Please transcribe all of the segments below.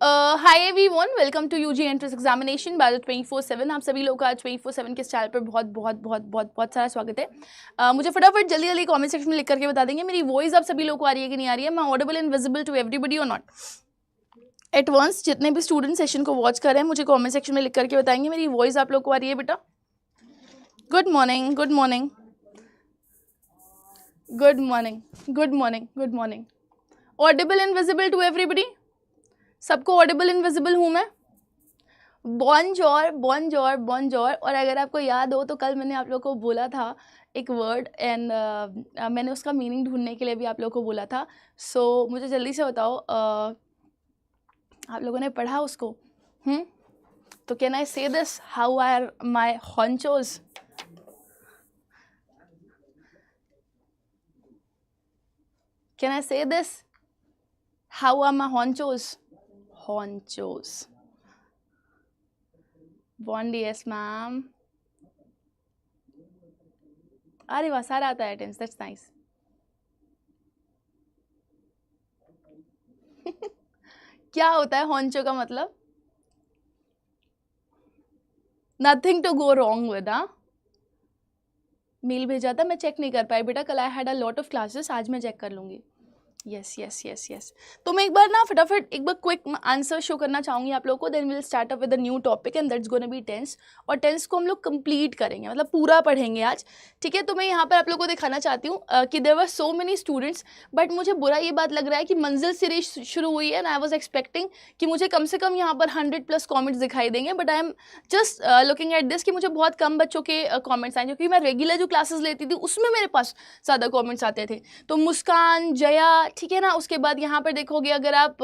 Hi everyone, welcome to UG entrance examination Bharat 24/7। आप सभी लोग का आज 24/7 के इस चैनल पर बहुत बहुत बहुत बहुत बहुत सारा स्वागत है। मुझे फटाफट जल्दी जल्दी कमेंट सेक्शन में लिख करके बता देंगे मेरी वॉइस आप सभी लोग को आ रही है कि नहीं आ रही है। मैं audible and visible to everybody और नॉट एट वंस। जितने भी स्टूडेंट सेशन को वॉच कर रहे हैं मुझे कॉमेंट सेक्शन में लिख करके बताएंगे मेरी वॉइस आप लोग को आ रही है बेटा। Good morning, good morning, good morning, good morning, good morning. Audible and visible to everybody, सबको ऑडिबल एंड विजिबल हूँ मैं। बॉनजोर बॉनजोर बॉनजोर। और अगर आपको याद हो तो कल मैंने आप लोगों को बोला था एक वर्ड एंड मैंने उसका मीनिंग ढूंढने के लिए भी आप लोगों को बोला था। सो मुझे जल्दी से बताओ आप लोगों ने पढ़ा उसको? तो can I say this, how are my honchos? Can I say this, how are my honchos? Honchos. Bondi, yes ma'am. अरे वाह, सारा आता है टेंस, दैट्स नाइस। क्या होता है हॉन्चो का मतलब? Nothing to go wrong with. Mail भेजा था, मैं चेक नहीं कर पाई बेटा कल। I had a lot of classes, आज मैं चेक कर लूंगी। Yes yes yes yes. तो मैं एक बार ना फटाफट एक बार क्विक आंसर शो करना चाहूँगी आप लोगों को। Then will start up with a new topic and that's gonna be tense. और टेंस को हम लोग कंप्लीट करेंगे, मतलब पूरा पढ़ेंगे आज, ठीक है। तो मैं यहाँ पर आप लोगों को दिखाना चाहती हूँ कि there were so many students, but मुझे बुरा ये बात लग रहा है कि मंजिल सीरीज शुरू हुई है एंड आई वॉज एक्सपेक्टिंग कि मुझे कम से कम यहाँ पर 100+ कॉमेंट्स दिखाई देंगे, but I am just looking at this कि मुझे बहुत कम बच्चों के कॉमेंट्स आए, क्योंकि मैं रेगुलर जो क्लासेस लेती थी उसमें मेरे पास ज़्यादा कॉमेंट्स आते थे। तो मुस्कान, जया, ठीक है ना। उसके बाद यहाँ पर देखोगे अगर आप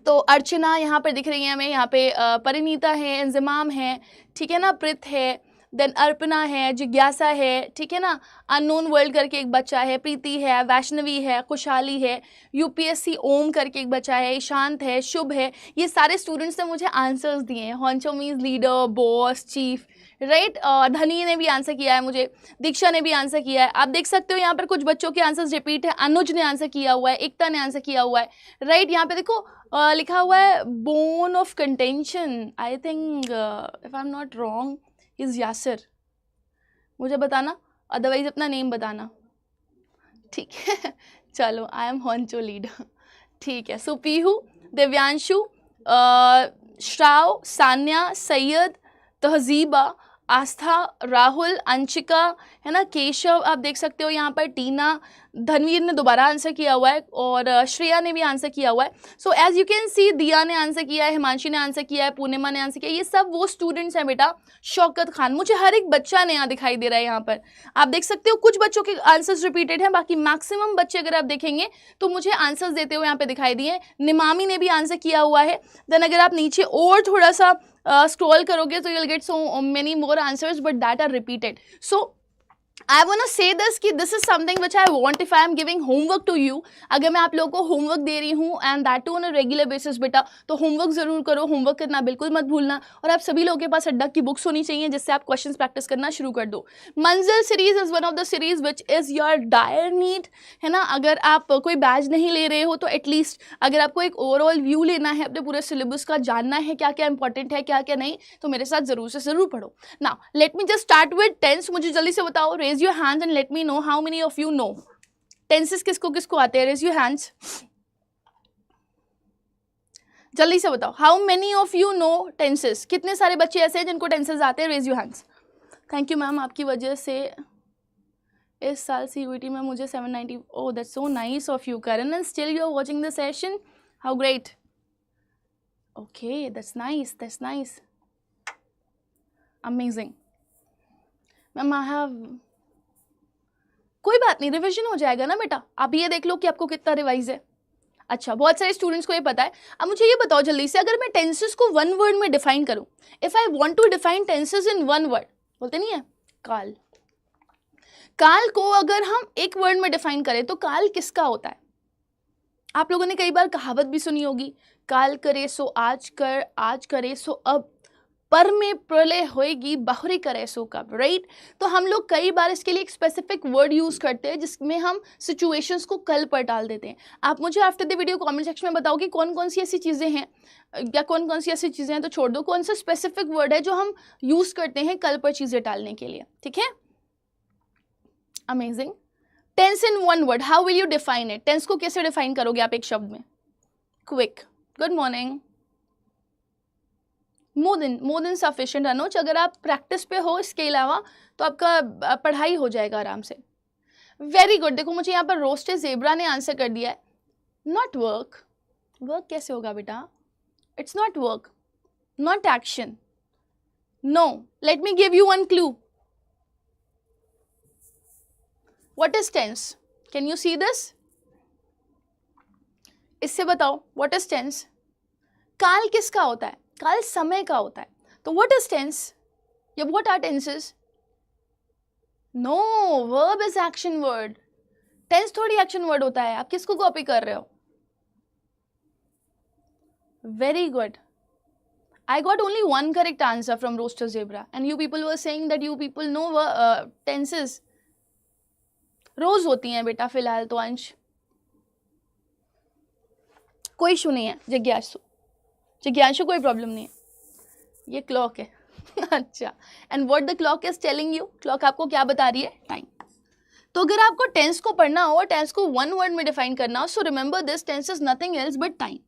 तो अर्चना यहाँ पर दिख रही है हमें, यहाँ पे परिनीता है, इंजमाम है, ठीक है ना, प्रित है, देन अर्पणा है, जिज्ञासा है, ठीक है ना, अननोन वर्ल्ड करके एक बच्चा है, प्रीति है, वैष्णवी है, खुशहाली है, यूपीएससी ओम करके एक बच्चा है, ईशांत है, शुभ है। ये सारे स्टूडेंट्स ने मुझे आंसर्स दिए हैं। Honcho means leader, boss, chief, right. Dhani ने भी आंसर किया है मुझे, दीक्षा ने भी आंसर किया है। आप देख सकते हो यहाँ पर कुछ बच्चों के आंसर्स रिपीट है। अनुज ने आंसर किया हुआ है, एकता ने आंसर किया हुआ है, राइट। यहाँ पे देखो लिखा हुआ है bone of contention, I think if I am not wrong is Yasir. मुझे बताना, अदरवाइज अपना नेम बताना, ठीक है। चलो, आई एम हॉन्चो लीडर, ठीक है। सो पीहू, दिव्यांशु, श्राव, सान्या, सैयद, तहजीबा, आस्था, राहुल, अंशिका, है ना, केशव, आप देख सकते हो यहाँ पर, टीना, धनवीर ने दोबारा आंसर किया हुआ है और श्रेया ने भी आंसर किया हुआ है। So as you can see, Diya ने आंसर किया है, हिमांशी ने आंसर किया है, पूर्णिमा ने आंसर किया है। ये सब वो स्टूडेंट्स हैं बेटा। शौकत खान, मुझे हर एक बच्चा नया दिखाई दे रहा है यहाँ पर। आप देख सकते हो कुछ बच्चों के आंसर्स रिपीटेड हैं, बाकी मैक्सिमम बच्चे अगर आप देखेंगे तो मुझे आंसर्स देते हुए यहाँ पे दिखाई दिए। निमामी ने भी आंसर किया हुआ है। देन अगर आप नीचे और थोड़ा सा scroll करोगे तो you'll get so many more answers but that are repeated. So I want to say this कि this is something which I want if I am giving homework to you। अगर मैं आप लोगों को होमवर्क दे रही हूँ and that too on a regular basis बेटा, तो होमवर्क ज़रूर करो। होमवर्क करना बिल्कुल मत भूलना। और आप सभी लोगों के पास अड्डा की बुक्स होनी चाहिए जिससे आप क्वेश्चंस प्रैक्टिस करना शुरू कर दो। मंजिल series is one of the series which is your dire need, है ना। अगर आप कोई बैच नहीं ले रहे हो तो एटलीस्ट अगर आपको एक ओवरऑल व्यू लेना है अपने पूरे सिलेबस का, जानना है क्या क्या इंपॉर्टेंट है क्या क्या नहीं, तो मेरे साथ ज़रूर से ज़रूर पढ़ो। Now let me just start with tense. मुझे जल्दी से बताओ, raise your hands and let me know how many of you know tenses. किसको किसको आते हैं? रेज योर हैंड्स, जल्दी से बताओ। How many of you know tenses? कितने सारे बच्चे ऐसे हैं जिनको टेंसेस आते हैं? Raise your hands. Thank you ma'am, आपकी वजह से इस साल CUET में मुझे 790। Oh that's so nice of you Karan, and still you are watching the session, how great. Okay, that's nice, that's nice, amazing. Ma'am I have, कोई बात नहीं, रिवीजन हो जाएगा ना बेटा। आप ये देख लो कि आपको कितना रिवाइज है। अच्छा, बहुत सारे स्टूडेंट्स को ये पता है। अब मुझे ये बताओ जल्दी से, अगर मैं टेंसेस को वन वर्ड में डिफाइन करूं, if I want to define tenses in one word, बोलते नहीं है काल। काल को अगर हम एक वर्ड में डिफाइन करें तो काल किसका होता है? आप लोगों ने कई बार कहावत भी सुनी होगी, काल करे सो आज कर, आज करे सो अब, पर में प्रलय होएगी बहुरी करे सो कब, राइट। तो हम लोग कई बार इसके लिए एक स्पेसिफिक वर्ड यूज़ करते हैं जिसमें हम सिचुएशंस को कल पर डाल देते हैं। आप मुझे after the video comment section में बताओ कि कौन कौन सी ऐसी चीज़ें हैं या कौन कौन सी ऐसी चीज़ें हैं, तो छोड़ दो, कौन सा स्पेसिफिक वर्ड है जो हम यूज़ करते हैं कल पर चीज़ें डालने के लिए, ठीक है। Amazing. Tense in one word, how will you define it? Tense को कैसे डिफाइन करोगे आप एक शब्द में? Quick, good morning, more than sufficient. Anuj, अगर आप प्रैक्टिस पे हो इसके अलावा तो आपका पढ़ाई हो जाएगा आराम से। Very good. देखो मुझे यहाँ पर रोस्टेड ज़ेब्रा ने आंसर कर दिया है, नॉट वर्क। वर्क कैसे होगा बेटा? It's not work, not action, no. Let me give you one clue. What is tense? Can you see this? इससे बताओ व्हाट इज टेंस? काल किसका होता है? काल समय का होता है। तो व्हाट इज टेंस या what are tenses? No, verb is action word. Tense थोड़ी एक्शन वर्ड होता है। आप किसको कॉपी कर रहे हो? Very good. I got only one correct answer from Roaster Zebra and you people were saying that you people know tenses. रोज होती हैं बेटा फिलहाल तो अंश, कोई इशू नहीं है। जिज्ञासु कोई प्रॉब्लम नहीं है। ये क्लॉक है अच्छा, and what the clock is telling you? Clock आपको क्या बता रही है? टाइम। तो अगर आपको टेंस को पढ़ना हो और टेंस को वन वर्ड में डिफाइन करना हो, so remember this, tense is nothing else but time.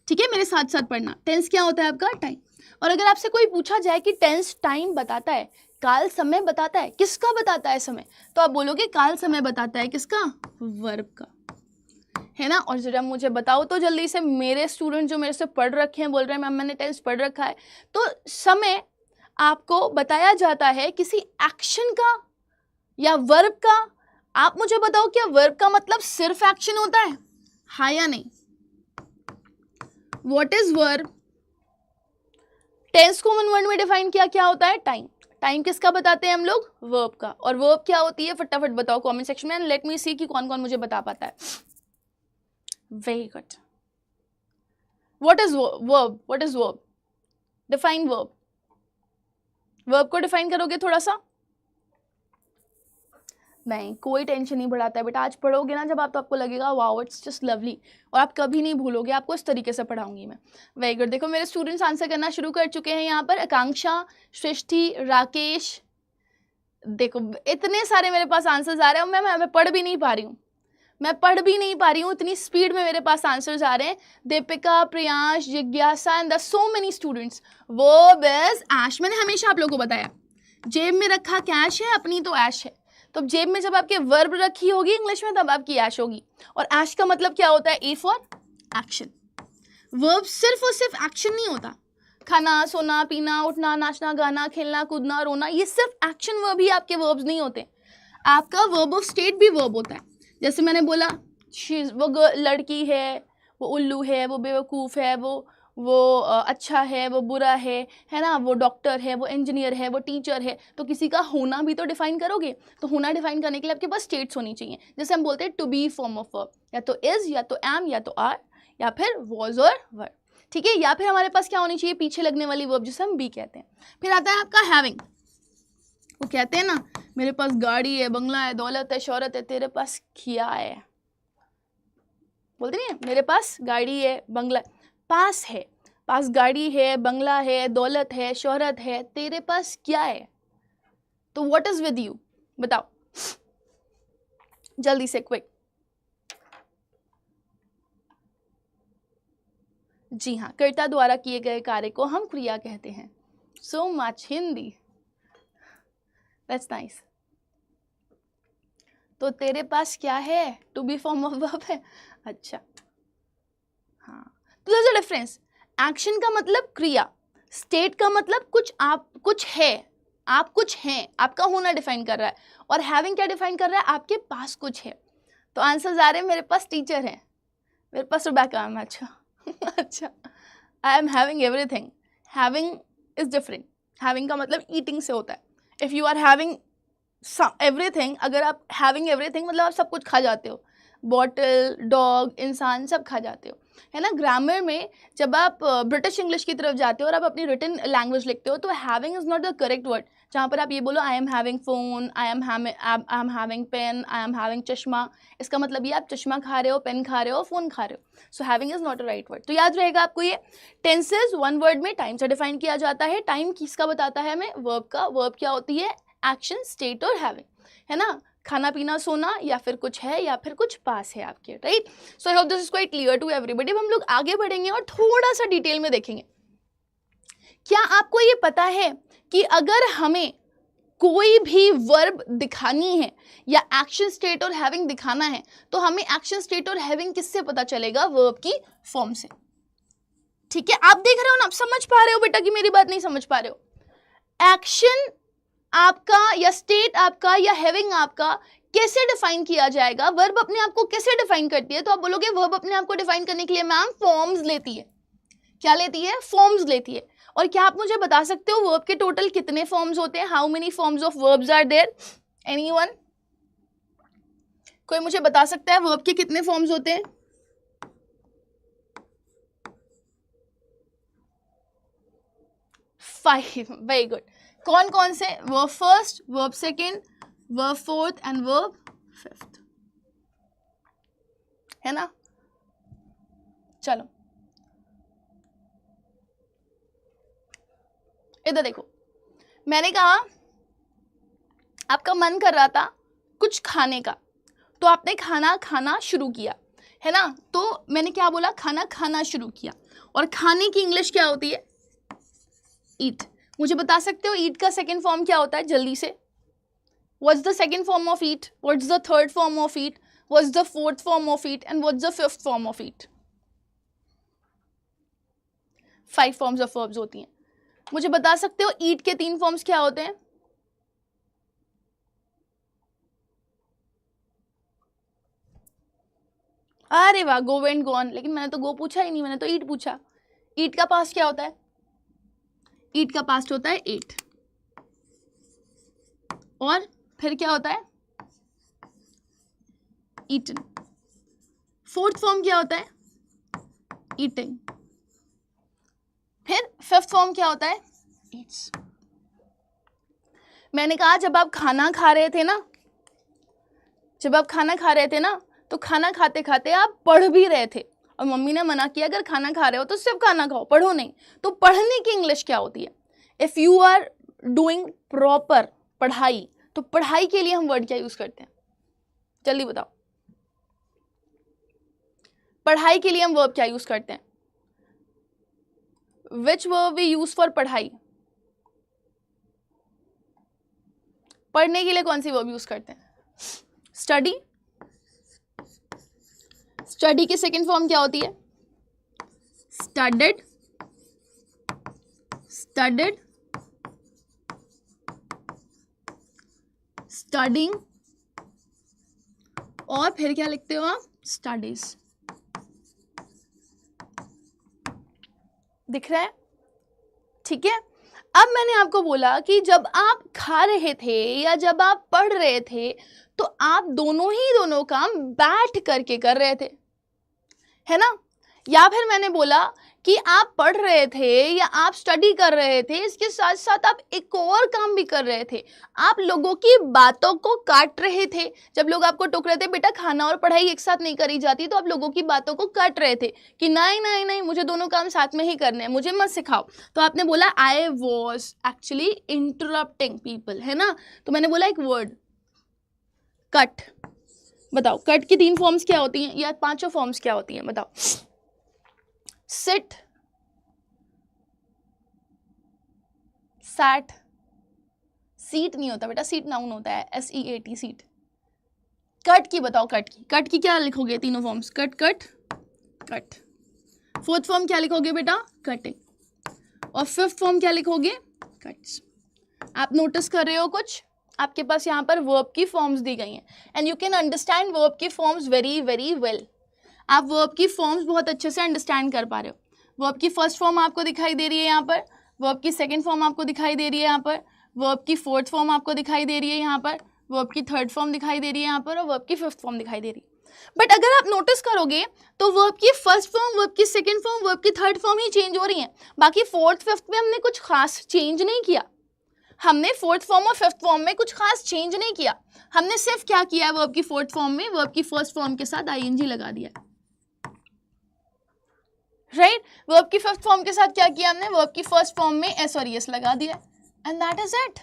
ठीक है, मेरे साथ साथ पढ़ना। टेंस क्या होता है आपका? टाइम। और अगर आपसे कोई पूछा जाए कि टेंस टाइम बताता है, काल समय बताता है, किसका बताता है समय? तो आप बोलोगे काल समय बताता है किसका? वर्ब का, है ना। और जरा मुझे बताओ तो जल्दी से, मेरे स्टूडेंट जो मेरे से पढ़ रखे हैं बोल रहे हैं मैम मैंने टेंस पढ़ रखा है। तो समय आपको बताया जाता है किसी एक्शन का या वर्ब का? आप मुझे बताओ क्या वर्ब का मतलब सिर्फ एक्शन होता है? हाँ या नहीं? What is verb? टेंस को वन वर्ड में डिफाइन किया, क्या होता है? टाइम। टाइम किसका बताते हैं हम लोग? वर्ब का। और वर्ब क्या होती है फटाफट बताओ कमेंट सेक्शन में, लेट मी सी कि कौन कौन मुझे बता पाता है। Very good. What is verb? What is verb? Define verb. Verb को डिफाइन करोगे थोड़ा सा? नहीं, कोई टेंशन नहीं बढ़ाता है बेटा। आज पढ़ोगे ना जब आप, तो आपको लगेगा वाओ इट्स जस्ट लवली, और आप कभी नहीं भूलोगे। आपको इस तरीके से पढ़ाऊंगी मैं। Very good. देखो मेरे स्टूडेंट्स आंसर करना शुरू कर चुके हैं यहाँ पर। आकांक्षा, सृष्टि, राकेश, देखो इतने सारे मेरे पास आंसर्स आ रहे हैं। मैं पढ़ भी नहीं पा रही हूँ, इतनी स्पीड में मेरे पास आंसर्स आ रहे हैं। दीपिका, प्रियांश, जिज्ञासा and the so many students. Verb is ash. मैंने हमेशा आप लोगों को बताया, जेब में रखा कैश है, अपनी तो ऐश है। तो जेब में जब आपके वर्ब रखी होगी इंग्लिश में, तब आपकी ऐश होगी। और ऐश का मतलब क्या होता है? A for action. वर्ब सिर्फ और सिर्फ एक्शन नहीं होता। खाना, सोना, पीना, उठना, नाचना, गाना, खेलना, कूदना, रोना, ये सिर्फ एक्शन वर्ब ही आपके वर्ब्स नहीं होते। आपका वर्ब ऑफ स्टेट भी वर्ब होता है। जैसे मैंने बोला वो लड़की है, वो उल्लू है, वो बेवकूफ़ है, वो अच्छा है, वो बुरा है ना, वो डॉक्टर है, वो इंजीनियर है, वो टीचर है। तो किसी का होना भी तो डिफाइन करोगे। तो होना डिफाइन करने के लिए आपके पास स्टेट्स होनी चाहिए। जैसे हम बोलते हैं to be form of verb, या तो इज, या तो एम, या तो आर, या फिर वॉज और वर। ठीक है, या फिर हमारे पास क्या होनी चाहिए? पीछे लगने वाली वर्ब जिसे हम बी कहते हैं। फिर आता है आपका हैविंग। वो कहते हैं ना, मेरे पास गाड़ी है, बंगला है, दौलत है, शोहरत है, तेरे पास क्या है? बोलते नहीं है, मेरे पास गाड़ी है, बंगला, पास है, पास गाड़ी है, बंगला है, दौलत है, शोहरत है, तेरे पास क्या है? तो व्हाट इज विद यू? बताओ जल्दी से, क्विक। जी हाँ, कर्ता द्वारा किए गए कार्य को हम क्रिया कहते हैं। So much Hindi, that's nice. तो तेरे पास क्या है to be form of verb है। अच्छा हाँ, तो there's a डिफरेंस। एक्शन का मतलब क्रिया, स्टेट का मतलब कुछ, आप कुछ है, आप कुछ हैं, आपका होना डिफाइन कर रहा है। और हैविंग क्या डिफाइन कर रहा है? आपके पास कुछ है। तो आंसर आ रहे हैं, मेरे पास टीचर है, मेरे पास रुबैका है। अच्छा अच्छा, I am having everything. Having is different. Having का मतलब ईटिंग से होता है। If you are having everything, अगर आप हैविंग एवरीथिंग मतलब आप सब कुछ खा जाते हो। बॉटल, डॉग, इंसान सब खा जाते हो, है ना। ग्रामर में जब आप ब्रिटिश इंग्लिश की तरफ जाते हो और आप अपनी रिटन लैंग्वेज लिखते हो तो having is not the correct word. जहाँ पर आप ये बोलो I am having phone, I am having pen, I am having चश्मा, इसका मतलब ये आप चश्मा खा रहे हो, पेन खा रहे हो, फ़ोन खा रहे हो। So having is not a right word. तो याद रहेगा आपको ये। टेंसेज वन वर्ड में टाइम से डिफाइन किया जाता है। टाइम किसका बताता है हमें? वर्ब का। वर्ब क्या होती है? एक्शन, स्टेट और हैविंग, है ना। खाना पीना सोना या फिर कुछ है या फिर कुछ पास है आपके, right. So I hope this is quite clear to everybody. अब हम लोग आगे बढ़ेंगे और थोड़ा सा डिटेल में देखेंगे। क्या आपको ये पता है कि अगर हमें कोई भी वर्ब दिखानी है या एक्शन, स्टेट और हैविंग दिखाना है तो हमें एक्शन, स्टेट और हैविंग किससे पता चलेगा? वर्ब की फॉर्म से। ठीक है, आप देख रहे हो ना, आप समझ पा रहे हो बेटा कि मेरी बात नहीं समझ पा रहे हो? एक्शन आपका या स्टेट आपका या हैविंग आपका कैसे डिफाइन किया जाएगा? वर्ब अपने आप को कैसे डिफाइन करती है? तो आप बोलोगे वर्ब अपने आप को डिफाइन करने के लिए मैम फॉर्म्स लेती है। क्या लेती है? फॉर्म्स लेती है। और क्या आप मुझे बता सकते हो वर्ब के टोटल कितने फॉर्म्स होते हैं? How many forms of verbs are there? Anyone? कोई मुझे बता सकता है वर्ब के कितने फॉर्म्स होते हैं? 5। Very good. कौन कौन से? Verb first, verb second, verb fourth and verb fifth, है ना। चलो इधर देखो, मैंने कहा आपका मन कर रहा था कुछ खाने का, तो आपने खाना खाना शुरू किया, है ना। तो मैंने क्या बोला? खाना खाना शुरू किया। और खाने की इंग्लिश क्या होती है? ईट। मुझे बता सकते हो ईट का सेकेंड फॉर्म क्या होता है? जल्दी से। What's the second form of eat? What's the third form of eat? What's the fourth form of eat? And what's the fifth form of eat? 5 forms of verbs होती हैं। मुझे बता सकते हो ईट के 3 फॉर्म्स क्या होते हैं? अरे वाह, गो वेंट गो ऑन। लेकिन मैंने तो गो पूछा ही नहीं, मैंने तो ईट पूछा। ईट का पास्ट क्या होता है? ईट का पास्ट होता है एट। और फिर क्या होता है? ईटन। फोर्थ फॉर्म क्या होता है? ईटिंग। फिर फिफ्थ फॉर्म क्या होता है? ईट्स। मैंने कहा जब आप खाना खा रहे थे ना, जब आप खाना खा रहे थे ना, तो खाना खाते खाते आप पढ़ भी रहे थे और मम्मी ने मना किया अगर खाना खा रहे हो तो सिर्फ खाना खाओ, पढ़ो नहीं। तो पढ़ने की इंग्लिश क्या होती है? If you are doing proper पढ़ाई, तो पढ़ाई के लिए हम वर्ड क्या यूज करते हैं? जल्दी बताओ, पढ़ाई के लिए हम वर्ब क्या यूज करते हैं? विच वर्ब वी यूज फॉर पढ़ाई? पढ़ने के लिए कौन सी वर्ब यूज करते हैं? स्टडी। स्टडी की सेकेंड फॉर्म क्या होती है? स्टडीड। स्टडीड, स्टडिंग, और फिर क्या लिखते हो आप? स्टडीज। दिख रहा है? ठीक है। अब मैंने आपको बोला कि जब आप खा रहे थे या जब आप पढ़ रहे थे तो आप दोनों काम बैठ करके कर रहे थे, है ना। या फिर मैंने बोला कि आप पढ़ रहे थे या आप स्टडी कर रहे थे, इसके साथ साथ आप एक और काम भी कर रहे थे। आप लोगों की बातों को काट रहे थे। जब लोग आपको टोक रहे थे बेटा खाना और पढ़ाई एक साथ नहीं करी जाती, तो आप लोगों की बातों को काट रहे थे कि नहीं नहीं नहीं, मुझे दोनों काम साथ में ही करने हैं, मुझे मत सिखाओ। तो आपने बोला I was actually interrupting people, है ना। तो मैंने बोला एक वर्ड कट। बताओ कट की 3 फॉर्म्स क्या होती हैं या 5 फॉर्म्स क्या होती हैं? बताओ। सिट, सैट, सीट नहीं होता बेटा, सीट नाउन होता है, SEAT, सीट। कट की बताओ, कट की क्या लिखोगे? तीनों forms, cut cut cut. Fourth form क्या लिखोगे बेटा? कटिंग। और फिफ्थ फॉर्म क्या लिखोगे? कट्स। आप नोटिस कर रहे हो कुछ? आपके पास यहाँ पर वर्ब की फॉर्म्स दी गई हैं and you can understand verb की फॉर्म्स वेरी वेरी वेल। आप वर्ब की फॉर्म्स बहुत अच्छे से अंडरस्टैंड कर पा रहे हो। वर्ब की फर्स्ट फॉर्म आपको दिखाई दे रही है यहाँ पर, वर्ब की सेकंड फॉर्म आपको दिखाई दे रही है यहाँ पर, वर्ब की फोर्थ फॉर्म आपको दिखाई दे रही है यहाँ पर, वर्ब की थर्ड फॉर्म दिखाई दे रही है यहाँ पर और वर्ब की फिफ्थ फॉर्म दिखाई दे रही है। बट अगर आप नोटिस करोगे तो वर्ब की फर्स्ट फॉर्म, वर्ब की सेकंड फॉर्म, वर्ब की थर्ड फॉर्म ही चेंज हो रही है। बाकी फोर्थ फिफ्थ में हमने कुछ खास चेंज नहीं किया। हमने फोर्थ फॉर्म और फिफ्थ फॉर्म में कुछ खास चेंज नहीं किया। हमने सिर्फ क्या किया है, वर्ब की फोर्थ फॉर्म में वर्ब की फर्स्ट फॉर्म के साथ आईएनजी लगा दिया, राइट। वर्ब की फिफ्थ फॉर्म के साथ क्या किया हमने, वर्ब की फर्स्ट फॉर्म में एस और एस लगा दिया, एंड दैट इज इट।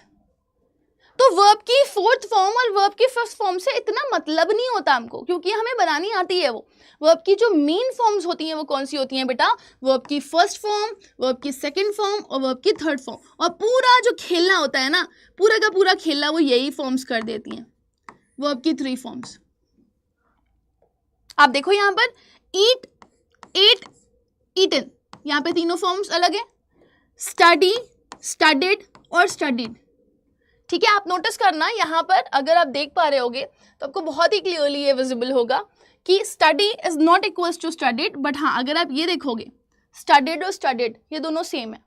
तो वर्ब की फोर्थ फॉर्म और वर्ब की फिफ्थ फॉर्म से इतना मतलब नहीं होता हमको, क्योंकि हमें बनानी आती है वो। वर्ब की जो मेन फॉर्म्स होती हैं वो कौन सी होती हैं बेटा, वर्ब की फर्स्ट फॉर्म, वर्ब की सेकंड फॉर्म और वर्ब की थर्ड फॉर्म। और पूरा जो खेलना होता है ना, पूरा का पूरा खेलना वो यही फॉर्म्स कर देती हैं, वर्ब की थ्री फॉर्म्स। आप देखो यहाँ पर ईट, एट, ईटन, यहाँ पे तीनों फॉर्म्स अलग है, स्टडी, स्टडीड और स्टडीड। ठीक है, आप नोटिस करना यहाँ पर, अगर आप देख पा रहे होगे तो आपको बहुत ही क्लियरली ये विजिबल होगा कि study is not equals to studied. But हाँ, अगर आप ये देखोगे स्टडीड और स्टडीड ये दोनों सेम है।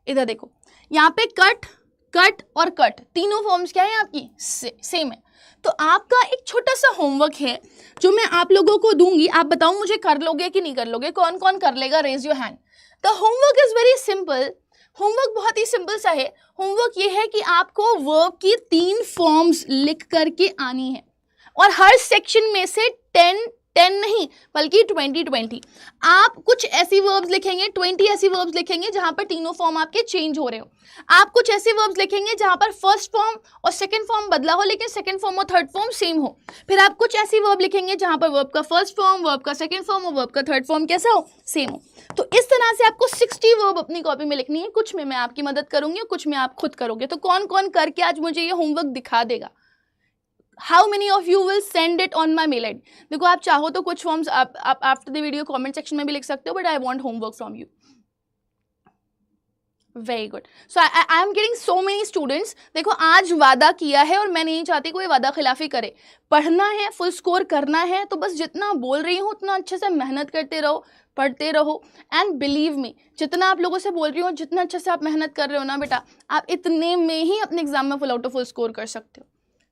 इधर देखो, यहाँ पे कट, कट और कट तीनों फॉर्म्स क्या है आपकी, सेम है। तो आपका एक छोटा सा होमवर्क है जो मैं आप लोगों को दूंगी, आप बताओ मुझे कर लोगे कि नहीं कर लोगे, कौन कौन कर लेगा, raise your hand. The homework is very simple. Homework बहुत ही सिंपल सा है। होमवर्क ये है कि आपको वर्ब की 3 फॉर्म्स लिख करके आनी है, और हर सेक्शन में से 10 नहीं बल्कि 20 आप कुछ ऐसी वर्ब्स लिखेंगे, 20 ऐसी वर्ब्स लिखेंगे जहां पर तीनों फॉर्म आपके चेंज हो रहे हो। आप कुछ ऐसी वर्ब्स लिखेंगे जहां पर फर्स्ट फॉर्म और सेकंड फॉर्म बदला हो लेकिन सेकंड फॉर्म और थर्ड फॉर्म सेम हो। फिर आप कुछ ऐसी वर्ब लिखेंगे जहां पर वर्ब का फर्स्ट फॉर्म, वर्ब का सेकंड फॉर्म और वर्ब का थर्ड फॉर्म कैसा हो, सेम हो। तो इस तरह से आपको 60 वर्ब अपनी कॉपी में लिखनी है। कुछ में मैं आपकी मदद करूंगी और कुछ में आप खुद करोगे। तो कौन कौन करके आज मुझे ये होमवर्क दिखा देगा? How many of you will send it on my mail ID? देखो, आप चाहो तो कुछ फॉर्म्स आप after the video comment section में भी लिख सकते हो, but I want homework from you. Very good. So I am getting so many students. देखो, आज वादा किया है और मैं नहीं चाहती कोई वादा खिलाफी करे। पढ़ना है, फुल स्कोर करना है, तो बस जितना बोल रही हूँ उतना अच्छे से मेहनत करते रहो, पढ़ते रहो। एंड बिलीव मी, जितना आप लोगों से बोल रही हूँ, जितना अच्छे से आप मेहनत कर रहे हो ना बेटा, आप इतने में ही अपने एग्जाम में full out of full score कर सकते हो।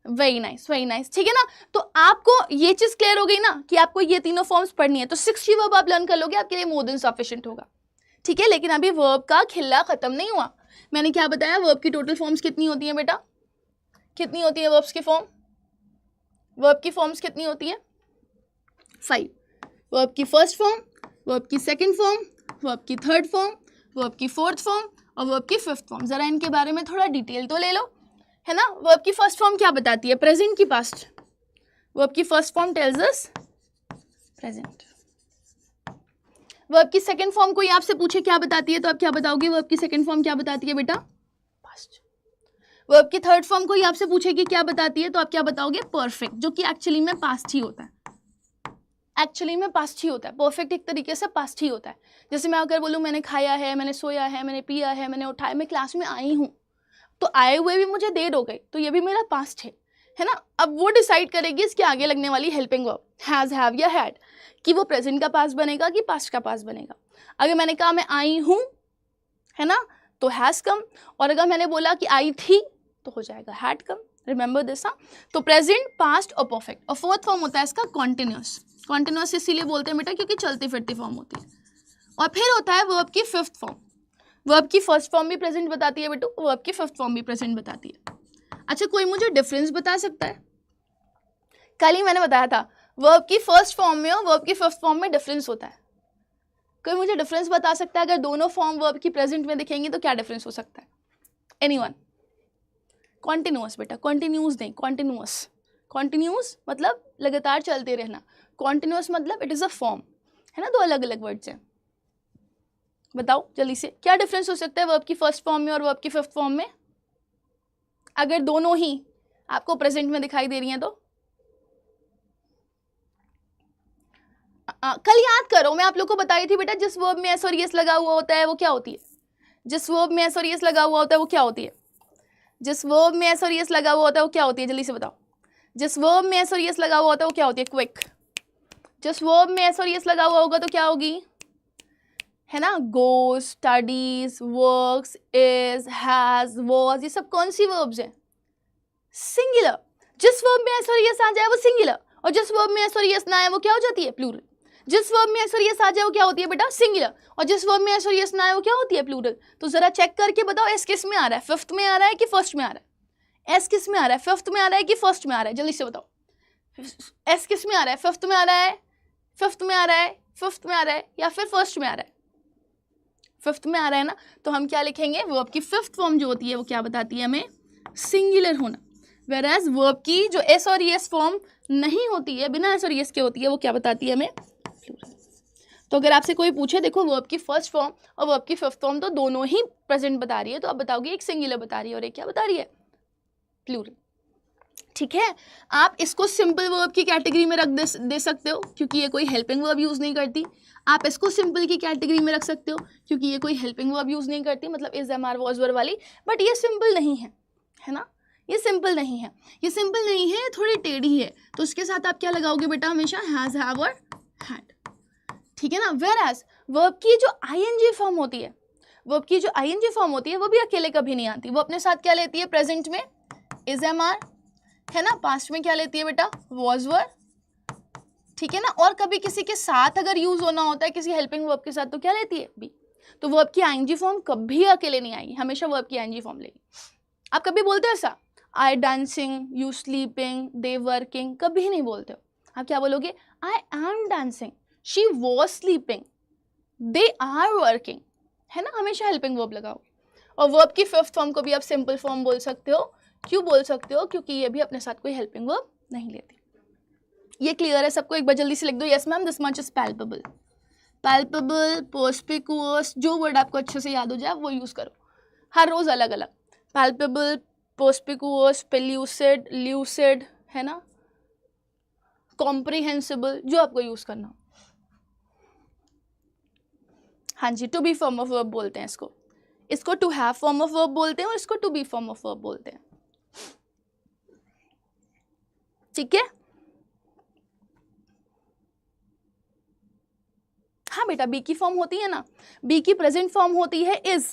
Very nice, very nice. ठीक है ना, तो आपको ये चीज क्लियर हो गई ना कि आपको ये तीनों फॉर्म्स पढ़नी है। तो 60 वर्ब आप लर्न कर लोगे, आपके लिए मोर देन सफिशिएंट होगा। ठीक है, लेकिन अभी वर्ब का खिल्ला खत्म नहीं हुआ। मैंने क्या बताया, वर्ब की टोटल फॉर्म्स कितनी होती हैं बेटा, कितनी होती है वर्ब्स की फॉर्म, वर्ब की फॉर्म्स कितनी होती हैं, 5। वर्ब की फर्स्ट फॉर्म, वर्ब की सेकंड फॉर्म, वर्ब की थर्ड फॉर्म, वर्ब की फोर्थ फॉर्म और वर्ब की फिफ्थ फॉर्म। जरा इनके बारे में थोड़ा डिटेल तो ले लो, है ना। वर्ब की फर्स्ट फॉर्म क्या बताती है, प्रेजेंट की पास्ट। वर्ब की first form tells us present. Verb की सेकंड फॉर्म कोई आपसे पूछे क्या बताती है, तो आप क्या बताओगे, वर्ब की सेकंड फॉर्म क्या बताती है बेटा, पास्ट। वर्ब की थर्ड फॉर्म कोई आपसे पूछेगी क्या बताती है, तो आप क्या बताओगे, परफेक्ट, जो कि एक्चुअली में पास्ट ही होता है। एक्चुअली में पास्ट ही होता है, परफेक्ट एक तरीके से पास्ट ही होता है। जैसे मैं अगर बोलूँ मैंने खाया है, मैंने सोया है, मैंने पिया है, मैंने उठाया, मैं क्लास में आई हूँ, तो आए हुए भी मुझे देर हो गई, तो ये भी मेरा पास्ट है ना। अब वो डिसाइड करेगी इसके आगे लगने वाली हेल्पिंग वर्ब, हैज, हैव या हैड, कि वो प्रेजेंट का पास्ट बनेगा कि पास्ट का पास्ट बनेगा। अगर मैंने कहा मैं आई हूँ, है ना, तो हैज कम, और अगर मैंने बोला कि आई थी तो हो जाएगा हैड कम। Remember this. हाँ, तो प्रेजेंट, पास्ट और परफेक्ट। और फोर्थ फॉर्म होता है इसका कॉन्टिन्यूस। कॉन्टिन्यूस इसीलिए बोलते हैं बेटा क्योंकि चलती फिरती फॉर्म होती है। और फिर होता है वर्ब की फिफ्थ फॉर्म। वर्ब की फर्स्ट फॉर्म भी प्रेजेंट बताती है बेटू, वर्ब की फिफ्थ फॉर्म भी प्रेजेंट बताती है। अच्छा, कोई मुझे डिफरेंस बता सकता है? कल ही मैंने बताया था वर्ब की फर्स्ट फॉर्म में और वर्ब की फिफ्थ फॉर्म में डिफरेंस होता है। कोई मुझे डिफरेंस बता सकता है, अगर दोनों फॉर्म वर्ब की प्रेजेंट में दिखेंगी तो क्या डिफरेंस हो सकता है? एनीवन? कॉन्टिन्यूअस बेटा, कॉन्टिन्यूस नहीं, कॉन्टिन्यूअस। कॉन्टिन्यूस मतलब लगातार चलते रहना, कॉन्टिन्यूअस मतलब इट इज अ फॉर्म, है ना, दो अलग अलग वर्ड्स हैं। बताओ जल्दी से, क्या डिफरेंस हो सकता है वर्ब की फर्स्ट फॉर्म में और वर्ब की फिफ्थ फॉर्म में, अगर दोनों ही आपको प्रेजेंट में दिखाई दे रही हैं तो? कल याद करो, मैं आप लोग को बताई थी बेटा, जिस वर्ब में एस और यस लगा हुआ होता है वो क्या होती है, जिस वर्ब में एस और यस लगा हुआ होता है वो क्या होती है, जिस वर्ब में एस और यस लगा हुआ होता है वो क्या होती है, जल्दी से बताओ। जिस वर्ब में एस और यस लगा हुआ होता है वो क्या होती है, क्विक। जिस वर्ब में एस और यस लगा हुआ होगा तो क्या होगी, है ना, goes, studies, works, is, has, was, ये सब कौन सी वर्ब्स हैं, सिंगुलर। जिस वर्ब में एस और यस आ जाए वो सिंगुलर, और जिस वर्ब में एस और यस ना आए वो क्या हो जाती है, प्लूरल। जिस वर्ब में एस और यस आ जाए वो क्या होती है बेटा, सिंगुलर, और जिस वर्ब में एस और यस ना आए वो क्या होती है, प्लूरल। तो जरा चेक करके बताओ एस किस में आ रहा है, फिफ्थ में आ रहा है कि फर्स्ट में आ रहा है, एस किस में आ रहा है, फिफ्थ में आ रहा है कि फर्स्ट में आ रहा है, जल्दी से बताओ। एस किस में आ रहा है, फिफ्थ में आ रहा है, फिफ्थ में आ रहा है, फिफ्थ में आ रहा है, या फिर फर्स्ट में आ रहा है, फिफ्थ में आ रहा है ना। तो हम क्या लिखेंगे, वर्ब की फिफ्थ फॉर्म जो होती है वो क्या बताती है हमें, सिंगुलर होना। वेराज वर्ब की जो एस और एस फॉर्म नहीं होती है, बिना एस और एस के होती है, वो क्या बताती है हमें, प्लूरल। तो अगर आपसे कोई पूछे देखो वर्ब की फर्स्ट फॉर्म और वर्ब की फिफ्थ फॉर्म तो दोनों ही प्रेजेंट बता रही है, तो आप बताओगे एक सिंगुलर बता रही है और एक क्या बता रही है, प्लूरल। ठीक है, आप इसको सिंपल वर्ब की कैटेगरी में रख दे सकते हो क्योंकि ये कोई हेल्पिंग वर्ब यूज नहीं करती। आप इसको सिंपल की कैटेगरी में रख सकते हो क्योंकि ये कोई हेल्पिंग वर्ब यूज नहीं करती, मतलब is am are was were वाली। बट ये सिंपल नहीं है ना, ये सिंपल नहीं है, ये सिंपल नहीं है, थोड़ी टेढ़ी है। तो उसके साथ आप क्या लगाओगे बेटा, हमेशा हैज, हैव और हैड। ठीक है ना। वेयरएज वर्ब की जो आईएनजी फॉर्म होती है, वर्ब की जो आईएनजी फॉर्म होती है वो भी अकेले कभी नहीं आती, वो अपने साथ क्या लेती है, प्रेजेंट में इज एम आर, है ना, पास्ट में क्या लेती है बेटा, वॉज वर। ठीक है ना, और कभी किसी के साथ अगर यूज होना होता है किसी हेल्पिंग वर्ब के साथ तो क्या लेती है, बी। तो वर्ब की आईएनजी फॉर्म कभी अकेले नहीं आएगी, हमेशा वर्ब की आईएनजी फॉर्म लेगी। आप कभी बोलते हो ऐसा, I dancing, you sleeping, they working, कभी नहीं बोलते हो। आप क्या बोलोगे, I am dancing, she was sleeping, they are working, है ना, हमेशा हेल्पिंग वर्ब लगाओगे। और वर्ब की फिफ्थ फॉर्म को भी आप सिंपल फॉर्म बोल सकते हो। क्यों बोल सकते हो, क्योंकि ये भी अपने साथ कोई हेल्पिंग वर्ब नहीं लेती। ये क्लियर है सबको, एक बार जल्दी से लिख दो, yes ma'am this much is palpable. Palpable, perspicuous, जो वर्ड आपको अच्छे से याद हो जाए वो यूज करो, हर रोज अलग अलग। पैल्पेबल, पर्सपिकुअस, पेल्यूसिड, ल्यूसिड, है ना, कॉम्प्रिहेंसिबल, जो आपको यूज करना हो। हाँ जी, to be form of verb बोलते हैं इसको, इसको to have form of verb बोलते हैं और इसको to be form of verb बोलते हैं। ठीक है, हाँ बेटा, बी की फॉर्म होती है ना, बी की प्रेजेंट फॉर्म होती है इज,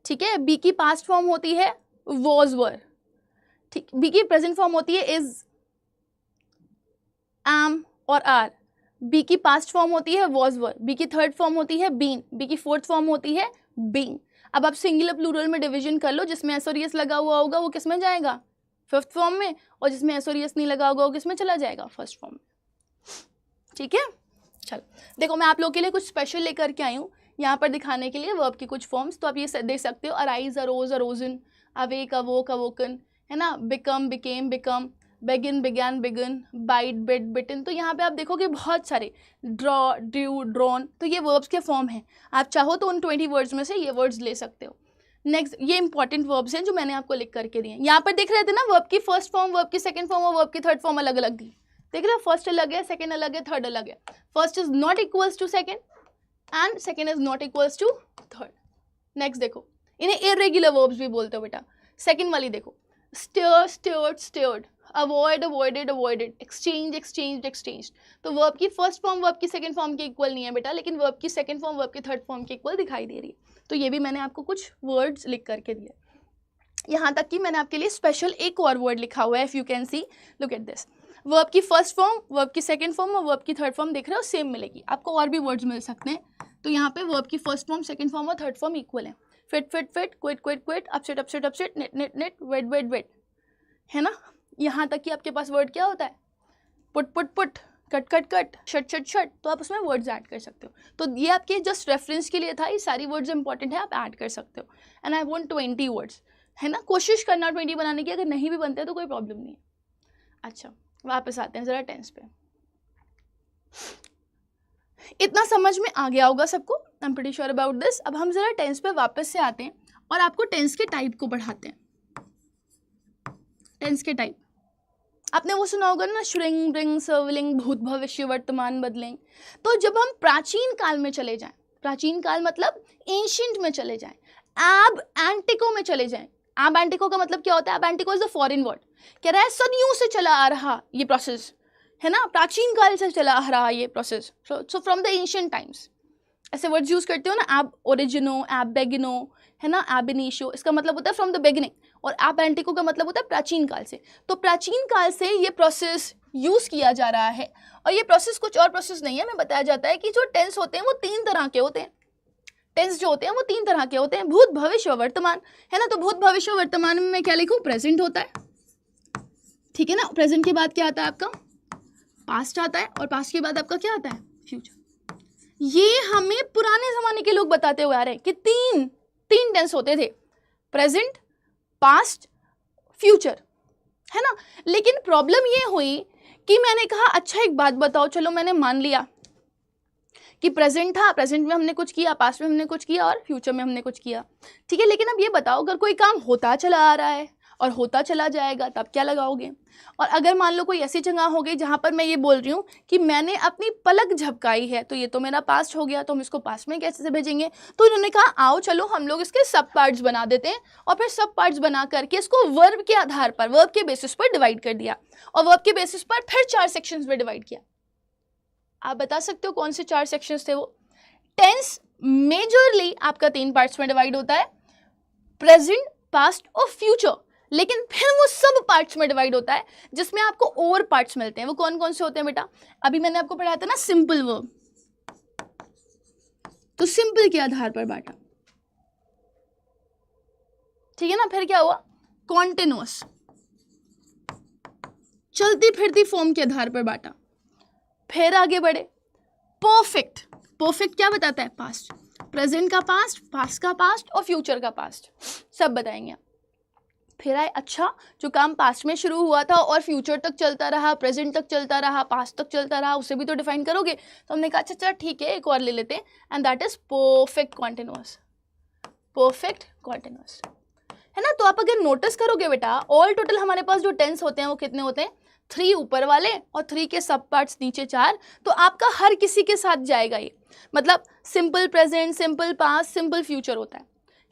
ठीक है, बी की पास्ट फॉर्म होती है वॉज वर, ठीक, बी की प्रेजेंट फॉर्म होती है इज, एम और आर, बी की पास्ट फॉर्म होती है वॉज वर, बी की थर्ड फॉर्म होती है बीन, बी की फोर्थ फॉर्म होती है बीइंग। अब आप सिंगुलर प्लूरल में डिवीजन कर लो, जिसमें एस और एस लगा हुआ होगा वो किस में जाएगा, फिफ्थ फॉर्म में, और जिसमें एस और एस नहीं लगा होगा वो किस में चला जाएगा, फर्स्ट फॉर्म में। ठीक है, चलो देखो मैं आप लोगों के लिए कुछ स्पेशल लेकर के आई हूँ यहाँ पर दिखाने के लिए वर्ब की कुछ फॉर्म्स। तो आप ये देख सकते हो, arise, arose, arisen, awake, awoke, awoken, है ना, become, became, become, begin, began, begun, bite, bit, bitten. तो यहाँ पे आप देखोगे बहुत सारे, ड्रॉ, ड्रू, ड्रॉन, तो ये वर्ब्स के फॉर्म हैं। आप चाहो तो उन 20 वर्ड्स में से ये वर्ड्स ले सकते हो। नेक्स्ट, ये इंपॉर्टेंट वर्ब्स हैं जो मैंने आपको लिख करके दिए हैं। यहाँ पर देख रहे थे ना, वर्ब की फर्स्ट फॉर्म, वर्ब की सेकंड फॉर्म और वर्ब की थर्ड फॉर्म अलग अलग दी। देख रहे हो, फर्स्ट अलग है, सेकंड अलग है, थर्ड अलग है। First is not equals to second and second is not equals to third. Next देखो, इन्हें इरेगुलर वर्ब्स भी बोलते हो बेटा। सेकंड वाली देखो, stare, stared, stared, avoid, avoided, avoided, exchange, exchanged, exchanged. तो वर्ब की फर्स्ट फॉर्म वर्ब की सेकंड फॉर्म के इक्वल नहीं है बेटा, लेकिन वर्ब की सेकंड फॉर्म वर्ब की थर्ड फॉर्म के इक्वल दिखाई दे रही है। तो ये भी मैंने आपको कुछ वर्ड्स लिख करके दिए। यहाँ तक कि मैंने आपके लिए स्पेशल एक और वर्ड लिखा हुआ है, if you can C, look at this. Verb की फर्स्ट फॉर्म, वर्ब की सेकंड फॉर्म और वर्ब की थर्ड फॉर्म देख रहे हो, सेम मिलेगी। आपको और भी वर्ड्स मिल सकते हैं। तो यहाँ पे वर्ब की फर्स्ट फॉर्म, सेकंड फॉर्म और थर्ड फॉर्म इक्वल है। Fit, fit, fit, quit, quit, quit, upset, upset, upset, net, net, net, wet, wet, wet, है ना। यहाँ तक कि आपके पास वर्ड क्या होता है, put, put, put, cut, cut, cut, shut, shut, shut. तो आप उसमें वर्ड्स ऐड कर सकते हो। तो ये आपके जस्ट रेफरेंस के लिए था, ये सारी वर्ड्स इंपॉर्टेंट है, आप ऐड कर सकते हो। एंड आई वांट 20 वर्ड्स, है ना, कोशिश करना 20 बनाने की, अगर नहीं भी बनते तो कोई प्रॉब्लम नहीं है। अच्छा, वापस आते हैं जरा टेंस पे। इतना समझ में आ गया होगा सबको, I am pretty sure about this. अब हम जरा टेंस पे वापस से आते हैं और आपको टेंस के टाइप को बढ़ाते हैं। टेंस के टाइप आपने वो सुना होगा ना, श्रिंग, ब्रिंग, सर्वलिंग, भूत, भविष्य, वर्तमान, बदलेंगे। तो जब हम प्राचीन काल में चले जाएं, प्राचीन काल मतलब एंशिएंट में चले जाएं, एब एंटिको में चले जाएं। एब एंटिको का मतलब क्या होता है, एब एंटिको इज द फॉरेन वर्ड, कह रहा है सदियों से चला आ रहा ये प्रोसेस, है ना, प्राचीन काल से चला आ रहा ये process. So from the ancient times, ऐसे वर्ड्स यूज करते हो ना, एब ओरिजिनो, एब बेगिनो, है ना, एब इनिशियो, इसका मतलब होता है फ्रॉम द बिगिनिंग। और अपैंटिको का मतलब होता है प्राचीन काल से। तो प्राचीन काल से ये प्रोसेस यूज़ किया जा रहा है, और ये प्रोसेस कुछ और प्रोसेस नहीं है, हमें बताया जाता है कि जो टेंस होते हैं वो 3 तरह के होते हैं। टेंस जो होते हैं वो 3 तरह के होते हैं, भूत, भविष्य और वर्तमान, है ना। तो भूत, भविष्य और वर्तमान में मैं क्या लिखूं, प्रेजेंट होता है, ठीक है ना। प्रेजेंट के बाद क्या आता है आपका, पास्ट आता है, और पास्ट के बाद आपका क्या आता है, फ्यूचर। ये हमें पुराने जमाने के लोग बताते हुए आ रहे हैं कि तीन टेंस होते थे, प्रेजेंट, पास्ट, फ्यूचर, है ना। लेकिन प्रॉब्लम ये हुई कि मैंने कहा अच्छा एक बात बताओ, चलो मैंने मान लिया कि प्रेजेंट था, प्रेजेंट में हमने कुछ किया, पास्ट में हमने कुछ किया और फ्यूचर में हमने कुछ किया, ठीक है। लेकिन अब ये बताओ, अगर कोई काम होता चला आ रहा है और होता चला जाएगा तब क्या लगाओगे। और अगर मान लो कोई ऐसी जगह हो गई जहाँ पर मैं ये बोल रही हूँ कि मैंने अपनी पलक झपकाई है, तो ये तो मेरा पास्ट हो गया, तो हम इसको पास्ट में कैसे भेजेंगे। तो इन्होंने कहा आओ चलो हम लोग इसके सब पार्ट्स बना देते हैं, और फिर सब पार्ट्स बना करके इसको वर्ब के आधार पर, वर्ब के बेसिस पर डिवाइड कर दिया, और वर्ब के बेसिस पर फिर 4 सेक्शंस में डिवाइड किया। आप बता सकते हो कौन से 4 सेक्शंस थे वो। टेंस मेजरली आपका 3 पार्ट्स में डिवाइड होता है, प्रेजेंट, पास्ट और फ्यूचर। लेकिन फिर वो सब पार्ट्स में डिवाइड होता है जिसमें आपको और पार्ट्स मिलते हैं। वो कौन कौन से होते हैं बेटा, अभी मैंने आपको पढ़ाया था ना सिंपल वर्ब, तो सिंपल के आधार पर बांटा, ठीक है ना। फिर क्या हुआ, कॉन्टिन्यूअस, चलती फिरती फॉर्म के आधार पर बांटा। फिर आगे बढ़े, परफेक्ट। परफेक्ट क्या बताता है, पास्ट, प्रेजेंट का पास्ट, पास्ट का पास्ट और फ्यूचर का पास्ट, सब बताएंगे। फिर आए अच्छा जो काम पास्ट में शुरू हुआ था और फ्यूचर तक चलता रहा, प्रेजेंट तक चलता रहा, पास्ट तक चलता रहा, उसे भी तो डिफाइन करोगे। तो हमने कहा अच्छा ठीक है एक और ले लेते हैं, and that is perfect continuous. Perfect continuous, है ना। तो आप अगर नोटिस करोगे बेटा, ऑल टोटल हमारे पास जो टेंस होते हैं वो कितने होते हैं, 3 ऊपर वाले और 3 के सब पार्ट्स नीचे 4। तो आपका हर किसी के साथ जाएगा ये, मतलब simple present, simple past, simple future होता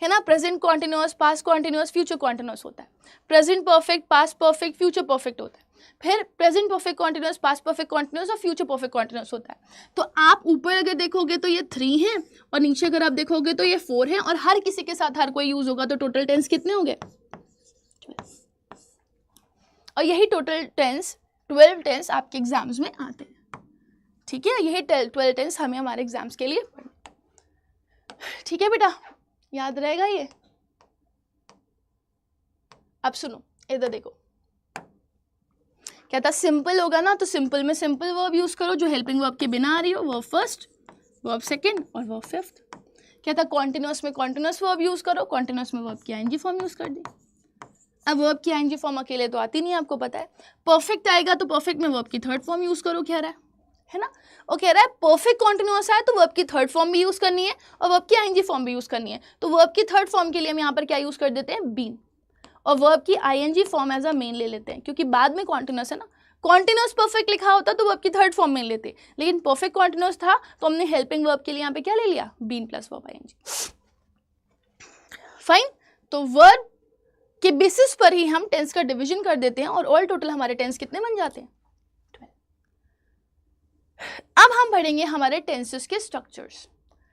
है ना। Present continuous, past continuous, future continuous होता है। Present perfect, past perfect, future perfect होता है। फिर present perfect continuous, past perfect continuous और फ्यूचर परफेक्ट कॉन्टिन्यूअस होता है। तो आप ऊपर अगर देखोगे तो ये 3 है, और नीचे अगर आप देखोगे तो ये 4 है, और हर किसी के साथ हर कोई यूज होगा, तो टोटल टेंस कितने हो गए, 12। और यही टोटल टेंस 12 टेंस आपके एग्जाम्स में आते हैं, ठीक है। यही 12 टेंस हमें हमारे एग्जाम्स के लिए पढ़ना, ठीक है बेटा, याद रहेगा ये। अब सुनो इधर देखो, क्या था, सिंपल होगा ना तो सिंपल में सिंपल वर्ब यूज करो जो हेल्पिंग वर्ब के बिना आ रही हो, वर्ब फर्स्ट, वर्ब सेकंड और वर्ब फिफ्थ। क्या था, कॉन्टिन्यूअस में कॉन्टिन्यूअस वर्ब यूज करो, कॉन्टिन्यूअस में वर्ब की आईएनजी फॉर्म यूज कर दी। अब वर्ब की आईएनजी फॉर्म अकेले तो आती नहीं, आपको पता है। परफेक्ट आएगा तो परफेक्ट में वर्ब की थर्ड फॉर्म यूज करो, कह रहा है ना। वो कह रहा है परफेक्ट कॉन्टिन्यूअस है तो वर्ब की थर्ड फॉर्म भी यूज करनी है और वर्ब की आईएनजी फॉर्म भी यूज करनी है। तो वर्ब की थर्ड फॉर्म के लिए हम यहाँ पर क्या यूज कर देते हैं, बीन, और वर्ब की ING form as a main ले लेते हैं, क्योंकि बाद में कॉन्टिन्यूअस है ना। कॉन्टिन्यूअस परफेक्ट लिखा होता तो वर्ब की थर्ड फॉर्म में लेते, लेकिन परफेक्ट कॉन्टिन्यूअस था तो हमने हेल्पिंग वर्ब के लिए यहाँ पे क्या ले लिया, been plus verb ING. Fine. तो वर्ब के बेसिस पर ही हम टेंस का डिवीजन कर देते हैं और ऑल टोटल हमारे टेंस कितने बन जाते हैं, 12। अब हम पढ़ेंगे हमारे टेंसेस के स्ट्रक्चर्स,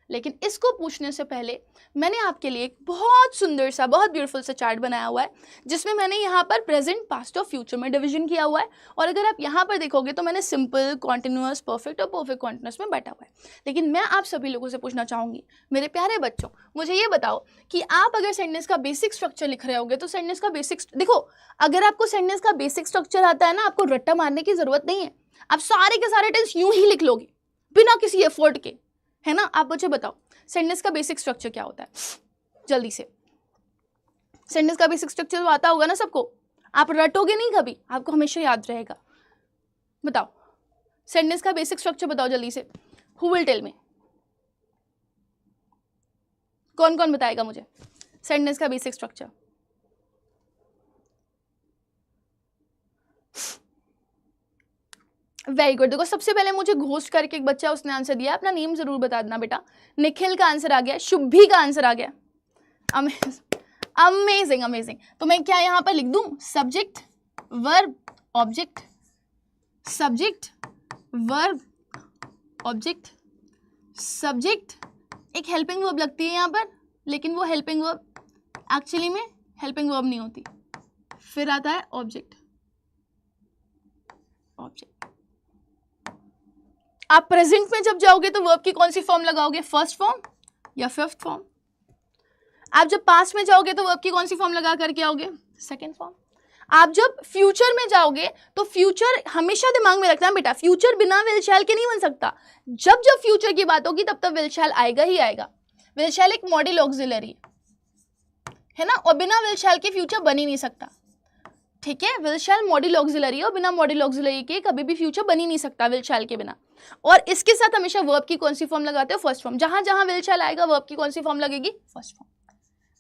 लेकिन इसको पूछने से पहले मैंने आपके लिए एक बहुत सुंदर सा, बहुत ब्यूटीफुल सा चार्ट बनाया हुआ है जिसमें मैंने यहाँ पर प्रेजेंट, पास्ट और फ्यूचर में डिवीजन किया हुआ है। और अगर आप यहाँ पर देखोगे तो मैंने सिंपल, कॉन्टिन्यूअस, परफेक्ट और परफेक्ट कॉन्टिन्यूअस में बैठा हुआ है। लेकिन मैं आप सभी लोगों से पूछना चाहूँगी, मेरे प्यारे बच्चों, मुझे ये बताओ कि आप अगर सेंटेंस का बेसिक स्ट्रक्चर लिख रहे होगे तो सेंटेंस का बेसिक, देखो अगर आपको सेंटेंस का बेसिक स्ट्रक्चर आता है ना, आपको रट्टा मारने की जरूरत नहीं है, आप सारे के सारे टेंस यूं ही लिख लोगे बिना किसी एफर्ट के, है ना। आप मुझे बताओ सेंटेंस का बेसिक स्ट्रक्चर क्या होता है, जल्दी से। सेंटेंस का बेसिक स्ट्रक्चर तो आता होगा ना सबको, आप रटोगे नहीं कभी, आपको हमेशा याद रहेगा। बताओ सेंटेंस का बेसिक स्ट्रक्चर बताओ जल्दी से, हु विल टेल मी, कौन कौन बताएगा मुझे सेंटेंस का बेसिक स्ट्रक्चर। Very good. देखो सबसे पहले मुझे घोस्ट करके एक बच्चा उसने आंसर दिया, अपना नेम जरूर बता देना बेटा। निखिल का आंसर आ गया, शुभी का आंसर आ गया, अमेजिंग अमेजिंग। तो मैं क्या यहाँ पर लिख दूं, subject verb object, subject verb object, subject एक हेल्पिंग वर्ब लगती है यहाँ पर, लेकिन वो हेल्पिंग वर्ब एक्चुअली में हेल्पिंग वर्ब नहीं होती। फिर आता है ऑब्जेक्ट। ऑब्जेक्ट आप प्रेजेंट में जब जाओगे तो वर्ब की कौन सी फॉर्म लगाओगे, फर्स्ट फॉर्म या फिफ्थ फॉर्म। आप जब पास्ट में जाओगे तो वर्ब की कौन सी फॉर्म लगा करके आओगे, सेकंड फॉर्म। आप जब फ्यूचर में जाओगे तो फ्यूचर हमेशा दिमाग में रखना बेटा, फ्यूचर बिना विल शैल के नहीं बन सकता। जब जब फ्यूचर की बात होगी तब तब विल शैल आएगा ही आएगा। विल शैल एक मॉडल ऑक्सिलरी है ना, और बिना विल शैल के फ्यूचर बन ही नहीं सकता। ठीक है, विल शैल मॉडल ऑक्सिलरी और बिना मॉडल ऑक्सिलरी के कभी भी फ्यूचर बन ही नहीं सकता विल शैल के बिना। और इसके साथ हमेशा वर्ब की कौन सी फॉर्म लगाते हो, फर्स्ट फॉर्म। जहां जहां विल शैल आएगा वर्ब की कौन सी फॉर्म लगेगी, फर्स्ट फॉर्म।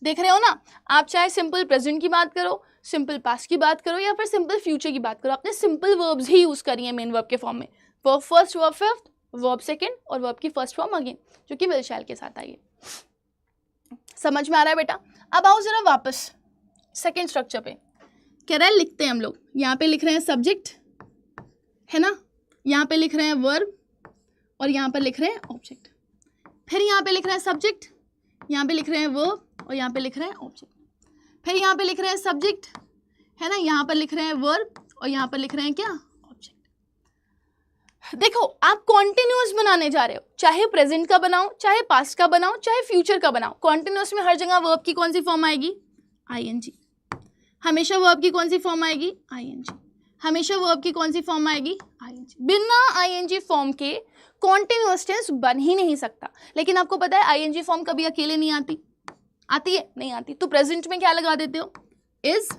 देख रहे हो ना, आप चाहे सिंपल प्रेजेंट की बात करो, सिंपल पास्ट की बात करो या फिर सिंपल फ्यूचर की बात करो, आपने सिंपल वर्ब्स ही यूज करी है मेन वर्ब के फॉर्म में। Verb first, verb fifth, verb second और वर्ब की फर्स्ट फॉर्म अगेन, जो कि विल शैल के साथ आई है। समझ में आ रहा है बेटा। अब आओ जरा वापस सेकंड स्ट्रक्चर पे। कह रहा है लिखते हैं हम लोग, यहाँ पे लिख रहे हैं सब्जेक्ट है ना, यहाँ पे लिख रहे हैं वर्ब और यहाँ पर लिख रहे हैं ऑब्जेक्ट। फिर यहाँ पे लिख रहे हैं सब्जेक्ट, यहाँ पे लिख रहे हैं वर्ब और यहाँ पे लिख रहे हैं ऑब्जेक्ट। फिर यहाँ पे लिख रहे हैं सब्जेक्ट है ना, यहाँ पर लिख रहे हैं वर्ब और यहाँ पर लिख रहे हैं क्या, ऑब्जेक्ट। देखो आप कॉन्टिन्यूअस बनाने जा रहे हो, चाहे प्रेजेंट का बनाओ, चाहे पास्ट का बनाओ, चाहे फ्यूचर का बनाओ। कॉन्टिन्यूअस में हर जगह वर्ब की कौन सी फॉर्म आएगी, आईएनजी। हमेशा वर्ब की कौन सी फॉर्म आएगी, आईएनजी। हमेशा वर्ब की कौन सी फॉर्म आएगी, आईएनजी। बिना आईएनजी फॉर्म के कॉन्टिन्यूअस टेंस बन ही नहीं सकता। लेकिन आपको पता है आईएनजी फॉर्म कभी अकेले नहीं आती, आती है, नहीं आती। तो प्रेजेंट में क्या लगा देते हो, इज,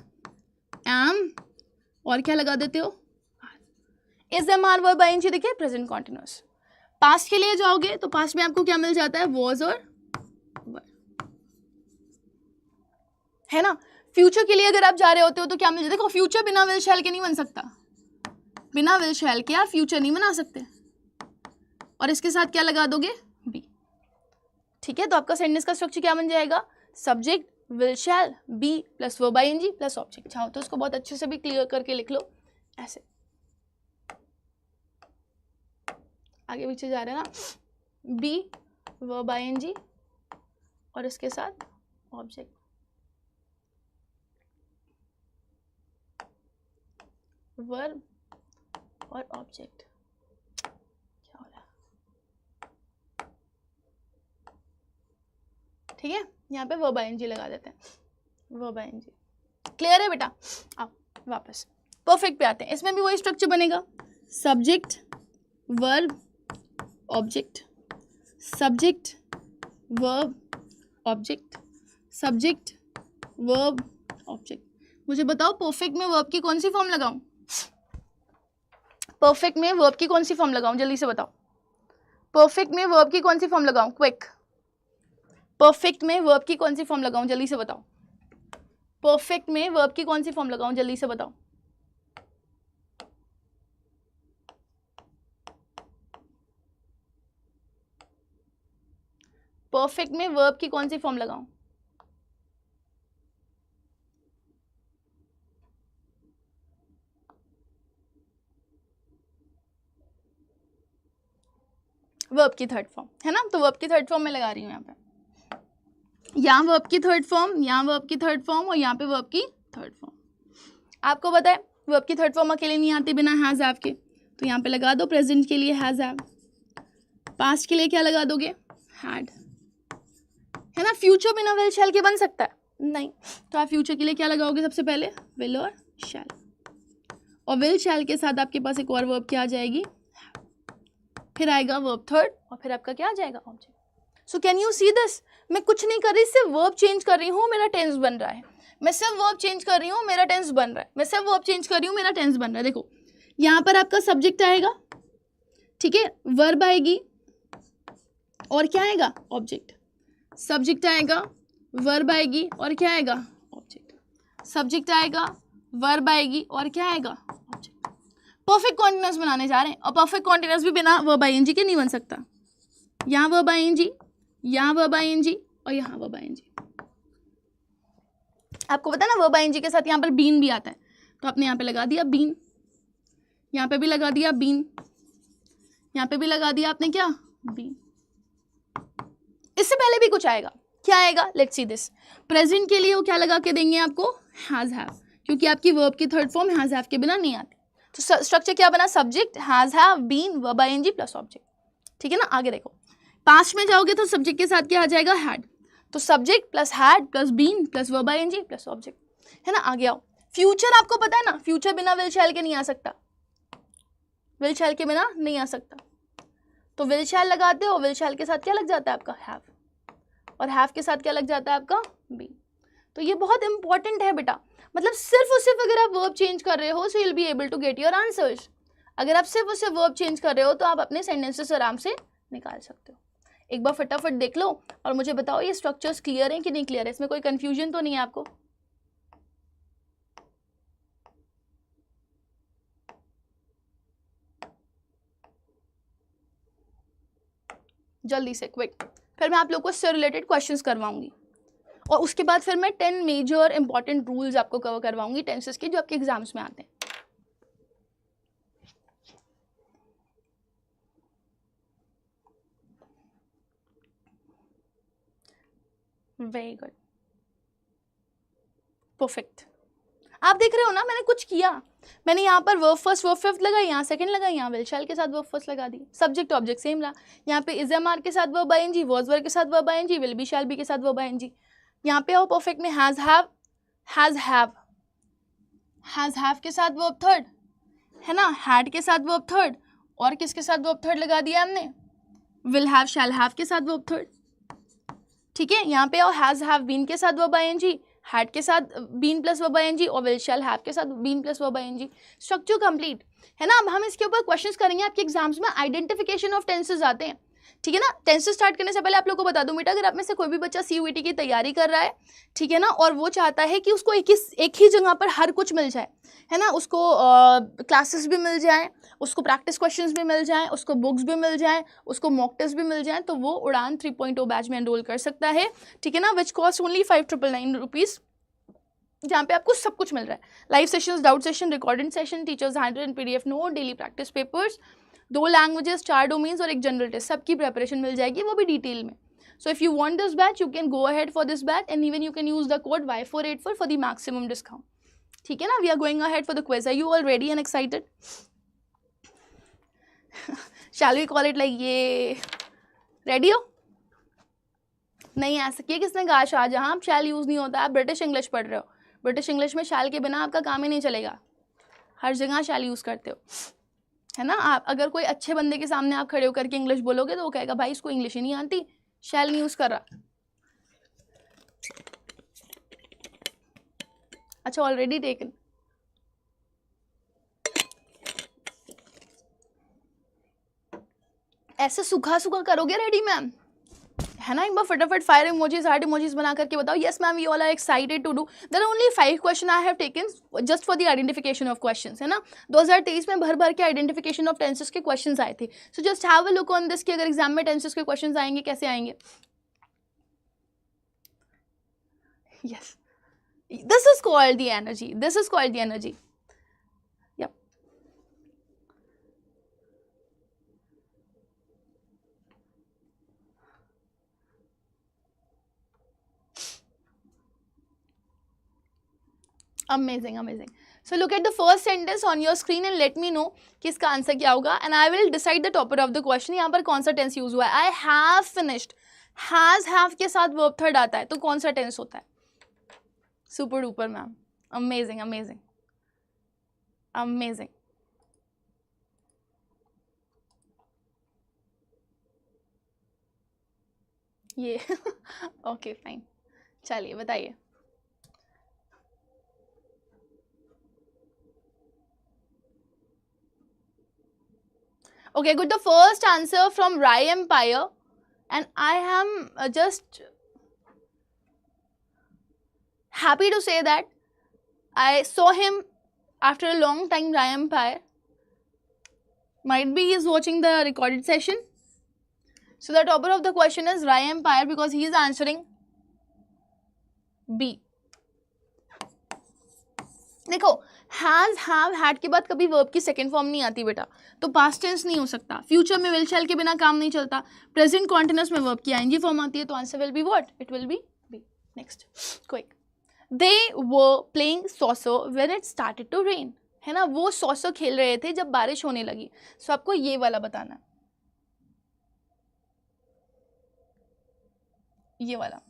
एम और क्या लगा देते हो, is, am, are, verb, ING. देखिए प्रेजेंट कॉन्टिन्यूअस। पास्ट के लिए जाओगे तो पास्ट में आपको क्या मिल जाता है, वॉज और वर, है ना। फ्यूचर के लिए अगर आप जा रहे होते हो तो क्या मिल जाता है, देखो फ्यूचर बिना विल शैल के नहीं बन सकता, बिना विल शैल के आप फ्यूचर नहीं बना सकते। और इसके साथ क्या लगा दोगे, बी। ठीक है, तो आपका सेंटेंस का स्ट्रक्चर क्या बन जाएगा, subject, will shall, be plus verb ING plus object. चाहो तो इसको बहुत अच्छे से भी क्लियर करके लिख लो ऐसे, आगे पीछे जा रहे हैं ना, बी वर्ब आईएनजी और इसके साथ ऑब्जेक्ट, वर्ब और ऑब्जेक्ट। क्या हो रहा है, ठीक है, यहाँ पे वर्ब आईएनजी लगा देते हैं, वर्ब आईएनजी। क्लियर है बेटा। आओ वापस परफेक्ट पे आते हैं। इसमें भी वही स्ट्रक्चर बनेगा, subject, verb, object, subject, verb, object, subject, verb, object. मुझे बताओ परफेक्ट में वर्ब की कौन सी फॉर्म लगाऊं, परफेक्ट में वर्ब की कौन सी फॉर्म लगाऊं, जल्दी से बताओ। परफेक्ट में वर्ब की कौन सी फॉर्म लगाऊं, क्विक। परफेक्ट में वर्ब की कौन सी फॉर्म लगाऊं, जल्दी से बताओ। परफेक्ट में वर्ब की कौन सी फॉर्म लगाऊं, जल्दी से बताओ। परफेक्ट में वर्ब की कौन सी फॉर्म लगाऊं, वर्ब की थर्ड फॉर्म है ना, तो वर्ब की थर्ड फॉर्म में लगा रही हूँ यहाँ पे, यहाँ वर्ब की थर्ड फॉर्म, यहाँ वर्ब की थर्ड फॉर्म और यहाँ पे वर्ब की थर्ड फॉर्म। आपको पता है वर्ब की थर्ड फॉर्म अकेले नहीं आती बिना हैज हैव के, तो यहाँ पे लगा दो प्रेजेंट के लिए हैज हैव, पास्ट के लिए क्या लगा दोगे, हैड, है ना। फ्यूचर बिना विल शैल के बन सकता है, नहीं, तो आप फ्यूचर के लिए क्या लगाओगे, सबसे पहले विल और शैल, और विल शैल के साथ आपके पास एक और वर्ब क्या आ जाएगी, फिर आएगा वर्ब थर्ड और फिर आपका क्या आ जाएगा, object. So can you see this, मैं कुछ नहीं कर रही, सिर्फ वर्ब चेंज कर रही हूँ, मेरा टेंस बन रहा है। मैं सिर्फ वर्ब चेंज कर रही हूँ, मेरा टेंस बन रहा है। मैं सिर्फ वर्ब चेंज कर रही हूँ, मेरा टेंस बन रहा है। देखो यहाँ पर आपका सब्जेक्ट आएगा, ठीक है, वर्ब आएगी और क्या आएगा, ऑब्जेक्ट। सब्जेक्ट आएगा, वर्ब आएगी और क्या आएगा, ऑब्जेक्ट। सब्जेक्ट आएगा, वर्ब आएगी और क्या आएगा, ऑब्जेक्ट। परफेक्ट कॉन्टिन्यूअस बनाने जा रहे हैं, और परफेक्ट कॉन्टिन्यूअस भी बिना वर्ब आईएनजी के नहीं बन सकता। यहाँ वर्ब आईएनजी, यहाँ वर्ब आईएनजी और यहाँ वर्ब आईएनजी। आपको पता है ना वर्ब आईएनजी के साथ यहाँ पर बीन भी आता है, तो आपने यहाँ पे लगा दिया बीन, यहाँ पे भी लगा दिया बीन, यहाँ पे भी लगा दिया आपने क्या, बीन। इससे पहले भी कुछ आएगा, क्या आएगा, लेट्स सी दिस। प्रेजेंट के लिए वो क्या लगा के देंगे आपको, हैज हैव, क्योंकि आपकी वर्ब की थर्ड फॉर्म हैज हैव के बिना नहीं आती। तो स्ट्रक्चर क्या बना, subject has have been verb ING plus object, ठीक है ना। आगे देखो, पास्ट में जाओगे तो सब्जेक्ट के साथ क्या आ जाएगा, हैड, तो subject plus had plus been plus verb ING plus object, है ना। आगे आओ, फ्यूचर आपको पता है ना, फ्यूचर बिना विल शैल के नहीं आ सकता, विल शैल के बिना नहीं आ सकता, तो विल शैल लगाते हो, विल शैल के साथ क्या लग जाता है आपका, हैव, और हैव के साथ क्या लग जाता है आपका, बी। तो ये बहुत इंपॉर्टेंट है बेटा, मतलब सिर्फ और सिर्फ अगर आप वर्ब चेंज कर रहे हो so you will be able to get your answers. अगर आप सिर्फ और सिर्फ वर्ब चेंज कर रहे हो तो आप अपने सेंटेंसेस आराम से निकाल सकते हो। एक बार फटाफट देख लो और मुझे बताओ ये स्ट्रक्चर्स क्लियर हैं कि नहीं क्लियर है, इसमें कोई कंफ्यूजन तो नहीं है आपको। जल्दी से क्विक, फिर मैं आप लोग को इससे रिलेटेड क्वेश्चंस करवाऊंगी और उसके बाद फिर मैं 10 मेजर इंपॉर्टेंट रूल्स आपको कवर करवाऊंगी टेंसेस के, जो आपके एग्जाम्स में आते हैं। Very good, perfect. आप देख रहे हो ना, मैंने कुछ किया, मैंने यहाँ पर वर्ब फर्स्ट वर्ब फिफ्थ लगाई, यहाँ सेकंड लगाई, यहाँ विल शैल के साथ वर्ब फर्स्ट लगा दी, सब्जेक्ट ऑब्जेक्ट सेम रहा, यहाँ पे इज एम आर के साथ वर्ब आईएनजी, वाज वर के साथ verb ING, will be shall be के साथ वर्ब आईएनजी। यहाँ पे आओ परफेक्ट में, हैज हैव के साथ वर्ब थर्ड, है ना, हैड के साथ वर्ब थर्ड, और किसके साथ वर्ब थर्ड लगा दिया हमने, विल हैव शैल हैव के साथ वर्ब थर्ड, ठीक है। यहाँ पे आओ, हैज हैव बीन के साथ वर्ब आईएनजी, हैड के साथ बीन प्लस वर्ब आईएनजी, और विल शैल हैव के साथ been plus verb ING. Structure complete है ना। अब हम इसके ऊपर क्वेश्चंस करेंगे आपके एग्जाम्स में, आइडेंटिफिकेशन ऑफ टेंसेस आते हैं, ठीक है ना। टेंसेस स्टार्ट करने से पहले आप लोग को बता दूं बेटा, अगर आप में से कोई भी बच्चा सीयूईटी की तैयारी कर रहा है, ठीक है ना, और वो चाहता है कि उसको एक ही जगह पर हर कुछ मिल जाए, है ना, उसको क्लासेस भी मिल जाए, उसको प्रैक्टिस क्वेश्चंस भी मिल जाएं, उसको बुक्स भी मिल जाएं, उसको मॉक टेस्ट भी मिल जाएं, तो वो उड़ान 3.0 बैच में एनरोल कर सकता है, ठीक है ना, विच कॉस्ट ओनली 5,999 रुपीज़, जहाँ पे आपको सब कुछ मिल रहा है, live sessions, doubt session, recorded session, teachers hundred PDF note, daily practice papers, 2 languages, 4 domains और एक जनरल टेस्ट, सबकी प्रेपरेशन मिल जाएगी, वो भी डिटेल में। So if you want this batch you can go ahead for this batch and even you can use the code Y484 for the maximum discount, ठीक है ना। We are going ahead for the quiz, are you all ready and excited? Shall we call it like ये, ready हो? नहीं आ सकी, किसने कहा Shahjahan shall use नहीं होता, आप ब्रिटिश इंग्लिश पढ़ रहे हो, ब्रिटिश इंग्लिश में शैल के बिना आपका काम ही नहीं चलेगा, हर जगह शैल यूज करते हो, है ना। आप अगर कोई अच्छे बंदे के सामने आप खड़े होकर के इंग्लिश बोलोगे तो वो कहेगा भाई इसको इंग्लिश ही नहीं आती, शैल नहीं यूज कर रहा। अच्छा, ऑलरेडी टेकन, ऐसे सूखा सूखा करोगे रेडी मैम, है ना। एक बार फटाफट फायर इमोजीज, हार्ट इमोजीज बना करके बताओ, yes ma'am we all are excited to do. There are only 5 question I have taken just for the identification of questions, है ना। 2023 में भर भर के आइडेंटिफिकेशन ऑफ टेंसेस के क्वेश्चंस आए थे, so just have a look on this कि अगर एग्जाम में टेंसेस के क्वेश्चंस आएंगे कैसे आएंगे। Yes, this is called the energy, this is called the energy. Amazing, amazing. So look at the first sentence on your screen and let me know कि इसका answer क्या होगा, and I will decide the topper of the question. यहाँ पर कौन सा tense use हुआ है, I have finished, has have के साथ verb third आता है, तो कौन सा टेंस होता है? Super duper ma'am, amazing, amazing, amazing. ये okay fine, चलिए बताइए। Okay, good. The first answer from Rye Empire, and I am just happy to say that I saw him after a long time. Rye Empire, might be he is watching the recorded session. So the topper of the question is Rye Empire because he is answering B. देखो has, have, had के बाद कभी verb की second form नहीं आती बेटा, तो past tense नहीं हो सकता. फ्यूचर में विल शैल के बिना काम नहीं चलता. प्रेजेंट कॉन्टिन्यूस में वर्ब की आईएनजी फॉर्म आती है, तो answer will be what? It will be B. Next quick. They were playing soccer when it started to rain. है ना, वो सॉसर खेल रहे थे जब बारिश होने लगी. सो आपको ये वाला बताना है, ये वाला,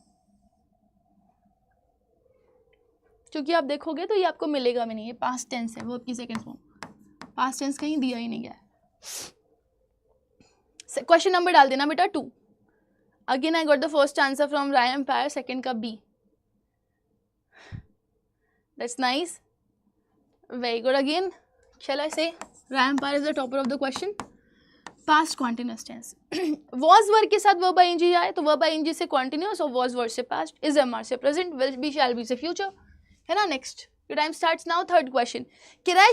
क्योंकि आप देखोगे तो ये आपको मिलेगा भी नहीं. ये पास्ट टेंस है, वर्ब की सेकंड फॉर्म. पास्ट टेंस कहीं दिया ही नहीं गया है. क्वेश्चन नंबर डाल देना बेटा 2. Again I got the first answer from Rai empire, second का B. That's nice, very good. Again shall I say Rai empire is the topper of the question. Past continuous tense. Was verb के साथ verb ING आए तो verb ING से continuous और was verb से past, is am are से present, will be shall be से future. है ना. Next, your time starts now. Third question.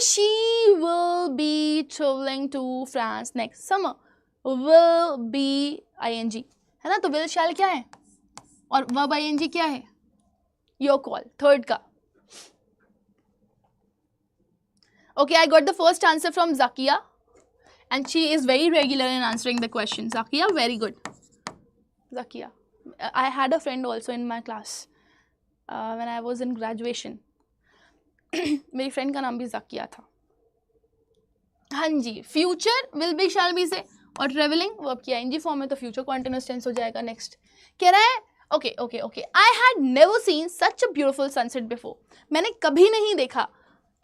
She will be travelling to France next summer. Will be ING, है ना, तो विल शैल क्या है और वर्ब आईएनजी क्या है? Your call. थर्ड का. Okay, I got the first answer from Zakia, and she is very regular in answering the questions. Zakia, very good. Zakia, I had a friend also in my class when I was in graduation. मेरी friend का नाम भी Zakia था. हाँ जी. Future will be shall be से और traveling verb की ing form में, तो future continuous tense हो जाएगा. Next कह रहा है okay. I had never seen such a beautiful sunset before. मैंने कभी नहीं देखा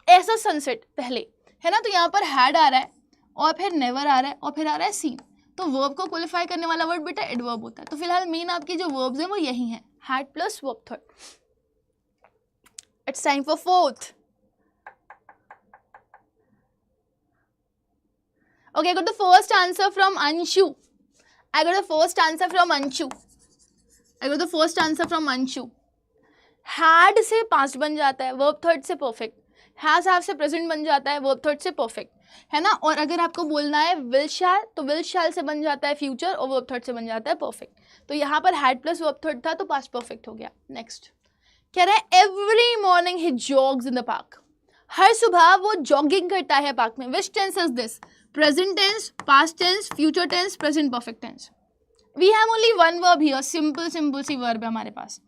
ऐसा सनसेट पहले. है ना, तो यहाँ पर हैड आ रहा है और फिर नेवर आ रहा है और फिर आ रहा है सीन. तो वर्ब को क्वालिफाई करने वाला वर्ड बेटा एडवर्ब होता है. तो फिलहाल मेन आपकी जो वर्ब्स हैं वो यही हैं, had plus verb third. It's time for fourth. Okay, I got the first answer from Anshu. Had से पास्ट बन जाता है, वर्ब थर्ड से परफेक्ट. हैज हैव से प्रेजेंट बन जाता है, वर्ब थर्ड से परफेक्ट. है ना. और अगर आपको बोलना है विल शैल, तो विल शैल से बन जाता है फ्यूचर और वर्ब थर्ड से बन जाता है परफेक्ट. तो यहाँ पर हैड प्लस वर्ब थर्ड था तो पास्ट परफेक्ट हो गया. नेक्स्ट कह रहा है every morning he jogs in the park. हर सुबह वो जॉगिंग करता है पार्क में. Which tense is this? Present tense, past tense, future tense, present perfect tense. We have only one verb here, simple सी वर्ब है हमारे पास.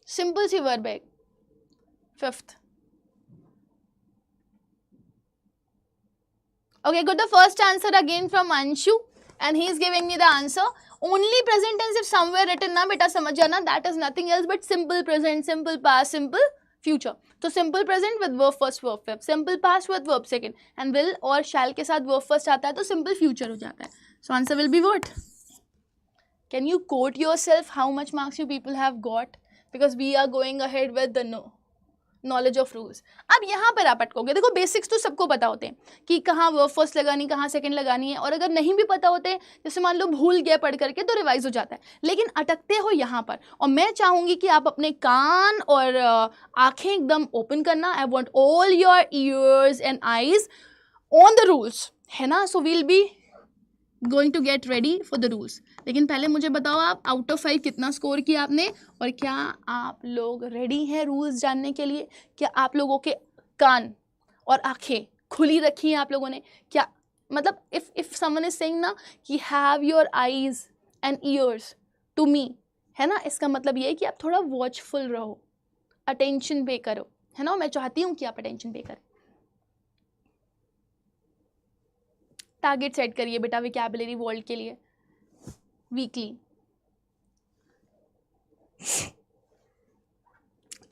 सिंपल सी वर्ब है. Fifth. Okay, got the first answer again from Anshu and he is giving me the answer. Only present tense if somewhere written ना बेटा समझ जाना, that is nothing else but simple present, simple past, simple future. तो simple present with verb first, verb fifth, simple past with verb second, and will और shall के साथ verb first आता है तो simple future हो जाता है. So answer will be what? Can you quote yourself how much marks you people have got? Because we are going ahead with the knowledge of rules. अब यहाँ पर आप अटकोगे. देखो बेसिक्स तो सबको पता होते हैं कि कहाँ वर्ब फर्स्ट लगानी, कहाँ सेकंड लगानी है, और अगर नहीं भी पता होते, जैसे मान लो भूल गया पढ़ करके, तो रिवाइज हो जाता है. लेकिन अटकते हो यहाँ पर, और मैं चाहूँगी कि आप अपने कान और आँखें एकदम ओपन करना. I want all your ears and eyes on the rules, है ना. So we'll be going to get ready for the rules. लेकिन पहले मुझे बताओ आप आउट ऑफ 5 कितना स्कोर किया आपने, और क्या आप लोग रेडी हैं रूल्स जानने के लिए? क्या आप लोगों के कान और आंखें खुली रखी हैं आप लोगों ने? क्या मतलब इफ समवन इज सेइंग ना कि have your eyes and ears to me, है ना, इसका मतलब ये है कि आप थोड़ा वॉचफुल रहो, अटेंशन पे करो, है ना. मैं चाहती हूँ कि आप अटेंशन पे करें. टारगेट सेट करिए बेटा वोकैबुलरी वर्ल्ड के लिए वीकली.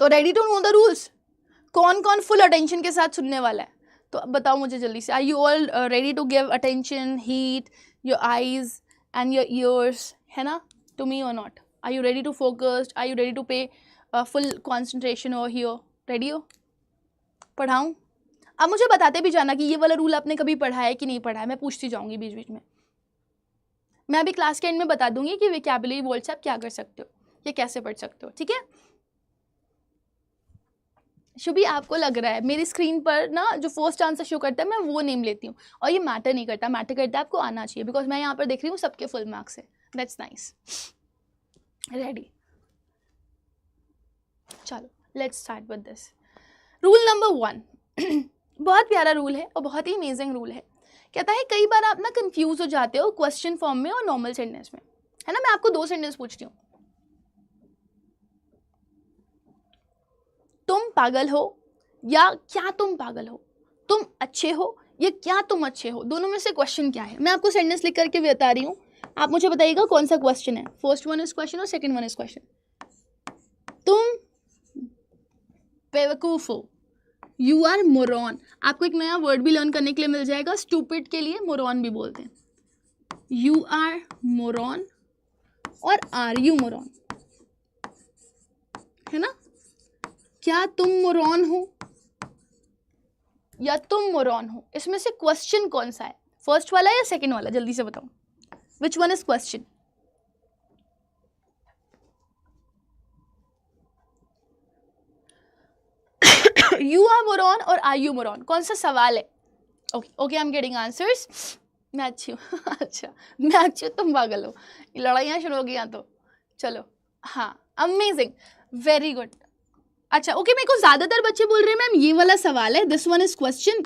तो ready to know the rules. कौन कौन फुल अटेंशन के साथ सुनने वाला है? तो अब बताओ मुझे जल्दी से. Are you all ready to give attention, heat your eyes and your ears, है ना, टू मी और not? Are you ready to focused? Are you ready to pay full concentration over here? Ready हो? पढ़ाऊँ? अब मुझे बताते भी जाना कि ये वाला रूल आपने कभी पढ़ा है कि नहीं पढ़ा है. मैं पूछती जाऊंगी बीच बीच में. मैं अभी क्लास के एंड में बता दूंगी कि वोकैबुलरी वर्ड से आप क्या कर सकते हो, ये कैसे पढ़ सकते हो. ठीक है शुभी, आपको लग रहा है मेरी स्क्रीन पर ना जो फर्स्ट आंसर शो करता है मैं वो नेम लेती हूँ, और ये मैटर नहीं करता. मैटर करता है आपको आना चाहिए, बिकॉज मैं यहाँ पर देख रही हूँ सबके फुल मार्क्स है. That's nice. रेडी, चलो let's start with this. Rule number 1. बहुत प्यारा रूल है और बहुत ही अमेजिंग रूल है. कहता है कई बार आप ना कंफ्यूज हो जाते हो क्वेश्चन फॉर्म में और नॉर्मल सेंटेंस में, है ना. मैं आपको 2 सेंटेंस पूछती हूँ. तुम पागल हो या क्या तुम पागल हो. तुम अच्छे हो या क्या तुम अच्छे हो. दोनों में से क्वेश्चन क्या है. मैं आपको सेंटेंस लिख करके बता रही हूँ, आप मुझे बताइएगा कौन सा क्वेश्चन है. फर्स्ट वन इज क्वेश्चन और सेकंड वन इज क्वेश्चन. तुम बेवकूफ हो, यू आर मोरॉन. आपको एक नया वर्ड भी लर्न करने के लिए मिल जाएगा. स्टूपिड के लिए मोरॉन भी बोलते हैं. यू आर मोरॉन और आर यू मोरॉन, है ना. क्या तुम मोरॉन हो या तुम मोरॉन हो. इसमें से क्वेश्चन कौन सा है, फर्स्ट वाला या सेकंड वाला. जल्दी से बताओ which one is question. You are moron और आर यू मोरॉन, कौन सा सवाल है. Okay okay, I am getting answers. मैं अच्छी हूँ. अच्छा मैं अच्छी हूँ, तुम पागल हो. लड़ाइयाँ शुरू हो गई यहाँ तो. चलो हाँ, अमेजिंग, वेरी गुड. अच्छा ओके, मेरे को ज़्यादातर बच्चे बोल रहे हैं मैम ये वाला सवाल है, दिस वन इज क्वेश्चन,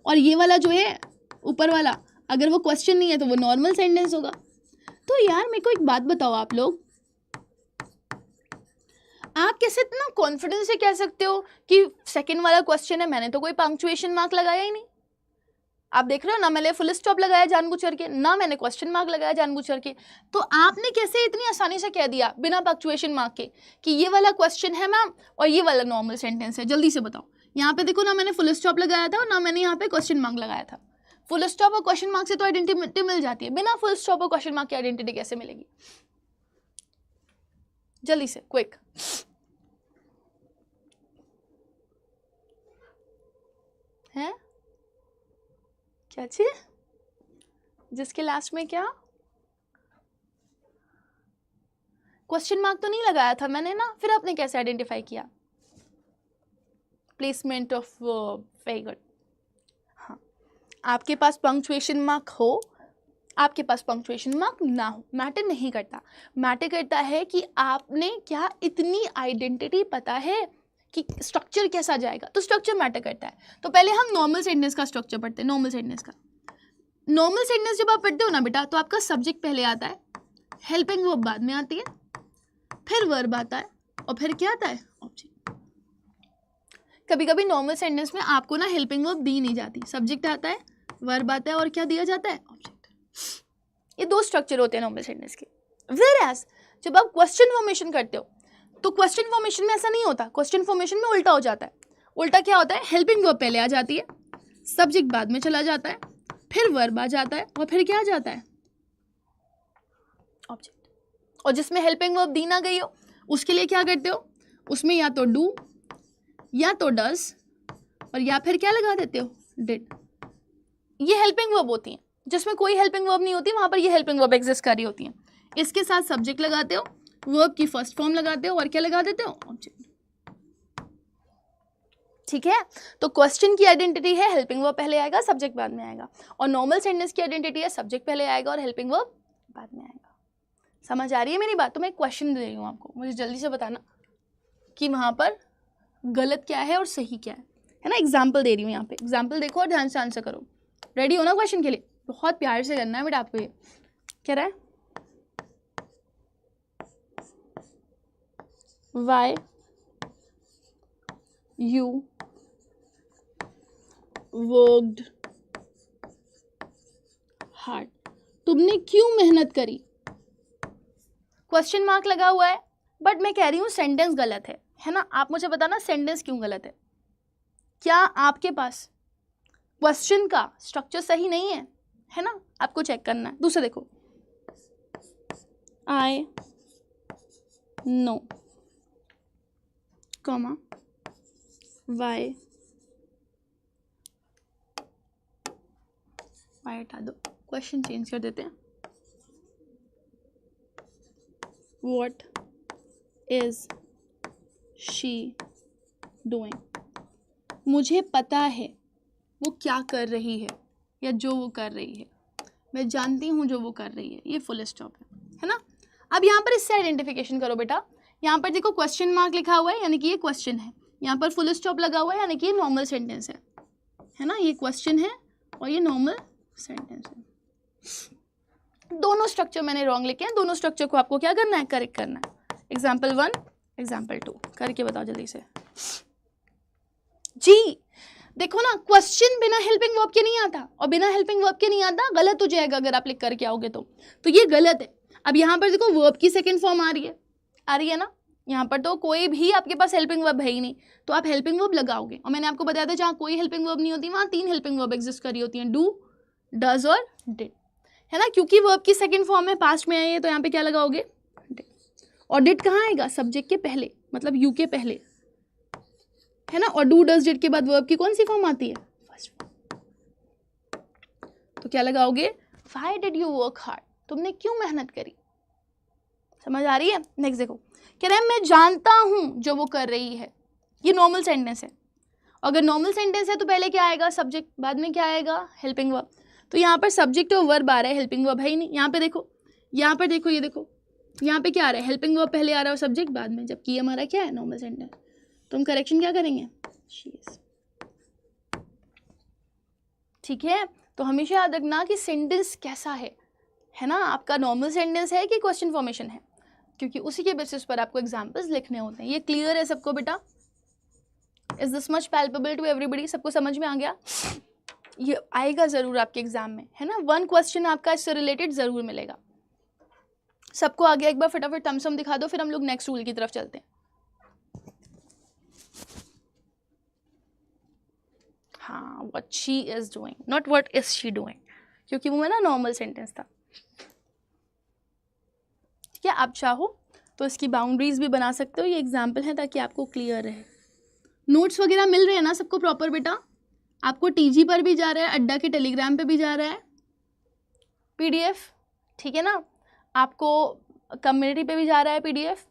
और ये वाला जो है ऊपर वाला अगर वो क्वेश्चन नहीं है तो वो नॉर्मल सेंटेंस होगा. तो यार मेरे को एक बात बताओ, आप लोग आप कैसे इतना कॉन्फिडेंस से कह सकते हो कि सेकंड वाला क्वेश्चन है. मैंने तो कोई पंक्चुएशन मार्क लगाया ही नहीं. आप देख रहे हो ना, मैंने फुल स्टॉप लगाया जानबूझ करके, ना मैंने क्वेश्चन मार्क लगाया जानबूझ करके. तो आपने कैसे इतनी आसानी से कह दिया बिना पंक्चुएशन मार्क के कि ये वाला क्वेश्चन है मैम और ये वाला नॉर्मल सेंटेंस है. जल्दी से बताओ. यहाँ पे देखो ना, मैंने फुल स्टॉप लगाया था और ना मैंने यहाँ पे क्वेश्चन मार्क लगाया था. फुल स्टॉप और क्वेश्चन मार्क से तो आइडेंटिटी मिल जाती है, बिना फुल स्टॉप और क्वेश्चन मार्क की आइडेंटिटी कैसे मिलेगी. जल्दी से क्विक. है क्या चीज, जिसके लास्ट में क्या क्वेश्चन मार्क तो नहीं लगाया था मैंने ना, फिर आपने कैसे आइडेंटिफाई किया. Placement of verb, very good. हाँ, आपके पास पंक्चुएशन मार्क हो, आपके पास पंक्चुएशन मार्क ना हो, मैटर नहीं करता. मैटर करता है कि आपने क्या इतनी आइडेंटिटी पता है कि स्ट्रक्चर कैसा जाएगा. तो स्ट्रक्चर मैटर करता है. तो पहले हम नॉर्मल सेंटेंस का स्ट्रक्चर पढ़ते हैं. नॉर्मल सेंटेंस का, नॉर्मल सेंटेंस जब आप पढ़ते हो ना बेटा, तो आपका सब्जेक्ट पहले आता है, हेल्पिंग वर्ब बाद में आती है, फिर वर्ब आता है और फिर क्या आता है, ऑब्जेक्ट. कभी कभी नॉर्मल सेंटेंस में आपको ना हेल्पिंग वर्ब दी नहीं जाती, सब्जेक्ट आता है, वर्ब आता है और क्या दिया जाता है, ऑब्जेक्ट. ये 2 स्ट्रक्चर होते हैं नॉर्मल सेंटेंस के. व्हेयरएज जब आप क्वेश्चन फॉर्मेशन करते हो तो क्वेश्चन फॉर्मेशन में ऐसा नहीं होता. क्वेश्चन फॉर्मेशन में उल्टा हो जाता है. उल्टा क्या होता है, हेल्पिंग वर्ब पहले आ जाती है, सब्जेक्ट बाद में चला जाता है, फिर वर्ब आ जाता है और फिर क्या आ जाता है, ऑब्जेक्ट. और जिसमें हेल्पिंग वर्ब दी ना गई हो उसके लिए क्या करते हो, उसमें या तो डू या तो डज और या फिर क्या लगा देते हो, डिड. ये हेल्पिंग वर्ब होती हैं. जिसमें कोई हेल्पिंग वर्ब नहीं होती वहां पर ये हेल्पिंग वर्ब एग्जिस्ट कर रही होती हैं. इसके साथ सब्जेक्ट लगाते हो, वर्ब की फर्स्ट फॉर्म लगाते हो और क्या लगा देते हो, ऑब्जेक्ट. ठीक है. तो क्वेश्चन की आइडेंटिटी है हेल्पिंग वर्ब पहले आएगा, सब्जेक्ट बाद में आएगा. और नॉर्मल सेंटेंस की आइडेंटिटी है सब्जेक्ट पहले आएगा और हेल्पिंग वर्ब बाद में आएगा. समझ आ रही है मेरी बात. तो मैं एक क्वेश्चन दे रही हूँ आपको, मुझे जल्दी से बताना कि वहां पर गलत क्या है और सही क्या है ना. एग्जाम्पल दे रही हूँ यहाँ पे, एग्जाम्पल देखो और ध्यान से आंसर करो. रेडी हो ना क्वेश्चन के लिए. बहुत प्यार से करना है बेटा आपको. ये कह रहा है वाई यू वर्कड हार्ड. तुमने क्यों मेहनत करी. क्वेश्चन मार्क लगा हुआ है, बट मैं कह रही हूँ सेंटेंस गलत है ना. आप मुझे बताना सेंटेंस क्यों गलत है. क्या आपके पास क्वेश्चन का स्ट्रक्चर सही नहीं है ना. आपको चेक करना है. दूसरा देखो, आई नो कॉमा वाई हटा दो, क्वेश्चन चेंज कर देते हैं. What is she doing. मुझे पता है वो क्या कर रही है या जो वो कर रही है. मैं जानती हूँ जो वो कर रही है. ये फुल स्टॉप है ना. अब यहाँ पर इससे आइडेंटिफिकेशन करो बेटा, यहाँ पर देखो क्वेश्चन मार्क लिखा हुआ है यानी कि ये क्वेश्चन है, यहाँ पर फुल स्टॉप लगा हुआ है यानी कि ये नॉर्मल सेंटेंस है ना, ये क्वेश्चन है और ये नॉर्मल सेंटेंस है। दोनों स्ट्रक्चर मैंने रॉन्ग लिखे हैं, दोनों स्ट्रक्चर को आपको क्या करना है, करेक्ट करना है। एग्जाम्पल 1 एग्जाम्पल 2 करके बताओ जल्दी से जी। देखो ना, क्वेश्चन बिना हेल्पिंग वर्ब के नहीं आता और बिना हेल्पिंग वर्ब के नहीं आता, गलत हो जाएगा अगर आप लिख करके आओगे तो ये गलत है। अब यहाँ पर देखो वर्ब की सेकंड फॉर्म आ रही है ना, यहाँ पर तो कोई भी आपके पास हेल्पिंग वर्ब है ही नहीं, तो आप हेल्पिंग वर्ब लगाओगे। और मैंने आपको बताया था जहाँ कोई हेल्पिंग वर्ब नहीं होती वहाँ 3 हेल्पिंग वर्ब एग्जिस्ट कर रही होती हैं, डू, डज और डिड, है ना। क्योंकि वर्ब की सेकंड फॉर्म में पास्ट में आई है तो यहाँ पे क्या लगाओगे, डिड। और डिड कहाँ आएगा, सब्जेक्ट के पहले, मतलब यू के पहले, है ना। और डू डज डिड के बाद वर्ब की कौन सी फॉर्म आती है, फर्स्ट फॉर्म। तो क्या लगाओगे, why did you work hard, तुमने क्यों मेहनत करी। समझ आ रही है। नेक्स्ट देखो, कह रहे हैं मैं जानता हूं जो वो कर रही है, ये नॉर्मल सेंटेंस है। अगर नॉर्मल सेंटेंस है तो पहले क्या आएगा, सब्जेक्ट, बाद में क्या आएगा, हेल्पिंग वर्ब। तो यहाँ पर सब्जेक्ट और वर्ब आ रहा है, हेल्पिंग वर्ब है ही नहीं। यहाँ पे देखो, यहाँ पर देखो, ये देखो यहाँ पे क्या आ रहा है, हेल्पिंग वर्ब पहले आ रहा है और सब्जेक्ट बाद में, जबकि ये हमारा क्या है, नॉर्मल सेंटेंस। तो हम करेक्शन क्या करेंगे, शी इज। ठीक है। तो हमेशा याद रखना कि सेंटेंस कैसा है ना, आपका नॉर्मल सेंटेंस है कि क्वेश्चन फॉर्मेशन है, क्योंकि उसी के बेसिस पर आपको एग्जाम्पल्स लिखने होते हैं। ये क्लियर है सबको बेटा, is this much palpable to everybody, सबको समझ में आ गया। ये आएगा जरूर आपके एग्जाम में, है ना, 1 क्वेश्चन आपका इससे रिलेटेड जरूर मिलेगा। सबको आ गया, एक बार फटाफट थम्स अप दिखा दो, फिर हम लोग नेक्स्ट रूल की तरफ चलते हैं। हाँ, what she is doing, not what is she doing, क्योंकि वो ना नॉर्मल सेंटेंस था। ठीक है, आप चाहो तो इसकी बाउंड्रीज भी बना सकते हो, ये एग्जाम्पल है ताकि आपको क्लियर रहे। नोट्स वगैरह मिल रहे हैं ना सबको प्रॉपर बेटा, आपको टीजी पर भी जा रहा है, अड्डा के टेलीग्राम पे भी जा रहा है पीडीएफ, ठीक है ना, आपको कम्युनिटी पे भी जा रहा है पीडीएफ।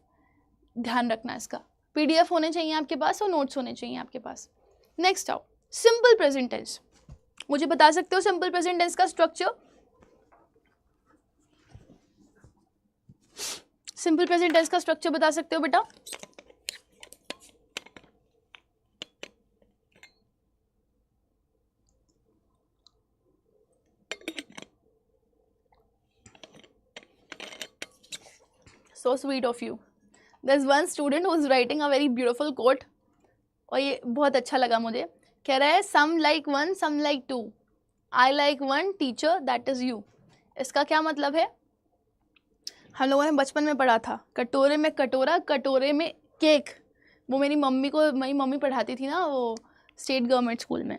ध्यान रखना इसका, पीडीएफ होने चाहिए आपके पास और नोट्स होने चाहिए आपके पास। नेक्स्ट आओ, सिंपल प्रेजेंट टेंस। मुझे बता सकते हो सिंपल प्रेजेंट टेंस का स्ट्रक्चर, सिंपल प्रेजेंट टेंस का स्ट्रक्चर बता सकते हो बेटा। So sweet of you. There's one student who is writing a very beautiful quote, और ये बहुत अच्छा लगा मुझे। कह रहा है some like one, some like two. I like one teacher, that is you. इसका क्या मतलब है, हम लोगों ने बचपन में पढ़ा था, कटोरे में कटोरा, कटोरे में केक। वो मेरी मम्मी पढ़ाती थी ना, वो स्टेट गवर्नमेंट स्कूल में,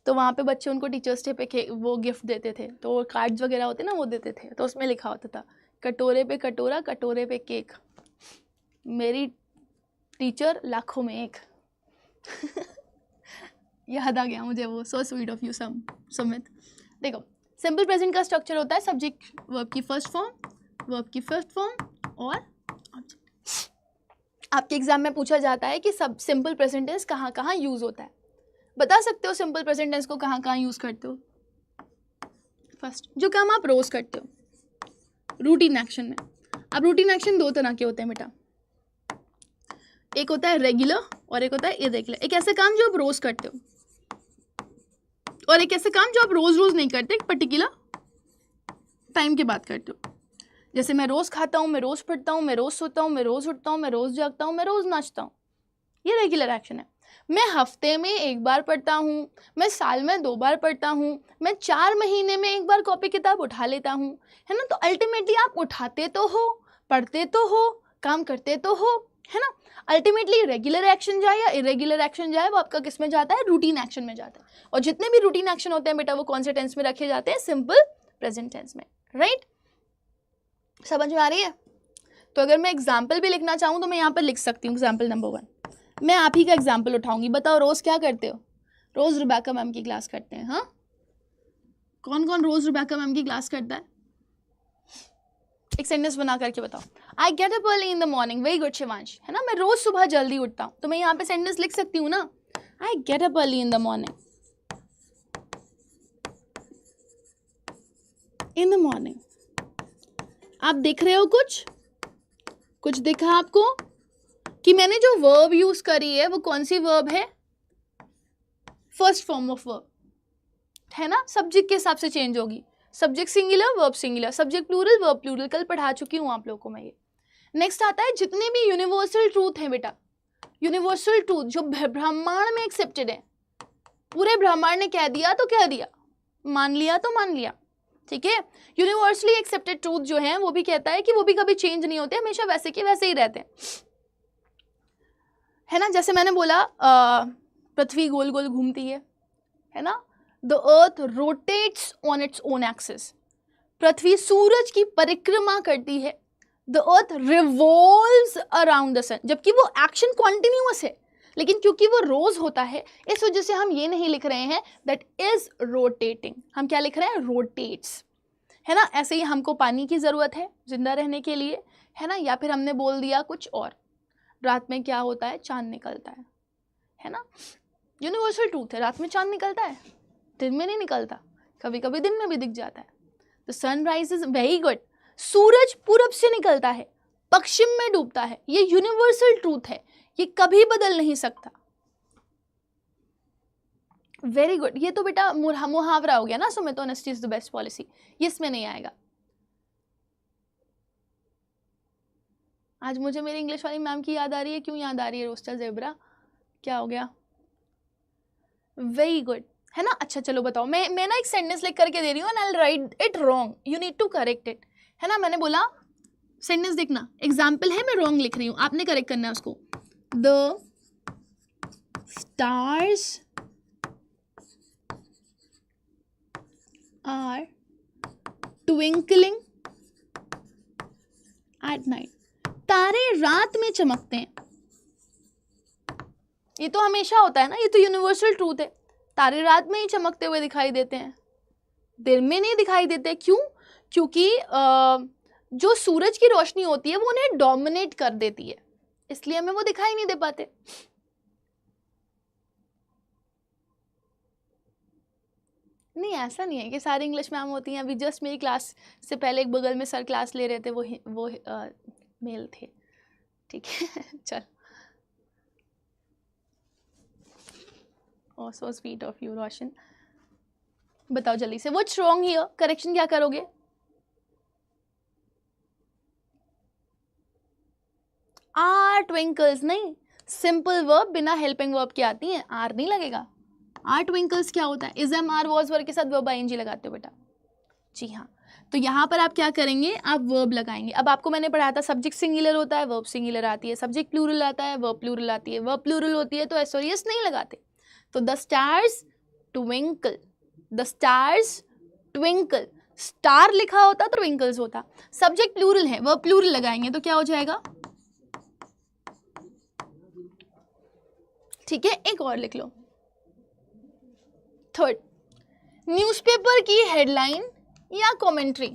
तो वहाँ पे बच्चे उनको टीचर्स डे पे वो गिफ्ट देते थे, तो कार्ड्स वगैरह होते ना वो देते थे, तो उसमें लिखा होता था कटोरे पे कटोरा, कटोरे पे केक, मेरी टीचर लाखों में एक। याद आ गया मुझे वो, so sweet of you Sumit. देखो, सिंपल प्रेजेंट का स्ट्रक्चर होता है सब्जेक्ट वर्ब की फर्स्ट फॉर्म, वर्ब की फिफ्थ फॉर्म और ऑब्जेक्ट। आपके एग्जाम में पूछा जाता है कि सब सिंपल प्रेजेंट टेंस कहाँ कहाँ यूज होता है, बता सकते हो सिंपल प्रेजेंट टेंस को कहाँ कहाँ यूज करते हो। फर्स्ट, जो काम आप रोज करते हो रूटीन एक्शन में। अब रूटीन एक्शन 2 तरह के होते हैं बेटा, एक होता है रेगुलर और एक होता है इरेगुलर। एक ऐसे काम जो आप रोज करते हो और एक ऐसे काम जो आप रोज रोज नहीं करते, एक पर्टिकुलर टाइम के बाद करते हो। जैसे मैं रोज खाता हूँ, मैं रोज पढ़ता हूँ, मैं रोज सोता हूँ, मैं रोज उठता हूँ, मैं रोज जागता हूँ, मैं रोज नाचता हूँ, ये रेगुलर एक्शन है। मैं हफ्ते में 1 बार पढ़ता हूँ, मैं साल में 2 बार पढ़ता हूँ, मैं 4 महीने में 1 बार कॉपी किताब उठा लेता हूँ, है ना। तो अल्टीमेटली आप उठाते तो हो, पढ़ते तो हो, काम करते तो हो, है ना। अल्टीमेटली रेगुलर एक्शन जाए या इरेगुलर एक्शन जाए, वो आपका किस में जाता है, रूटीन एक्शन में जाता है। और जितने भी रूटीन एक्शन होते हैं बेटा वो कौन से टेंस में रखे जाते हैं, सिंपल प्रेजेंट टेंस में, राइट। समझ में आ रही है। तो अगर मैं एग्जाम्पल भी लिखना चाहूँ तो मैं यहाँ पर लिख सकती हूँ एग्जाम्पल नंबर 1। मैं आप ही का एग्जाम्पल उठाऊंगी, बताओ रोज क्या करते हो, रोज रुबैका मैम की क्लास करते हैं। हाँ, कौन कौन रोज रुबैका मैम की क्लास करता है, एक सेंटेंस बना करके बताओ। I get up early in the morning, very good Shivansh, है ना। मैं रोज सुबह जल्दी उठता हूँ, तो मैं यहाँ पे सेंटेंस लिख सकती हूँ ना, I get up early in the morning, in the morning. आप देख रहे हो कुछ, कुछ दिखा आपको कि मैंने जो वर्ब यूज करी है वो कौन सी वर्ब है? फर्स्ट फॉर्म ऑफ वर्ब है ना, सब्जेक्ट के हिसाब से चेंज होगी। Subject singular, verb singular, subject plural, verb plural, कल पढ़ा चुकी हूँ आप लोगों को मैं ये। नेक्स्ट आता है जितने भी यूनिवर्सल ट्रूथ हैं बेटा, यूनिवर्सल ट्रूथ जो ब्रह्मांड में एक्सेप्टेड है, पूरे ब्रह्मांड ने कह दिया तो कह दिया, मान लिया तो मान लिया, ठीक है। यूनिवर्सली एक्सेप्टेड ट्रूथ जो है वो भी कहता है कि वो भी कभी चेंज नहीं होते, हमेशा वैसे के वैसे ही रहते हैं, है ना। जैसे मैंने बोला पृथ्वी गोल गोल घूमती है ना। The earth rotates on its own axis, पृथ्वी सूरज की परिक्रमा करती है। The earth revolves around the sun, जबकि वो एक्शन कॉन्टिन्यूअस है, लेकिन क्योंकि वो रोज होता है इस वजह से हम ये नहीं लिख रहे हैं दैट इज रोटेटिंग, हम क्या लिख रहे हैं? रोटेट्स, है ना। ऐसे ही हमको पानी की जरूरत है जिंदा रहने के लिए, है ना। या फिर हमने बोल दिया कुछ और, रात में क्या होता है? चांद निकलता है ना। यूनिवर्सल ट्रूथ है, रात में चांद निकलता है, दिन में नहीं निकलता, कभी कभी दिन में भी दिख जाता है। The sun rises, very good, सूरज पूरब से निकलता है, पश्चिम में डूबता है, ये यूनिवर्सल ट्रूथ है, ये कभी बदल नहीं सकता। वेरी गुड, ये तो बेटा मुहावरा हो गया ना, सो मैं तो honesty is the best policy, ये इसमें नहीं आएगा। आज मुझे मेरी इंग्लिश वाली मैम की याद आ रही है, क्यों याद आ रही है? रोस्टर जेब्रा, क्या हो गया? वेरी गुड, है ना। अच्छा चलो बताओ, मैं ना एक सेंटेंस लिख करके दे रही हूँ and I will write it wrong, you need to correct it, है ना। मैंने बोला सेंटेंस देखना, एग्जाम्पल है, मैं रॉन्ग लिख रही हूँ, आपने करेक्ट करना है उसको। The stars are twinkling at night, तारे रात में चमकते हैं। ये तो हमेशा होता है ना, ये तो यूनिवर्सल ट्रूथ है, तारे रात में ही चमकते हुए दिखाई देते हैं, दिन में नहीं दिखाई देते। क्यों? क्योंकि जो सूरज की रोशनी होती है वो उन्हें डोमिनेट कर देती है, इसलिए हमें वो दिखाई नहीं दे पाते। नहीं, ऐसा नहीं है कि सारी इंग्लिश मैम होती हैं। अभी जस्ट मेरी क्लास से पहले एक बगल में सर क्लास ले रहे थे, वो मेल थे, ठीक है। चल, ओह सो स्वीट ऑफ यू रोशन। बताओ जल्दी से, व्हाट्स रॉन्ग हियर? करेक्शन क्या करोगे? आर ट्विंकल्स नहीं, सिंपल वर्ब बिना हेल्पिंग वर्ब के आती हैं, आर नहीं लगेगा। आर ट्विंकल्स क्या होता है? Is am are was verb के साथ वर्ब आईएनजी लगाते हो बेटा, जी हाँ। तो यहाँ पर आप क्या करेंगे? आप वर्ब लगाएंगे। अब आपको मैंने पढ़ाया था सब्जेक्ट सिंगुलर होता है, वर्ब सिंगुलर आती है, सब्जेक्ट प्लूरल आता है, वर्ब प्लूरल आती है, वर्ब प्लूरल होती है तो एस और एस नहीं लगाते। तो the stars twinkle, the stars twinkle, star लिखा होता तो ट्विंकल्स होता। सब्जेक्ट प्लूरल है, वर्ब प्लूरल लगाएंगे तो क्या हो जाएगा? ठीक है, एक और लिख लो, थर्ड, न्यूज़पेपर की हेडलाइन या कमेंट्री।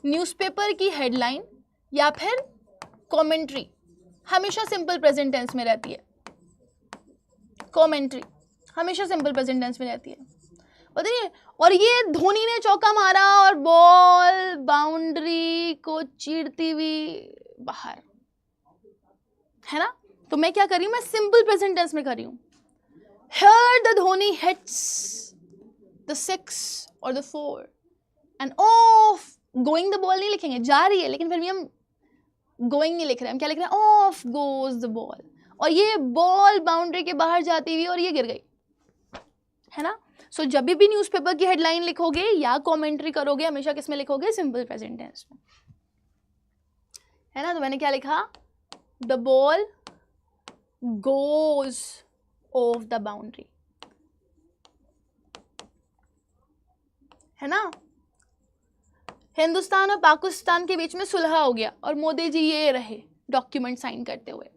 न्यूज़पेपर की हेडलाइन या फिर कमेंट्री हमेशा सिंपल प्रेजेंट टेंस में रहती है, कमेंट्री हमेशा सिंपल प्रेजेंट टेंस में रहती है, बताइए। और ये धोनी ने चौका मारा और बॉल बाउंड्री को चीरती हुई बाहर, है ना। तो मैं क्या कर रही हूँ? मैं सिंपल प्रेजेंट टेंस में कर रही हूँ। Here the Dhoni hits the 6 or the 4 and off going the ball नहीं लिखेंगे, जा रही है, लेकिन फिर भी हम going नहीं लिख रहे हैं, हम क्या लिख रहे हैं? Off goes the ball, और ये बॉल बाउंड्री के बाहर जाती हुई और ये गिर गई, है ना। सो जब भी न्यूज़पेपर की हेडलाइन लिखोगे या कमेंट्री करोगे, हमेशा किस में लिखोगे? सिंपल प्रेजेंट टेंस में, है ना। तो मैंने क्या लिखा? The ball goes off the boundary, है ना। हिंदुस्तान और पाकिस्तान के बीच में सुलह हो गया और मोदी जी ये रहे डॉक्यूमेंट साइन करते हुए,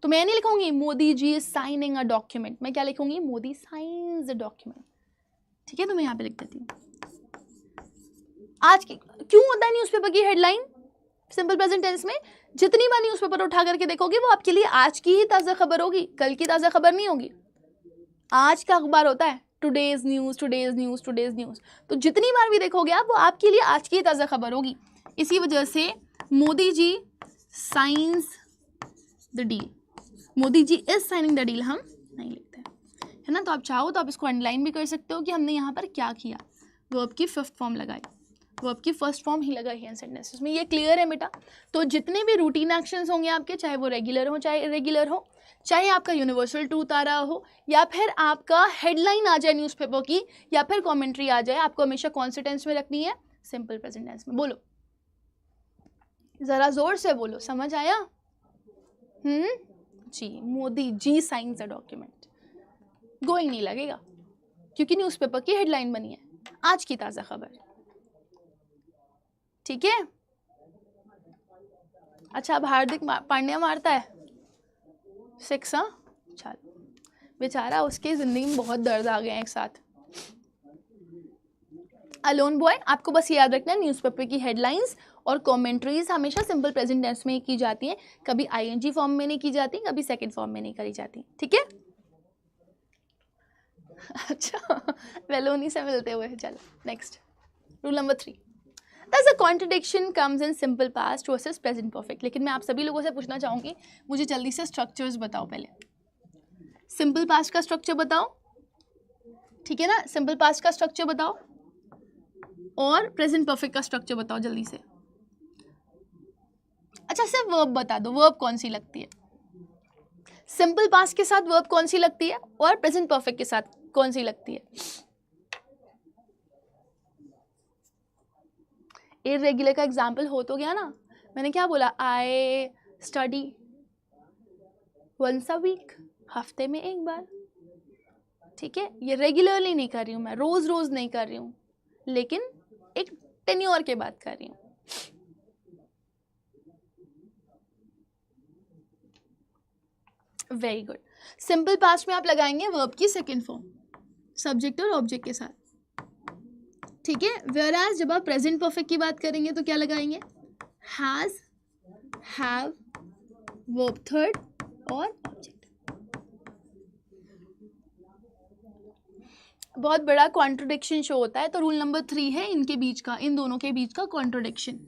तो मैं नहीं लिखूंगी Modi ji is signing a document, मैं क्या लिखूंगी? मोदी साइंस अ डॉक्यूमेंट, ठीक है। तो मैं यहाँ पे लिख देती हूँ। आज की क्यों होता है न्यूज़पेपर की हेडलाइन सिंपल प्रेजेंट टेंस में? जितनी बार न्यूज़पेपर उठा करके देखोगे वो आपके लिए आज की ही ताज़ा खबर होगी, कल की ताज़ा खबर नहीं होगी। आज का अखबार होता है today's news, today's news, today's news, तो जितनी बार भी देखोगे आप वो आपके लिए आज की ही ताज़ा खबर होगी। इसी वजह से Modi ji signs the deal, Modi ji is signing the deal हम नहीं लिखते हैं, है ना। तो आप चाहो तो आप इसको अंडरलाइन भी कर सकते हो कि हमने यहाँ पर क्या किया, वर्ब की फिफ्थ फॉर्म लगाई, वर्ब की फर्स्ट फॉर्म ही लगाई है सेंटेंसेस में। ये क्लियर है बेटा। तो जितने भी रूटीन एक्शंस होंगे आपके, चाहे वो रेगुलर हो चाहे इरेगुलर हो, चाहे आपका यूनिवर्सल ट्रूथ आ रहा हो या फिर आपका हेडलाइन आ जाए न्यूज़पेपर की या फिर कमेंट्री आ जाए, आपको हमेशा कौन से टेंस में रखनी है, सिंपल प्रेजेंट टेंस में। बोलो जरा जोर से बोलो, समझ आया? जी, Modi ji signs the document, going नहीं लगेगा क्योंकि न्यूज़पेपर की हेडलाइन बनी है, आज की ताज़ा खबर। ठीक है। अच्छा, अब हार्दिक पांड्या मारता है 6, हाँ चल, बेचारा उसके ज़िंदगी में बहुत दर्द आ गए हैं एक साथ। अलोन बॉय, आपको बस याद रखना है न्यूज़पेपर की हेडलाइंस और कमेंट्रीज हमेशा सिंपल प्रेजेंट टेंस में ही की जाती हैं, कभी आईएनजी फॉर्म में नहीं की जाती, कभी सेकंड फॉर्म में नहीं करी जाती। ठीक है। अच्छा, वेलोनी से मिलते हुए। चलो next, rule number 3, Thus a contradiction comes in simple past versus present perfect। लेकिन मैं आप सभी लोगों से पूछना चाहूँगी, मुझे जल्दी से स्ट्रक्चर्स बताओ। पहले सिंपल पास्ट का स्ट्रक्चर बताओ, ठीक है ना, सिंपल पास्ट का स्ट्रक्चर बताओ और प्रेजेंट परफेक्ट का स्ट्रक्चर बताओ जल्दी से। अच्छा, सिर्फ वर्ब बता दो, वर्ब कौन सी लगती है, सिंपल पास्ट के साथ वर्ब कौन सी लगती है और प्रेजेंट परफेक्ट के साथ कौन सी लगती है। इररेगुलर का एग्जाम्पल हो तो गया ना, मैंने क्या बोला, I study once a week, हफ्ते में एक बार। ठीक है, ये रेगुलरली नहीं कर रही हूँ मैं, रोज रोज नहीं कर रही हूँ, लेकिन एक टेन्योर के बाद कर रही हूँ। Very good. सिंपल पास्ट में आप लगाएंगे वर्ब की सेकेंड फॉर्म सब्जेक्ट और ऑब्जेक्ट के साथ। ठीक है। वेयर एज जब आप प्रेजेंट परफेक्ट की बात करेंगे तो क्या लगाएंगे, हैज, हैव, वर्ब थर्ड और ऑब्जेक्ट। बहुत बड़ा कॉन्ट्रोडिक्शन शो होता है, तो रूल नंबर 3 है इनके बीच का, इन दोनों के बीच का कॉन्ट्रोडिक्शन।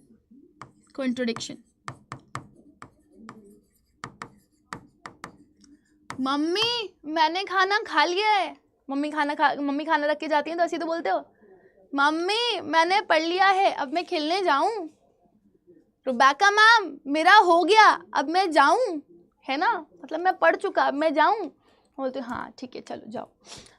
मम्मी मैंने खाना खा लिया है, मम्मी खाना रख के जाती है तो ऐसे तो बोलते हो, मम्मी मैंने पढ़ लिया है अब मैं खेलने जाऊं। रुबैका मैम मेरा हो गया अब मैं जाऊं, है ना, मतलब मैं पढ़ चुका अब मैं जाऊं। बोलते हाँ ठीक है चलो जाओ।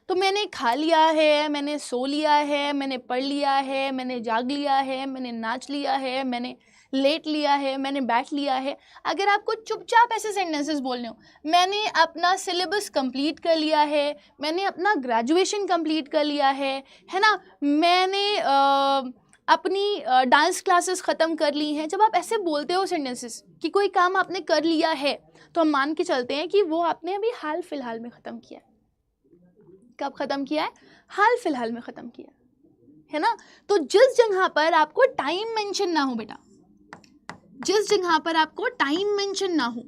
तो मैंने खा लिया है, मैंने सो लिया है, मैंने पढ़ लिया है, मैंने जाग लिया है, मैंने नाच लिया है, मैंने लेट लिया है, मैंने बैठ लिया है। अगर आपको चुपचाप ऐसे सेंटेंसेस बोलने हो, मैंने अपना सिलेबस कंप्लीट कर लिया है, मैंने अपना ग्रेजुएशन कंप्लीट कर लिया है ना, मैंने अपनी डांस क्लासेस ख़त्म कर ली हैं। जब आप ऐसे बोलते हो सेंटेंसेस कि कोई काम आपने कर लिया है, तो हम मान के चलते हैं कि वो आपने अभी हाल फिलहाल में ख़त्म किया है। कब ख़त्म किया है, हाल फिलहाल में ख़त्म किया है ना। तो जिस जगह पर आपको टाइम मेंशन ना हो बेटा, जिस जगह पर आपको टाइम मेंशन ना हो,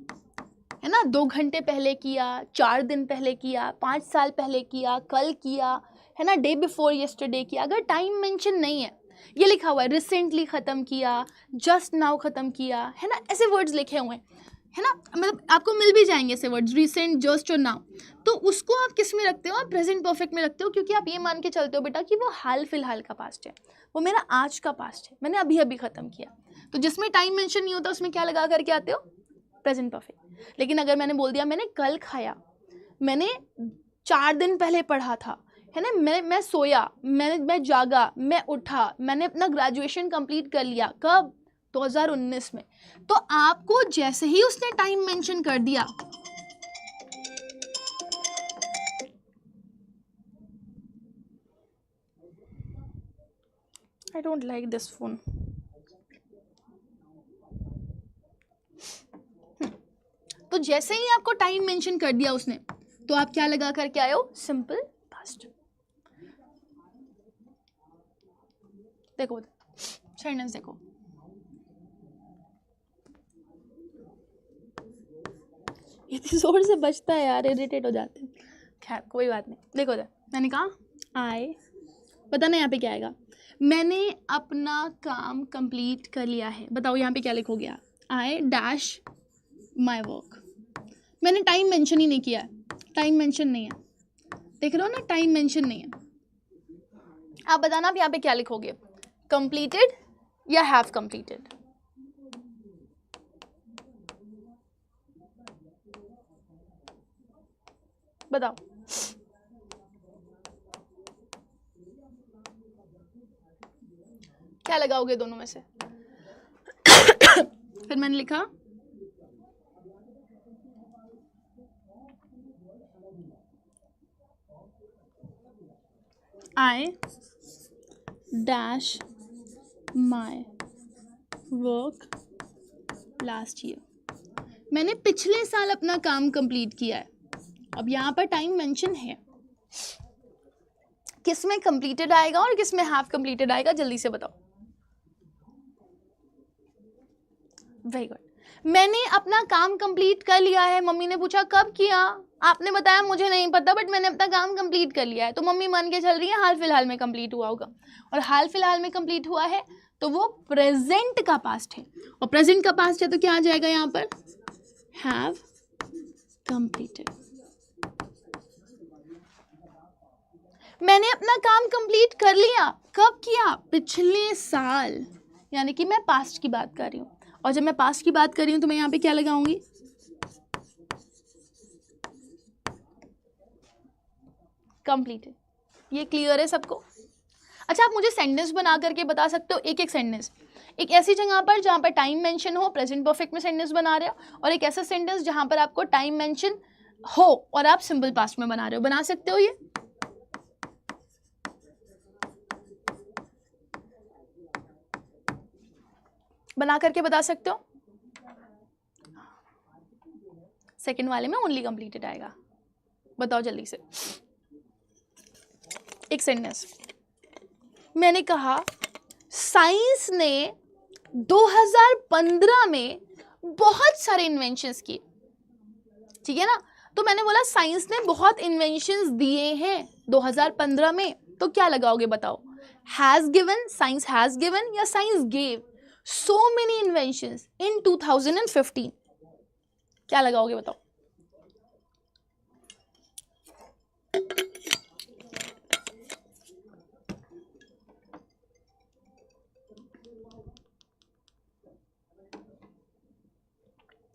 है ना, 2 घंटे पहले किया, 4 दिन पहले किया, 5 साल पहले किया, कल किया, है ना, डे बिफोर यस्टरडे किया, अगर टाइम मेंशन नहीं है, ये लिखा हुआ है रिसेंटली ख़त्म किया, जस्ट नाउ ख़त्म किया, है ना, ऐसे वर्ड्स लिखे हुए हैं, है ना, मतलब आपको मिल भी जाएंगे ऐसे वर्ड्स, रिसेंट, जस्ट और नाउ। तो उसको आप किस में रखते हो, आप प्रेजेंट परफेक्ट में रखते हो, क्योंकि आप ये मान के चलते हो बेटा कि वो हाल फिलहाल का पास्ट है, वो मेरा आज का पास्ट है, मैंने अभी अभी ख़त्म किया। तो जिसमें टाइम मेंशन नहीं होता उसमें क्या लगा करके आते हो, प्रेजेंट परफेक्ट। लेकिन अगर मैंने बोल दिया मैंने कल खाया, मैंने 4 दिन पहले पढ़ा था, है ना, मैं सोया, मैं जागा, मैं उठा, मैंने अपना ग्रेजुएशन कंप्लीट कर लिया, कब, 2019 में। तो आपको जैसे ही उसने टाइम मेंशन कर दिया, I don't like this phone, तो जैसे ही आपको टाइम मेंशन कर दिया उसने, तो आप क्या लगा करके आए हो, सिंपल पास्ट। देखो सेंटेंस देखो, इतनी जोर से बजता है यार, इरिटेट हो जाते हैं। खैर कोई बात नहीं। देखो मैंने कहा आई, पता नहीं यहाँ पे क्या आएगा, मैंने अपना काम कंप्लीट कर लिया है, बताओ यहाँ पे क्या लिखोगे आप? I dash my work. मैंने टाइम मेंशन ही नहीं किया है, टाइम मेंशन नहीं है, देख रहे हो ना, टाइम मेंशन नहीं है। आप बताना आप यहाँ पे क्या लिखोगे, कंप्लीटेड या हैव कंप्लीटेड? बताओ। क्या लगाओगे दोनों में से? फिर मैंने लिखा I dash my work last year। मैंने पिछले साल अपना काम कंप्लीट किया है। अब यहाँ पर टाइम मेंशन है, किस में कंप्लीटेड आएगा और किस में हैव कंप्लीटेड आएगा, जल्दी से बताओ। Very good. मैंने अपना काम कंप्लीट कर लिया है। मम्मी ने पूछा कब किया, आपने बताया मुझे नहीं पता, बट मैंने अपना काम कंप्लीट कर लिया है। तो मम्मी मान के चल रही है हाल फिलहाल में कंप्लीट हुआ होगा, और हाल फिलहाल में कंप्लीट हुआ है तो वो प्रेजेंट का पास्ट है, और प्रेजेंट का पास्ट है तो क्या आ जाएगा यहाँ पर, हैव कंप्लीटेड। मैंने अपना काम कंप्लीट कर लिया, कब किया, पिछले साल, यानी कि मैं पास्ट की बात कर रही हूँ। और जब मैं पास्ट की बात कर रही हूँ तो मैं यहाँ पे क्या लगाऊंगी, कंप्लीटेड। ये क्लियर है सबको? अच्छा, आप मुझे सेंटेंस बना करके बता सकते हो, एक एक सेंटेंस, एक ऐसी जगह पर जहाँ पर टाइम मेंशन हो, प्रेजेंट परफेक्ट में सेंटेंस बना रहे हो, और एक ऐसा सेंटेंस जहाँ पर आपको टाइम मेंशन हो और आप सिंपल पास्ट में बना रहे हो। बना सकते हो ये? बना करके बता सकते हो? सेकंड वाले में ओनली कंप्लीटेड आएगा, बताओ जल्दी से। एक सेंटेंस, मैंने कहा साइंस ने 2015 में बहुत सारे इन्वेंशंस किए, ठीक है ना? तो मैंने बोला साइंस ने बहुत इन्वेंशंस दिए हैं 2015 में, तो क्या लगाओगे बताओ? Has given, science has given, या science gave so many inventions in 2015? क्या लगाओगे बताओ?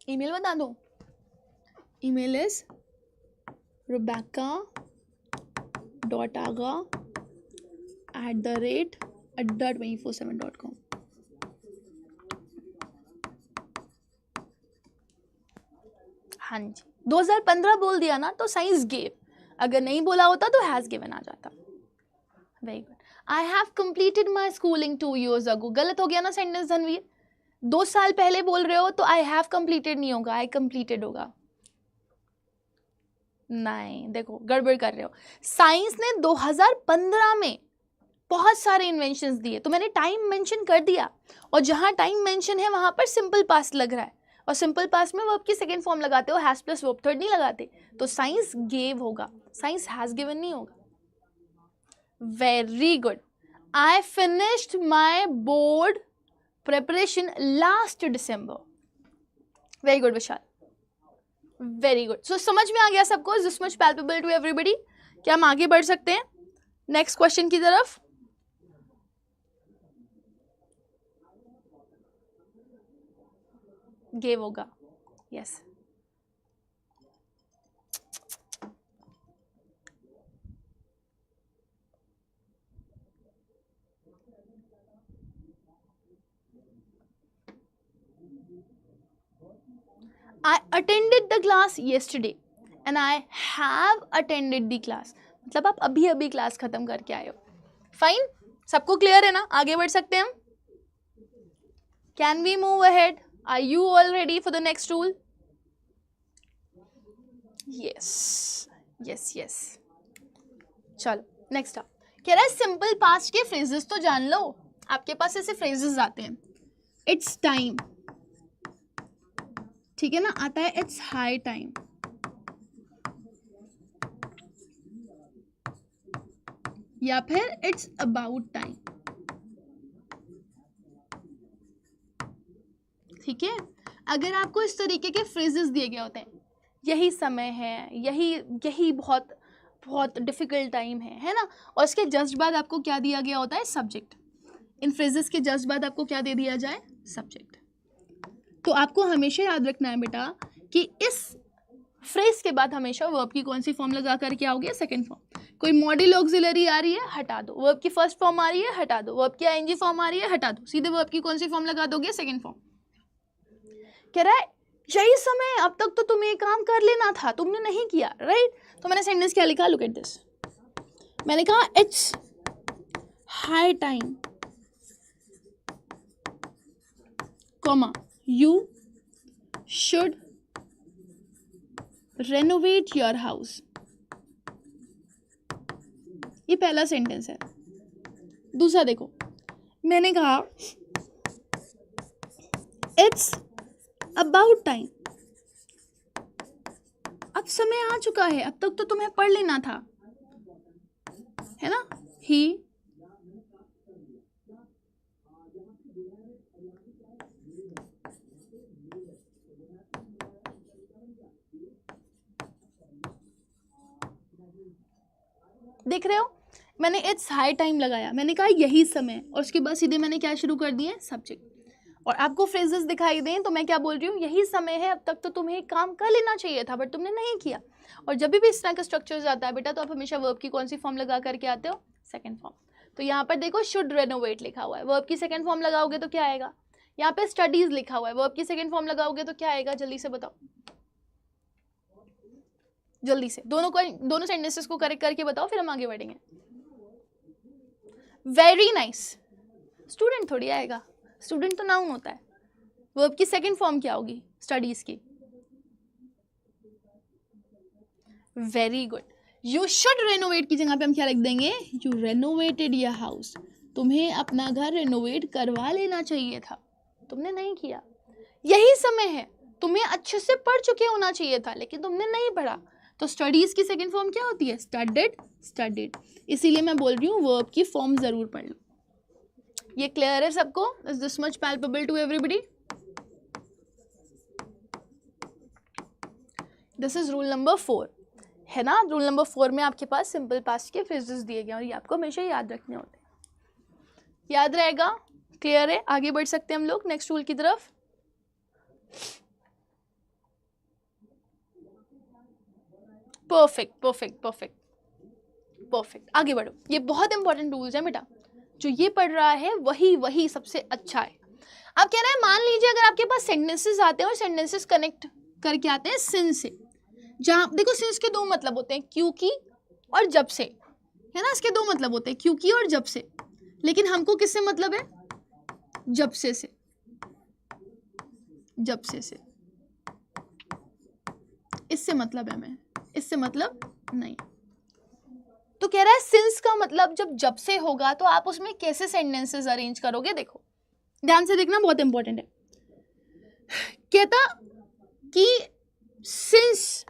ईमेल बता दो। Email is rebecca.aga@adda247.com। हाँ जी, 2015 बोल दिया ना तो साइंस गेव, अगर नहीं बोला होता तो हैज गिवन आ जाता। Very good. I have completed my schooling 2 years ago। गलत हो गया ना सेंटेंस धनवीर? 2 साल पहले बोल रहे हो तो आई हैव कंप्लीटेड नहीं होगा, आई कंप्लीटेड होगा। नहीं, देखो गड़बड़ कर रहे हो। साइंस ने 2015 में बहुत सारे इन्वेंशंस दिए, तो मैंने टाइम मेंशन कर दिया, और जहां टाइम मेंशन है वहां पर सिंपल पास्ट लग रहा है, और सिंपल पास्ट में वर्ब की सेकंड फॉर्म लगाते हो, हैज प्लस वर्ब थर्ड नहीं लगाते, तो साइंस गेव होगा, साइंस हैज गिवन नहीं होगा। Very good. I finished my board preparation last December. Very good Vishal, very good. So समझ में आ गया सबको? Is this much palpable to everybody? क्या हम आगे बढ़ सकते हैं नेक्स्ट क्वेश्चन की तरफ? गेव होगा, yes. I attended the class yesterday and I have attended the class। मतलब आप अभी अभी क्लास खत्म करके आए हो। फाइन, सबको क्लियर है ना? आगे बढ़ सकते हैं हम? Can we move ahead? Are you all ready for the next rule? Yes, yes, yes। चलो नेक्स्ट आप कह रहा है सिंपल पास्ट के फ्रेजेस तो जान लो। आपके पास ऐसे फ्रेजेस आते हैं, इट्स टाइम, ठीक है ना? आता है इट्स हाई टाइम, या फिर इट्स अबाउट टाइम। ठीक है, अगर आपको इस तरीके के फ्रेजेस दिए गए होते हैं, यही समय है, यही बहुत बहुत डिफिकल्ट टाइम है ना, और इसके जस्ट बाद आपको क्या दिया गया होता है, सब्जेक्ट। इन फ्रेजेस के जस्ट बाद आपको क्या दे दिया जाए, सब्जेक्ट। तो आपको हमेशा याद रखना है बेटा कि इस फ्रेज के बाद हमेशा वर्ब की कौन सी फॉर्म लगा करके आओगे, सेकंड फॉर्म। कोई मॉडल ऑक्सिलरी आ रही है, हटा दो, वर्ब की फर्स्ट फॉर्म आ रही है, हटा दो, वर्ब की आईएनजी फॉर्म आ रही है, हटा दो, सीधे वर्ब की कौन सी फॉर्म लगा दोगे, सेकंड फॉर्म। कह रहा है यही समय, अब तक तो तुम्हें काम कर लेना था, तुमने नहीं किया, राइट। तो मैंने सेंटेंस क्या लिखा, लुक एट दिस, मैंने कहा it's high time, comma, you should renovate your house. ये पहला सेंटेंस है। दूसरा देखो, मैंने कहा इट्स अबाउट टाइम, अब समय आ चुका है, अब तक तो तुम्हें पढ़ लेना था, है ना। ही देख रहे हो, मैंने इट्स हाई टाइम लगाया, मैंने कहा यही समय, और उसके बाद सीधे मैंने क्या शुरू कर दिए, सब्जेक्ट। और आपको फ्रेजेस दिखाई दें तो मैं क्या बोल रही हूँ, यही समय है, अब तक तो तुम्हें काम कर लेना चाहिए था, बट तुमने नहीं किया। और जब भी इस तरह का स्ट्रक्चर आता है बेटा, तो आप हमेशा वर्ब की कौन सी फॉर्म लगा करके आते हो, सेकंड फॉर्म। तो यहाँ पर देखो शुड रेनोवेट लिखा हुआ है, वर्ब की सेकंड फॉर्म लगाओगे तो क्या आएगा, यहाँ पे स्टडीज लिखा हुआ है, वर्ब की सेकंड फॉर्म लगाओगे तो क्या आएगा, जल्दी से बताओ, जल्दी से, दोनों सेंटेंसेस को करेक्ट करके बताओ, फिर हम आगे बढ़ेंगे। वेरी नाइस, स्टूडेंट थोड़ी आएगा, स्टूडेंट तो नाउन होता है। वर्ब की सेकंड फॉर्म क्या होगी, स्टडीज की, very good. You should renovate की जगह पे हम क्या लिख देंगे, यू रेनोवेटेड योर हाउस, तुम्हें अपना घर रेनोवेट करवा लेना चाहिए था, तुमने नहीं किया। यही समय है, तुम्हें अच्छे से पढ़ चुके होना चाहिए था, लेकिन तुमने नहीं पढ़ा। तो स्टडीज की सेकंड फॉर्म क्या होती है, स्टडीड, स्टडीड। इसीलिए मैं बोल रही हूँ वर्ब की फॉर्म जरूर पढ़ लो। ये क्लियर है सबको, is this much palpable to everybody. This is rule number 4, है ना। रूल नंबर 4 में आपके पास सिंपल पास्ट के फ्रेजेस दिए गए और ये आपको हमेशा याद रखने होते हैं, याद रहेगा, क्लियर है। आगे बढ़ सकते हैं हम लोग नेक्स्ट रूल की तरफ। परफेक्ट परफेक्ट परफेक्ट परफेक्ट, आगे बढ़ो। ये बहुत इंपॉर्टेंट रूल्स है बेटा, जो ये पढ़ रहा है वही सबसे अच्छा है। अब कह रहा है, मान लीजिए अगर आपके पास सेंटेंसेस आते हैं और सेंटेंसेस कनेक्ट करके आते हैं सिंस से, जहां देखो सिंस के दो मतलब होते हैं, क्योंकि और जब से, है ना। इसके दो मतलब होते हैं, क्योंकि और जब से, लेकिन हमको किससे मतलब है, जब से, जब से इससे मतलब है, हमें इससे मतलब नहीं। तो कह रहा है सिंस का मतलब जब से होगा, तो आप उसमें कैसे सेंटेंसेस अरेंज करोगे। देखो ध्यान से देखना, बहुत इंपॉर्टेंट है। कहता कि सिंस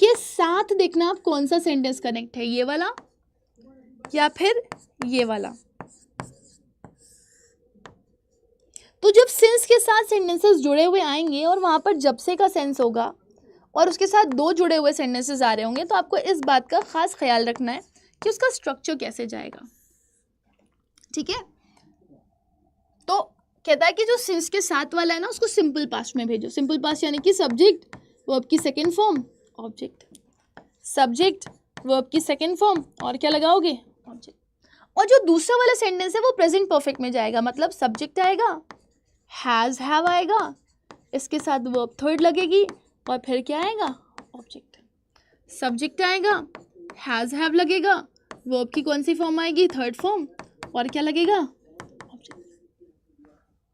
के साथ देखना आप कौन सा सेंटेंस कनेक्ट है, ये वाला या फिर ये वाला। तो जब सिंस के साथ सेंटेंसेस जुड़े हुए आएंगे और वहां पर जब से का सेंस होगा और उसके साथ दो जुड़े हुए सेंटेंसेस आ रहे होंगे, तो आपको इस बात का खास ख्याल रखना है कि उसका स्ट्रक्चर कैसे जाएगा, ठीक है। तो कहता है कि जो सिंस के साथ वाला है ना, उसको सिंपल पास्ट में भेजो। सिंपल पास्ट यानी कि सब्जेक्ट, वर्ब की second form, object, subject, verb की सेकंड फॉर्म, और क्या लगाओगे, ऑब्जेक्ट। और जो दूसरा वाला सेंटेंस है वो प्रेजेंट परफेक्ट में जाएगा, मतलब सब्जेक्ट आएगा, हैज हैव आएगा, इसके साथ वर्ब थर्ड लगेगी, और फिर क्या आएगा, ऑब्जेक्ट। सब्जेक्ट आएगा, हैज हैव लगेगा, वर्ब की कौन सी फॉर्म आएगी, थर्ड फॉर्म, और क्या लगेगा, ऑब्जेक्ट,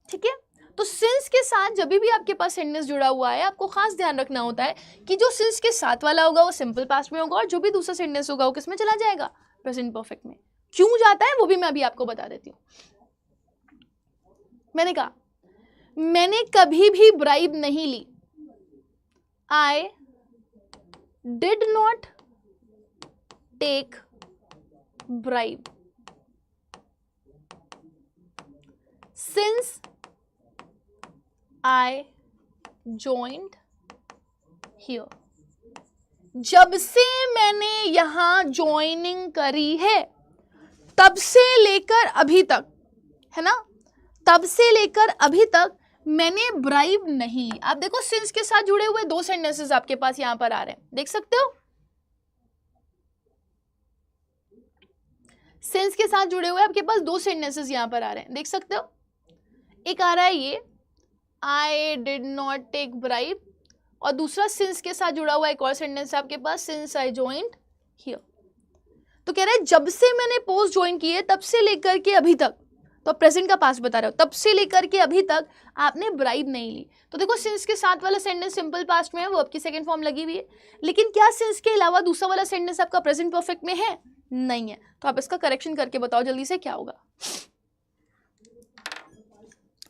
ठीक है। तो सिंस के साथ जब भी आपके पास सेंटेंस जुड़ा हुआ है, आपको खास ध्यान रखना होता है कि जो सिंस के साथ वाला होगा वो सिंपल पास्ट में होगा, और जो भी दूसरा सेंटेंस होगा वो किसमें चला जाएगा, प्रेजेंट परफेक्ट में। क्यों जाता है वो भी मैं अभी आपको बता देती हूँ। मैंने कहा मैंने कभी भी ब्राइब नहीं ली, I did not take bribe. Since I joined here. जब से मैंने यहाँ ज्वाइनिंग करी है, तब से लेकर अभी तक, है ना, तब से लेकर अभी तक मैंने ब्राइब नहीं ली. आप देखो सिंस के साथ जुड़े हुए दो सेंटेंसेस आपके पास यहां पर आ रहे हैं, देख सकते हो. सिंस के साथ जुड़े हुए आपके पास दो सेंटेंसेस यहां पर आ रहे हैं, देख सकते हो. एक आ रहा है ये I did not take bribe, और दूसरा सिंस के साथ जुड़ा हुआ एक और सेंटेंस है आपके पास, सिंस आई जॉइंड हियर. तो कह रहा है जब से मैंने पोस्ट ज्वाइन की है तब से लेकर के अभी तक, तो प्रेजेंट का पास्ट बता रहे हो, तब से लेकर के अभी तक आपने ब्राइब नहीं ली. तो देखो सिंस के साथ वाला सेंटेंस सिंपल पास्ट में है, वो आपकी सेकंड फॉर्म लगी हुई है, लेकिन क्या सिंस के अलावा दूसरा वाला सेंटेंस आपका प्रेजेंट परफेक्ट में है? नहीं है. तो आप इसका करेक्शन करके बताओ जल्दी से क्या होगा.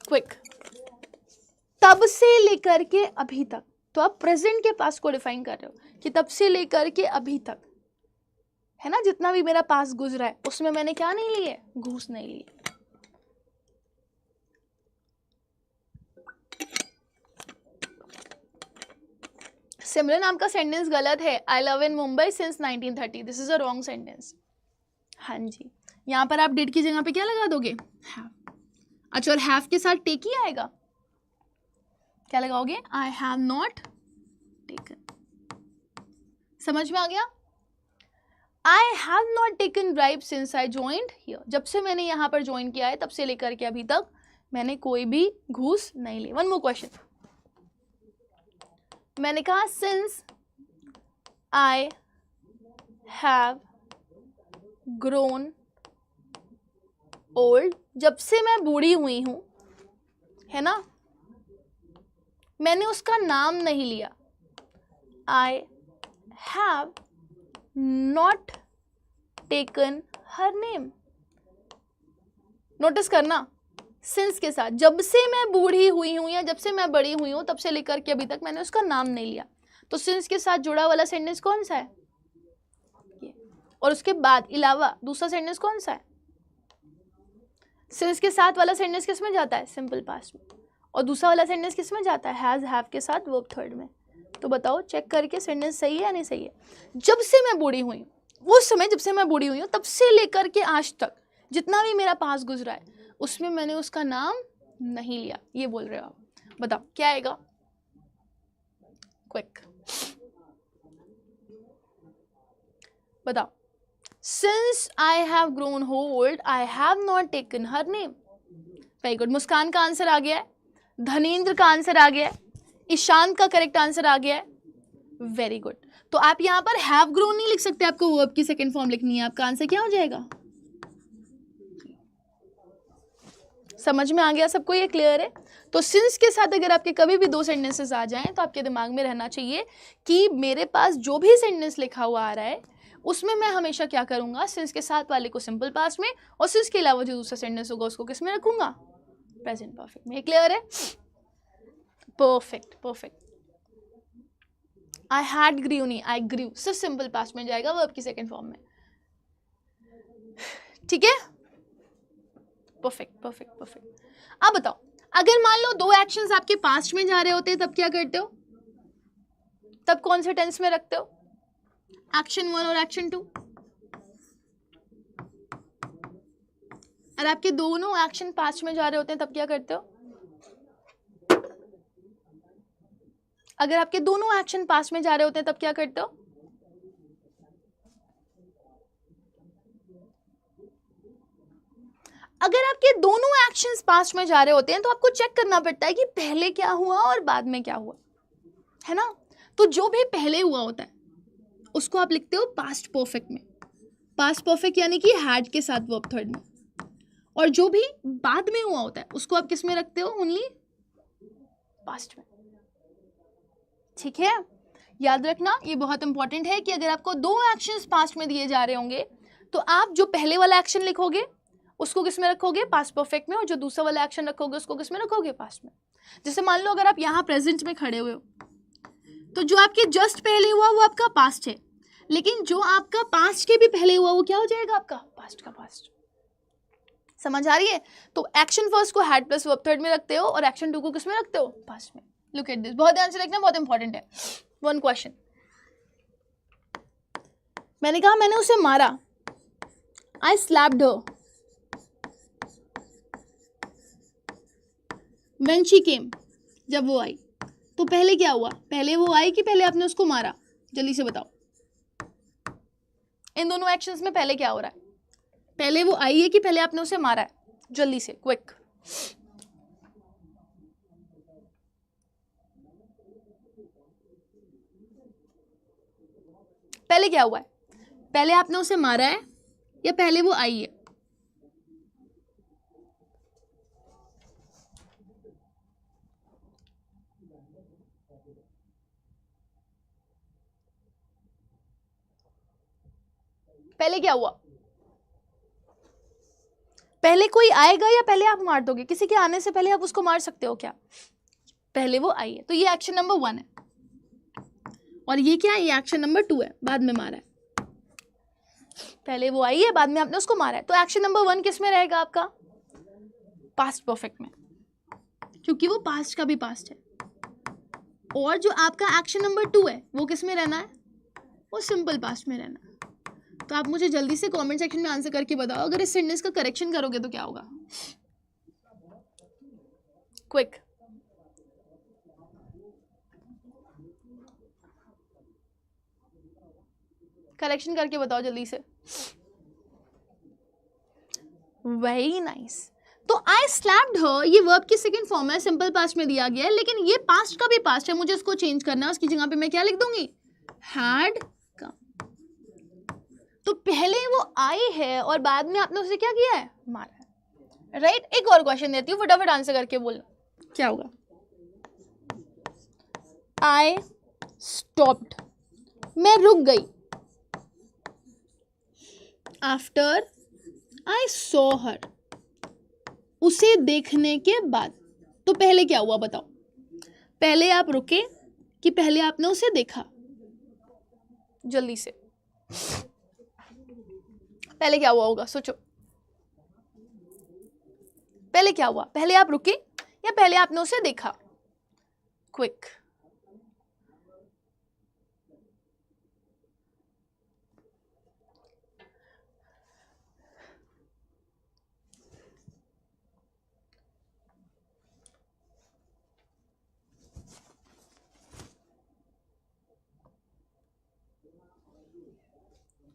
क्विक. तब से लेकर के अभी तक, तो आप प्रेजेंट के पास्ट को डिफाइन कर रहे हो कि तब से लेकर के अभी तक, है ना, जितना भी मेरा पास गुजरा है उसमें मैंने क्या नहीं लिए, घूस नहीं लिए. सिमरन नाम का सेंटेंस गलत है. I love in Mumbai since 1930. This is a wrong sentence. हाँ जी, यहाँ पर आप डिड की जगह पे क्या लगा दोगे, हैव. अच्छा, और हैव के साथ टेक ही आएगा, क्या लगाओगे, आई हैव नॉट टेकन. समझ में आ गया. आई have not taken bribe since I joined here. जब से मैंने यहाँ पर ज्वाइन किया है तब से लेकर के अभी तक मैंने कोई भी घूस नहीं ली. One more question. मैंने कहा since I have grown old, जब से मैं बूढ़ी हुई हूं, है ना, मैंने उसका नाम नहीं लिया. आई have not taken her name. Notice करना, सिंस के साथ जब से मैं बूढ़ी हुई हूं या जब से मैं बड़ी हुई हूं तब से लेकर के अभी तक मैंने उसका नाम नहीं लिया. तो सिंस के साथ जुड़ा वाला सेंटेंस कौन सा है, ये. और उसके बाद अलावा दूसरा सेंटेंस कौन सा है, सिंस के साथ वाला सेंटेंस किस में जाता है, सिंपल पास्ट में. और दूसरा वाला सेंटेंस किस में जाता है, हैज हैव के साथ वर्ब थर्ड में. तो बताओ चेक करके सेंटेंस सही है या नहीं सही है. जब से मैं बूढ़ी हुई हूँ, वो समय जब से मैं बूढ़ी हुई हूँ तब से लेकर के आज तक जितना भी मेरा पास गुजरा है उसमें मैंने उसका नाम नहीं लिया, ये बोल रहे हो आप. बताओ क्या आएगा. क्विक बताओ. Since I have grown old I have not taken her name. Very good. Muskan का आंसर आ गया है, धनेंद्र का आंसर आ गया है, ईशांत का करेक्ट आंसर आ गया है. Very good. तो आप यहाँ पर हैव ग्रोन नहीं लिख सकते, आपको वर्ब की सेकंड फॉर्म लिखनी है. आपका आंसर क्या हो जाएगा, समझ में आ गया सबको, ये क्लियर है. तो सिंस के साथ अगर आपके कभी भी दो सेंटेंसेस आ जाएं तो आपके दिमाग में रहना चाहिए कि मेरे पास जो भी सेंटेंस लिखा हुआ आ रहा है उसमें मैं हमेशा क्या करूंगा, सिंस के साथ वाले को सिंपल पास्ट में, और सिंस के अलावा जो दूसरा सेंटेंस होगा उसको किस में रखूंगा, प्रेजेंट परफेक्ट में. क्लियर है. Perfect perfect. I had grieve नहीं, आई ग्रीव सिर्फ सिंपल पास्ट में जाएगा वर्ब की सेकंड फॉर्म में. ठीक है. Perfect perfect perfect. अब बताओ, अगर मान लो दो एक्शंस आपके पास्ट में जा रहे होते हैं तब क्या करते हो, तब कौन से टेंस में रखते हो, एक्शन 1 और एक्शन 2. और आपके दोनों एक्शन पास्ट में जा रहे होते हैं तब क्या करते हो, अगर आपके दोनों एक्शन पास्ट में जा रहे होते हैं तब क्या करते हो, अगर आपके दोनों एक्शंस पास्ट में जा रहे होते हैं तो आपको चेक करना पड़ता है कि पहले क्या हुआ और बाद में क्या हुआ, है ना. तो जो भी पहले हुआ होता है उसको आप लिखते हो पास्ट परफेक्ट में. पास्ट परफेक्ट यानी कि हैड के साथ वर्ब थर्ड में. और जो भी बाद में हुआ होता है उसको आप किस में रखते हो, ओनली पास्ट में. ठीक है. याद रखना ये बहुत इंपॉर्टेंट है कि अगर आपको दो एक्शंस पास्ट में दिए जा रहे होंगे तो आप जो पहले वाला एक्शन लिखोगे उसको किस में रखोगे, पास्ट परफेक्ट में, और जो दूसरा वाला एक्शन रखोगे उसको किस में रखोगे, पास्ट में. जैसे मान लो अगर आप यहाँ प्रेजेंट में खड़े हुए हो तो जो आपके जस्ट पहले हुआ वो आपका पास्ट है, लेकिन जो आपका पास्ट के भी पहले हुआ वो क्या हो जाएगा, आपका पास्ट का पास्ट. समझ आ रही है? तो एक्शन फर्स्ट को हैड प्लस वर्ब थर्ड में रखते हो और एक्शन टू को किस में रखते हो? पास्ट में. लुक एट दिस, बहुत ध्यान से देखना, बहुत इंपॉर्टेंट है. वन क्वेश्चन, मैंने कहा मैंने उसे मारा. I slapped her when she came, जब वो आई. तो पहले क्या हुआ? पहले वो आई कि पहले आपने उसको मारा? जल्दी से बताओ. इन दोनों एक्शंस में पहले क्या हो रहा है? पहले वो आई है कि पहले आपने उसे मारा है? जल्दी से, क्विक. पहले क्या हुआ है? पहले आपने उसे मारा है या पहले वो आई है? पहले क्या हुआ? पहले कोई आएगा या पहले आप मार दोगे? किसी के आने से पहले आप उसको मार सकते हो क्या? पहले वो आई है, तो ये एक्शन नंबर 1 है. और ये क्या है? ये एक्शन नंबर 2 है, बाद में मारा है. पहले वो आई है, बाद में आपने उसको मारा है. तो एक्शन नंबर 1 किस में रहेगा आपका? पास्ट परफेक्ट में, क्योंकि वो पास्ट का भी पास्ट है. और जो आपका एक्शन नंबर 2 है वो किस में रहना है? वो सिंपल पास्ट में रहना है. तो आप मुझे जल्दी से कमेंट सेक्शन में आंसर करके बताओ, अगर इस सेंटेंस का करेक्शन करोगे तो क्या होगा? क्विक. करेक्शन करके बताओ जल्दी से. Very nice. तो आई स्लैप्ड हर, ये वर्ब की सेकंड फॉर्म है, सिंपल पास्ट में दिया गया है, लेकिन ये पास्ट का भी पास्ट है. मुझे इसको चेंज करना है, उसकी जगह पे मैं क्या लिख दूंगी? Had come. तो पहले वो आई है और बाद में आपने उसे क्या किया है? मारा है. राइट. एक और क्वेश्चन देती हूँ, फटाफट आंसर करके बोलना क्या होगा. आई स्टॉप्ड, मैं रुक गई. आफ्टर आई सॉ हर, उसे देखने के बाद. तो पहले क्या हुआ बताओ? पहले आप रुके कि पहले आपने उसे देखा? जल्दी से, पहले क्या हुआ होगा? सोचो. पहले क्या हुआ? पहले आप रुके या पहले आपने उसे देखा? क्विक.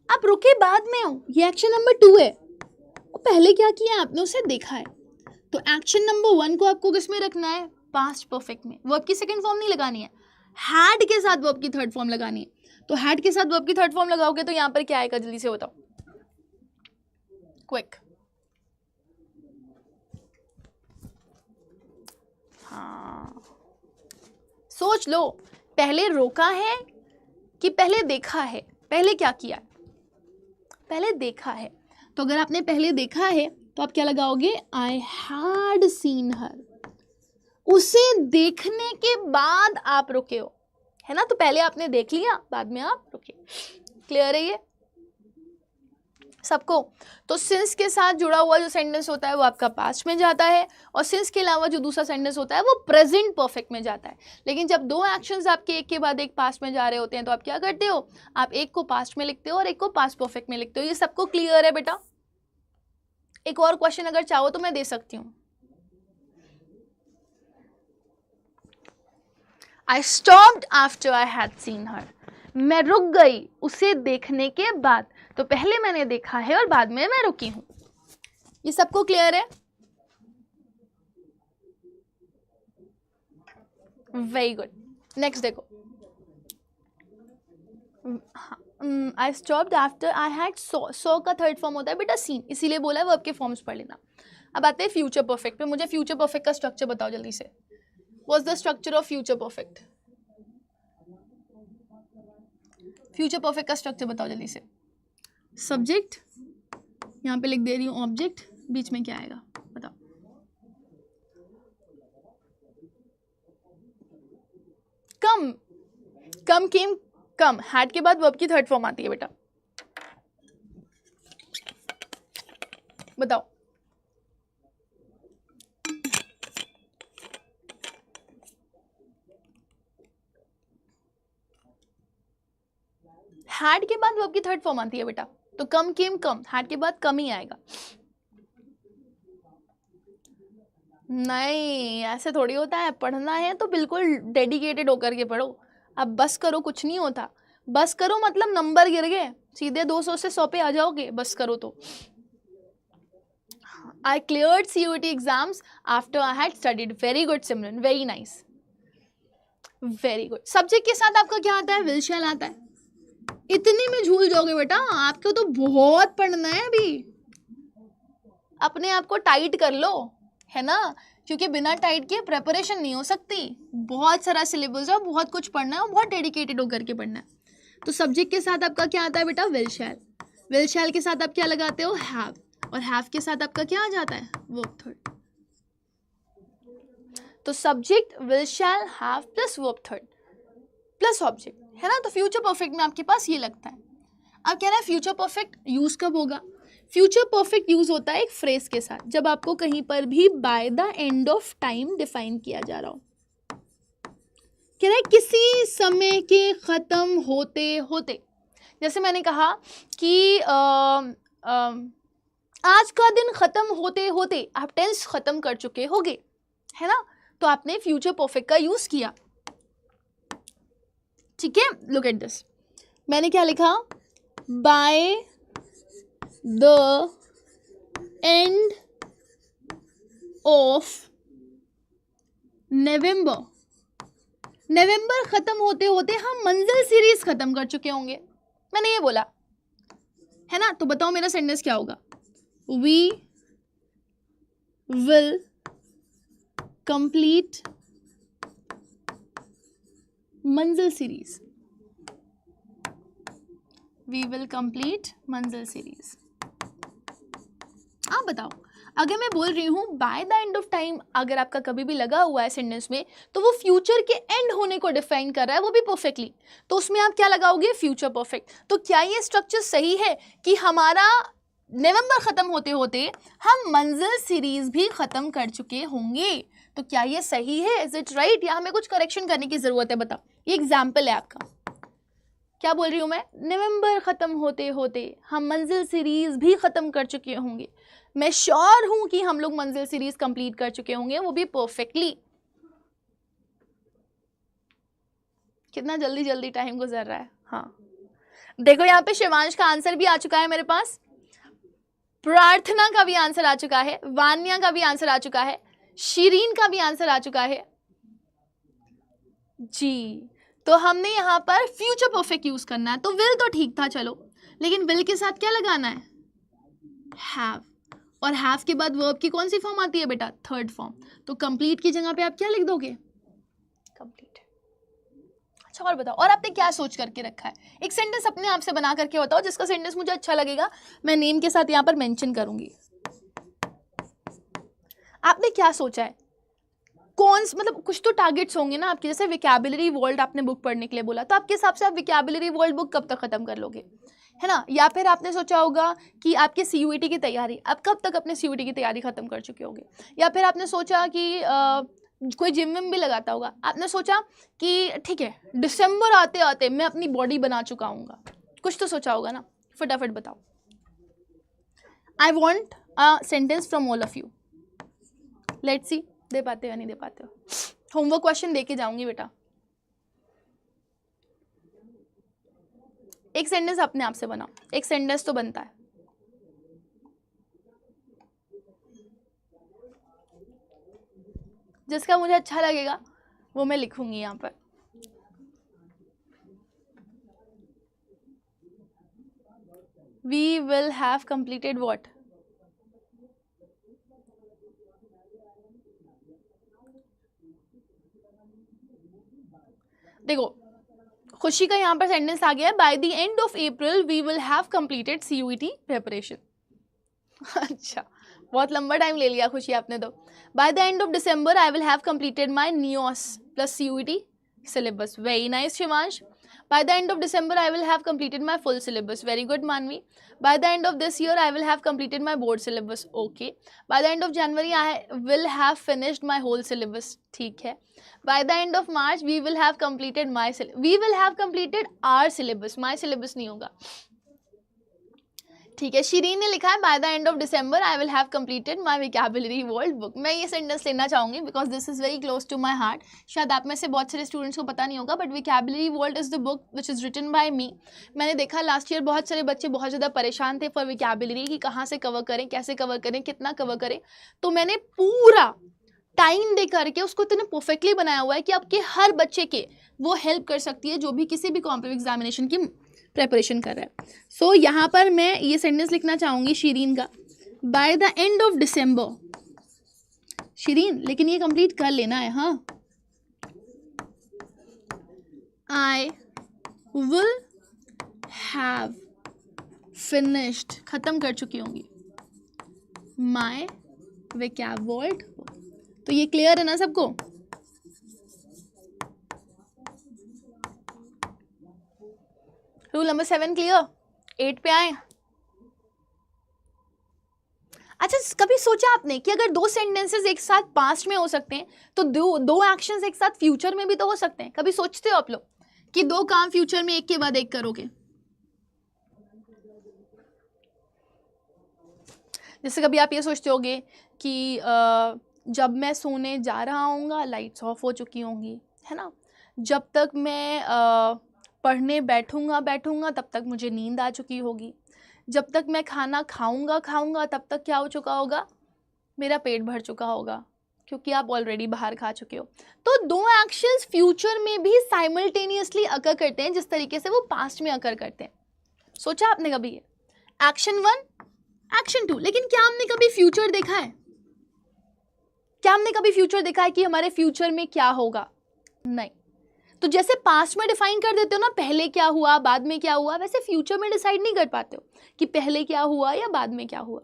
आप रुके बाद में हो, ये एक्शन नंबर 2 है. और पहले क्या किया? आपने उसे देखा है. तो एक्शन नंबर 1 को आपको किस में रखना है? पास्ट परफेक्ट में. वर्ब की सेकंड फॉर्म नहीं लगानी है, हैड के साथ वर्ब की थर्ड फॉर्म लगानी है. तो हैड के साथ वर्ब की थर्ड फॉर्म लगाओगे तो यहां पर क्या आएगा? जल्दी से बताओ, क्विक. हाँ, सोच लो, पहले रोका है कि पहले देखा है? पहले क्या किया? पहले देखा है. तो अगर आपने पहले देखा है तो आप क्या लगाओगे? आई हैड सीन हर. उसे देखने के बाद आप रुके हो, है ना? तो पहले आपने देख लिया, बाद में आप रुके. क्लियर है ये सबको? तो सिंस के साथ जुड़ा हुआ जो सेंटेंस होता है वो आपका पास्ट में जाता है, और सिंस के अलावा जो दूसरा सेंटेंस होता है वो प्रेजेंट परफेक्ट में जाता है. लेकिन जब दो एक्शंस आपके एक के बाद एक पास्ट में जा रहे होते हैं तो आप क्या करते हो? आप एक को पास्ट में लिखते हो और एक को पास्ट परफेक्ट में लिखते हो. ये सबको क्लियर है बेटा? एक और क्वेश्चन अगर चाहो तो मैं दे सकती हूँ. I stopped after I had seen हर, मैं रुक गई उसे देखने के बाद. तो पहले मैंने देखा है और बाद में मैं रुकी हूं. ये सबको क्लियर है? Very good. नेक्स्ट देखो. I stopped after I had so का थर्ड फॉर्म होता है बेटा सीन, इसीलिए बोला है वर्ब के फॉर्म्स पढ़ लेना. अब आते हैं फ्यूचर परफेक्ट पे. मुझे फ्यूचर परफेक्ट का स्ट्रक्चर बताओ जल्दी से. What's the structure of future perfect? Future perfect का स्ट्रक्चर बताओ जल्दी से. सब्जेक्ट, यहाँ पे लिख दे रही हूँ ऑब्जेक्ट, बीच में क्या आएगा बताओ. कम, कम केम, कम. हैड के बाद वर्ब की थर्ड फॉर्म आती है बेटा. बताओ. हैड के बाद वर्ब की थर्ड फॉर्म आती है बेटा, तो कम केम कम, हैड के बाद कम ही आएगा। नहीं, ऐसे थोड़ी होता है, पढ़ना है तो बिल्कुल डेडिकेटेड होकर के पढ़ो। अब बस करो कुछ नहीं होता, बस करो मतलब नंबर गिर गए, सीधे 200 से 100 पे आ जाओगे बस करो तो। I cleared CUET exams after I had studied. Very good Simran, very nice, very good. Subject के साथ आपका क्या आता है? विल शैल आता है। इतने में झूल जाओगे बेटा, आपको तो बहुत पढ़ना है अभी, अपने आप को टाइट कर लो, है ना, क्योंकि बिना टाइट के प्रेपरेशन नहीं हो सकती। बहुत सारा सिलेबस है, बहुत कुछ पढ़ना है और बहुत डेडिकेटेड होकर के पढ़ना है। तो सब्जेक्ट के साथ आपका क्या आता है बेटा? Will shell. विल शैल के साथ आप क्या लगाते हो? हैव, और हैव के साथ आपका क्या आ जाता है? Verb third. तो subject will shall have plus verb third plus object, है ना। तो फ्यूचर परफेक्ट में आपके पास ये लगता है। अब कह रहा है फ्यूचर परफेक्ट यूज कब होगा? फ्यूचर परफेक्ट यूज होता है एक फ्रेज के साथ, जब आपको कहीं पर भी bye the end of time define किया जा रहा हो। कह रहा है किसी समय के खत्म होते होते, जैसे मैंने कहा कि आज का दिन खत्म होते होते आप टेंस खत्म कर चुके होगे, है ना, तो आपने फ्यूचर परफेक्ट का यूज किया। ठीक है, लुक एट दिस, मैंने क्या लिखा? By the end of November, नवंबर खत्म होते होते हम मंजिल सीरीज खत्म कर चुके होंगे, मैंने ये बोला, है ना। तो बताओ मेरा सेंटेंस क्या होगा? We will complete मंजिल सीरीज। We will complete मंजिल सीरीज। आप बताओ, अगर मैं बोल रही हूँ bye the end of time, अगर आपका कभी भी लगा हुआ है सेंटेंस में, तो वो फ्यूचर के एंड होने को डिफाइन कर रहा है, वो भी परफेक्टली, तो उसमें आप क्या लगाओगे? Future perfect. तो क्या ये स्ट्रक्चर सही है कि हमारा नवंबर खत्म होते होते हम मंजिल सीरीज भी खत्म कर चुके होंगे? तो क्या ये सही है? इज इट राइट, या हमें कुछ करेक्शन करने की जरूरत है? बताओ, ये एग्जाम्पल है आपका। क्या बोल रही हूं मैं? नवंबर खत्म होते होते हम मंजिल सीरीज भी खत्म कर चुके होंगे। मैं श्योर हूं कि हम लोग मंजिल सीरीज कंप्लीट कर चुके होंगे, वो भी परफेक्टली। कितना जल्दी जल्दी टाइम गुजर रहा है। हाँ देखो, यहाँ पे शिवांश का आंसर भी आ चुका है मेरे पास, प्रार्थना का भी आंसर आ चुका है, वान्या का भी आंसर आ चुका है, शीरीन का भी आंसर आ चुका है जी। तो हमने यहाँ पर फ्यूचर परफेक्ट यूज करना है। तो विल तो ठीक था चलो, लेकिन विल के साथ क्या लगाना है? हैव, और हैव के बाद वर्ब की कौन सी फॉर्म आती है बेटा? Third form. तो कंप्लीट की जगह पे आप क्या लिख दोगे? कंप्लीट। अच्छा और बताओ, और आपने क्या सोच करके रखा है? एक सेंटेंस अपने आप से बना करके बताओ, जिसका सेंटेंस मुझे अच्छा लगेगा, मैं नेम के साथ यहाँ पर मेंशन करूंगी। आपने क्या सोचा है? कौन, मतलब कुछ तो टारगेट्स होंगे ना आपके, जैसे विकैबुलरी वर्ल्ड आपने बुक पढ़ने के लिए बोला, तो आपके हिसाब से आप विकैबुलरी वर्ल्ड बुक कब तक खत्म कर लोगे, है ना। या फिर आपने सोचा होगा कि आपके CUET की तैयारी, आप कब तक अपने CUET की तैयारी खत्म कर चुके होंगे। या फिर आपने सोचा कि कोई जिम विम भी लगाता होगा, आपने सोचा कि ठीक है दिसंबर आते आते मैं अपनी बॉडी बना चुका हूँगा, कुछ तो सोचा होगा ना। फटाफट बताओ। I want a sentence from all of you. Let's see, दे पाते हो या नहीं दे पाते हो। होमवर्क क्वेश्चन देके जाऊंगी बेटा। एक सेंटेंस अपने आप से बनाओ, एक सेंटेंस तो बनता है। जिसका मुझे अच्छा लगेगा वो मैं लिखूंगी यहाँ पर। We will have completed what? देखो, खुशी का यहाँ पर सेंटेंस आ गया है, by the end of April we will have completed CUET preparation. अच्छा, बहुत लंबा टाइम ले लिया खुशी आपने तो। By the end of December I will have completed my NEOS plus CUET syllabus. Very nice, Shivansh. By the end of December, I will have completed my full syllabus. Very good, Manvi. By the end of this year, I will have completed my board syllabus. Okay. By the end of January, I will have finished my whole syllabus. ठीक है. By the end of March, we will have completed my syllabus. We will have completed our syllabus. My syllabus नहीं होगा. ठीक है. शीरीन ने लिखा है by the end of December I will have completed my vocabulary world book. मैं ये sentence लेना चाहूँगी because this is very close to my heart. शायद आप में से बहुत सारे स्टूडेंट्स को पता नहीं होगा but vocabulary world is the book which is written by me. मैंने देखा लास्ट ईयर बहुत सारे बच्चे बहुत ज़्यादा परेशान थे फॉर विकैबुलरी कि कहाँ से कवर करें, कैसे कवर करें, कितना कवर करें. तो मैंने पूरा टाइम दे करके उसको इतने परफेक्टली बनाया हुआ है कि आपके हर बच्चे के वो हेल्प कर सकती है जो भी किसी भी कॉम्पिटिटिव एग्जामिनेशन की प्रेपरेशन कर रहा है. सो यहाँ पर मैं ये सेंटेंस लिखना चाहूँगी शीरीन का. By the end of December. Shireen लेकिन ये कंप्लीट कर लेना है. हाँ, आई विल हैव फिनिश्ड, खत्म कर चुकी होंगी, माई विकैब वर्ल्ड. तो ये क्लियर है ना सबको? Rule number 7 clear. 8 पे आए. अच्छा, कभी सोचा आपने कि अगर 2 सेंटेंसेस एक साथ पास्ट में हो सकते हैं तो दो एक्शंस एक साथ फ्यूचर में भी तो हो सकते हैं? कभी सोचते हो आप लोग कि 2 काम फ्यूचर में एक के बाद एक करोगे? जैसे कभी आप ये सोचते होगे कि जब मैं सोने जा रहा हूँगा लाइट्स ऑफ हो चुकी होंगी, है ना. जब तक मैं पढ़ने बैठूंगा तब तक मुझे नींद आ चुकी होगी. जब तक मैं खाना खाऊंगा तब तक क्या हो चुका होगा? मेरा पेट भर चुका होगा, क्योंकि आप ऑलरेडी बाहर खा चुके हो. तो 2 एक्शंस फ्यूचर में भी साइमल्टेनियसली अकर करते हैं जिस तरीके से वो पास्ट में अकर करते हैं. सोचा आपने कभी ये? Action 1, action 2. लेकिन क्या हमने कभी फ्यूचर देखा है? क्या हमने कभी फ्यूचर देखा है कि हमारे फ्यूचर में क्या होगा? नहीं. तो जैसे पास्ट में डिफाइन कर देते हो ना, पहले क्या हुआ बाद में क्या हुआ, वैसे फ्यूचर में डिसाइड नहीं कर पाते हो कि पहले क्या हुआ या बाद में क्या हुआ,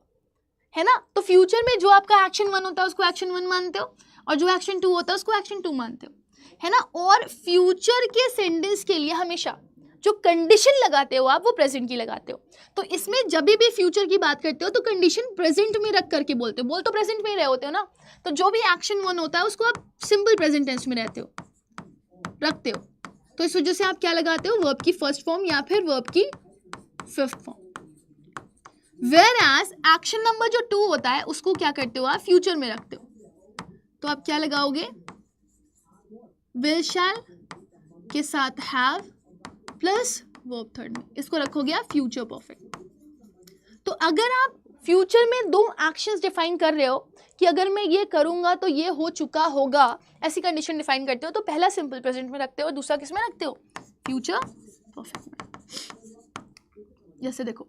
है ना. तो फ्यूचर में जो आपका एक्शन 1 होता है उसको एक्शन 1 मानते हो और जो एक्शन 2 होता है उसको एक्शन 2 मानते हो, है ना. और फ्यूचर के सेंटेंस के लिए हमेशा जो कंडीशन लगाते हो आप वो प्रेजेंट की लगाते हो. तो इसमें जब भी फ्यूचर की बात करते हो तो कंडीशन प्रेजेंट में रख करके बोलते हो. बोल तो प्रेजेंट में ही रहे होते हो ना. तो जो भी एक्शन 1 होता है उसको आप सिंपल प्रेजेंट टेंस में रखते हो. तो इस वजह से आप क्या लगाते हो? वर्ब की फर्स्ट फॉर्म या फिर वर्ब की fifth form. Whereas action number जो 2 होता है उसको क्या करते हो आप? फ्यूचर में रखते हो. तो आप क्या लगाओगे? विल शैल के साथ हैव प्लस वर्ब थर्ड में, इसको रखोगे आप फ्यूचर परफेक्ट. तो अगर आप फ्यूचर में 2 एक्शंस डिफाइन कर रहे हो कि अगर मैं ये करूंगा तो ये हो चुका होगा, ऐसी कंडीशन डिफाइन करते हो तो पहला सिंपल प्रेजेंट में रखते हो, दूसरा किस में रखते हो? फ्यूचर परफेक्ट में. जैसे देखो,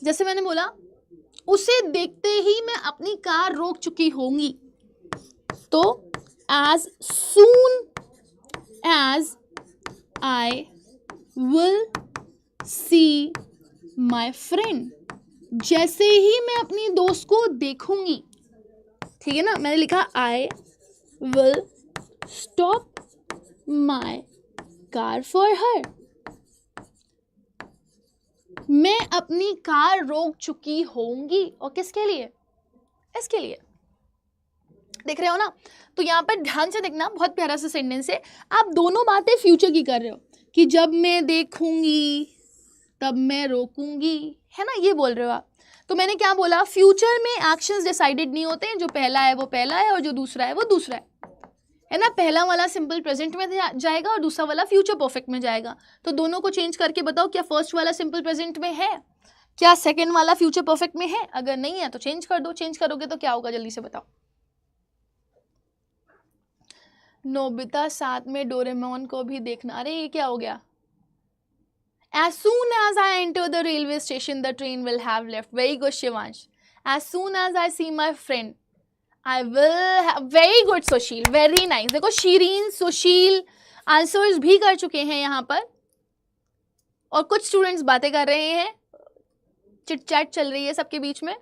जैसे मैंने बोला उसे देखते ही मैं अपनी कार रोक चुकी होंगी. तो as soon as I will see my friend, जैसे ही मैं अपनी दोस्त को देखूंगी, ठीक है ना. मैंने लिखा I will stop my car for her. मैं अपनी कार रोक चुकी होंगी. और किसके लिए? इसके लिए. देख रहे हो ना. तो यहाँ पर ध्यान से देखना, बहुत प्यारा सा सेंटेंस है. आप दोनों बातें फ्यूचर की कर रहे हो कि जब मैं देखूंगी तब मैं रोकूंगी, है ना, ये बोल रहे हो आप. तो मैंने क्या बोला? फ्यूचर में एक्शंस डिसाइडेड नहीं होते हैं. जो पहला है वो पहला है और जो दूसरा है वो दूसरा है ना. पहला वाला सिंपल प्रेजेंट में जाएगा और दूसरा वाला फ्यूचर परफेक्ट में जाएगा. तो दोनों को चेंज करके बताओ, क्या फर्स्ट वाला सिंपल प्रेजेंट में है? क्या सेकेंड वाला फ्यूचर परफेक्ट में है? अगर नहीं है तो चेंज कर दो. चेंज करोगे तो क्या होगा, जल्दी से बताओ. नोबिता साथ में डोरेमोन को भी देखना. अरे ये क्या हो गया? As soon as I enter the railway station, the train will have left. Very good, Shivansh. As soon as I see my friend, I will have. Very good, Sushil. Very nice. देखो शीरीन, सुशील answers भी कर चुके हैं यहाँ पर और कुछ students बातें कर रहे हैं. चिट चैट चल रही है सबके बीच में.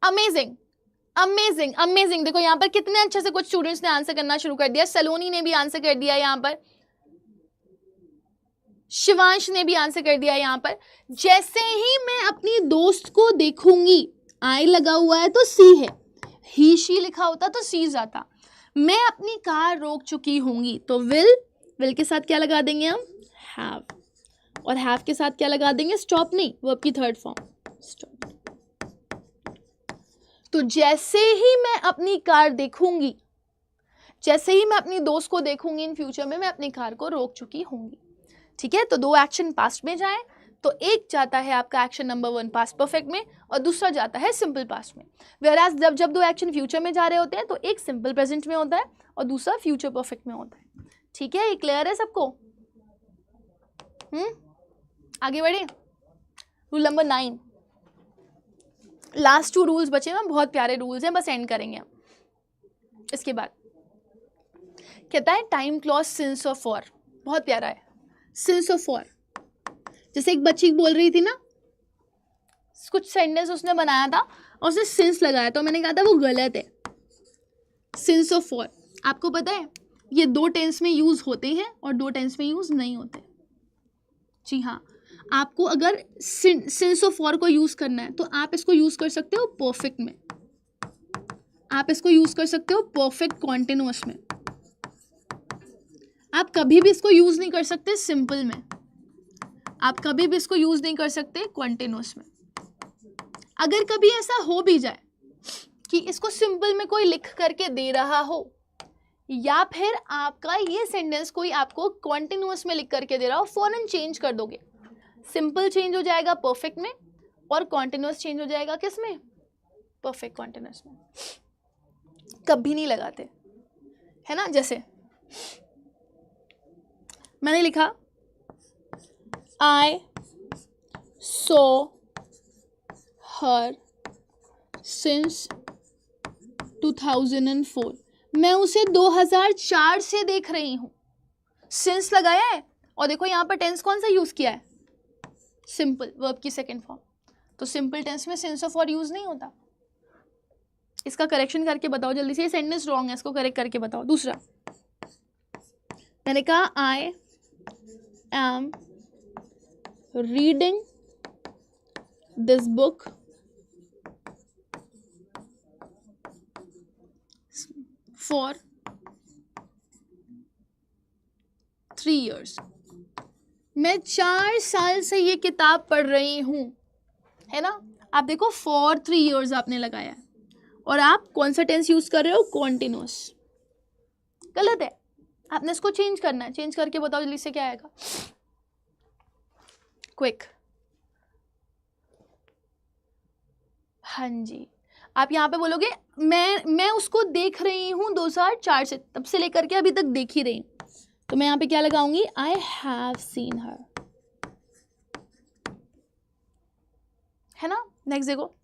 Amazing amazing amazing. देखो यहाँ पर कितने अच्छे से कुछ स्टूडेंट्स ने आंसर करना शुरू कर दिया। सलोनी ने भी आंसर कर दिया, यहाँ पर शिवांश ने भी आंसर कर दिया। यहाँ पर जैसे ही मैं अपनी दोस्त को देखूंगी, आई लगा हुआ है तो सी है, ही शी लिखा होता तो सी जाता। मैं अपनी कार रोक चुकी होंगी तो विल के साथ क्या लगा देंगे हम, हैव, और हैव के साथ क्या लगा देंगे, स्टॉप नहीं, वर्ब की थर्ड फॉर्म स्टॉप। तो जैसे ही मैं अपनी कार देखूंगी, जैसे ही मैं अपनी दोस्त को देखूंगी इन फ्यूचर में, मैं अपनी कार को रोक चुकी होंगी। ठीक है, तो दो एक्शन पास्ट में जाए तो एक जाता है आपका एक्शन नंबर 1 पास्ट परफेक्ट में और दूसरा जाता है सिंपल पास्ट में। वेयरएज जब दो एक्शन फ्यूचर में जा रहे होते हैं तो एक सिंपल प्रेजेंट में होता है और दूसरा फ्यूचर परफेक्ट में होता है। ठीक है, ये क्लियर है सबको? आगे बढ़े। रूल नंबर 9, लास्ट 2 रूल्स बचे हैं, बहुत प्यारे रूल्स हैं, बस एंड करेंगे हम इसके बाद। कहता है टाइम क्लॉज सिंस और फॉर, बहुत प्यारा है। सिंस और फॉर, जैसे एक बच्ची बोल रही थी ना, कुछ सेंटेंस उसने बनाया था और उसने सिंस लगाया तो मैंने कहा था वो गलत है। सिंस और फॉर आपको पता है ये 2 टेंस में यूज होते हैं और 2 टेंस में यूज नहीं होते। जी हाँ, आपको अगर सिंस और फॉर को यूज करना है तो आप इसको यूज कर सकते हो परफेक्ट में, आप इसको यूज कर सकते हो परफेक्ट कॉन्टिन्यूअस में। आप कभी भी इसको यूज नहीं कर सकते सिंपल में, आप कभी भी इसको यूज नहीं कर सकते कॉन्टिन्यूअस में। अगर कभी ऐसा हो भी जाए कि इसको सिंपल में कोई लिख करके दे रहा हो या फिर आपका ये सेंटेंस कोई आपको कॉन्टिन्यूअस में लिख करके दे रहा हो, फौरन चेंज कर दोगे। सिंपल चेंज हो जाएगा परफेक्ट में और कॉन्टिन्यूअस चेंज हो जाएगा किस में, परफेक्ट कॉन्टिन्यूअस में। कभी नहीं लगाते, है ना। जैसे मैंने लिखा I saw her since 2004, मैं उसे 2004 से देख रही हूँ। सिंस लगाया है और देखो यहाँ पर टेंस कौन सा यूज किया है, सिंपल, वर्ब की सेकंड फॉर्म। तो सिंपल टेंस में सिंस ऑफ और यूज नहीं होता। इसका करेक्शन करके बताओ जल्दी से, ये सेंटेंस रॉन्ग है, इसको करेक्ट करके बताओ। दूसरा मैंने कहा I am reading this book for 3 years, मैं 4 साल से ये किताब पढ़ रही हूँ, है ना। आप देखो for 3 years आपने लगाया है और आप कौन सा टेंस यूज कर रहे हो, कॉन्टिन्यूअस। गलत है, आपने इसको चेंज करना है। चेंज करके बताओ जल्दी से क्या आएगा, क्विक। हाँ जी, आप यहाँ पे बोलोगे मैं उसको देख रही हूँ 2004 से, तब से लेकर के अभी तक देख ही रही हूँ। तो मैं यहाँ पे क्या लगाऊंगी, आई हैव सीन हर, है ना। नेक्स्ट देखो,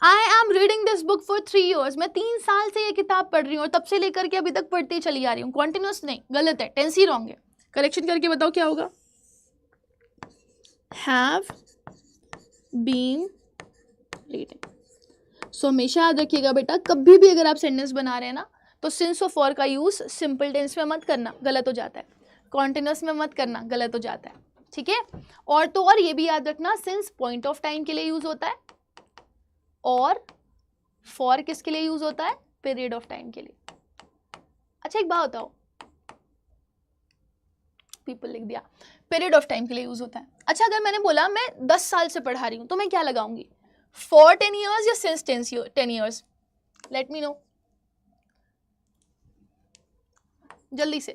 I am reading this book for 3 years, मैं 3 साल से ये किताब पढ़ रही हूँ और तब से लेकर के अभी तक पढ़ती चली आ रही हूँ। कॉन्टिन्यूअस नहीं, गलत है, टेंस ही रॉन्ग है। करेक्शन करके बताओ क्या होगा, हैव बीन रीडिंग। सो हमेशा याद रखिएगा बेटा, कभी भी अगर आप सेंटेंस बना रहे हैं ना तो सिंस और फॉर का यूज सिंपल टेंस में मत करना, गलत हो जाता है। कॉन्टिन्यूअस में मत करना, गलत हो जाता है। ठीक है, और तो और ये भी याद रखना, सिंस पॉइंट ऑफ टाइम के लिए यूज होता है और फॉर किसके लिए यूज होता है, पीरियड ऑफ टाइम के लिए। अच्छा एक बात बताओ, पीपल लिख दिया, पीरियड ऑफ टाइम के लिए यूज होता है। अच्छा अगर मैंने बोला मैं 10 साल से पढ़ा रही हूँ तो मैं क्या लगाऊंगी, फॉर 10 years या since 10 years, late me no जल्दी से।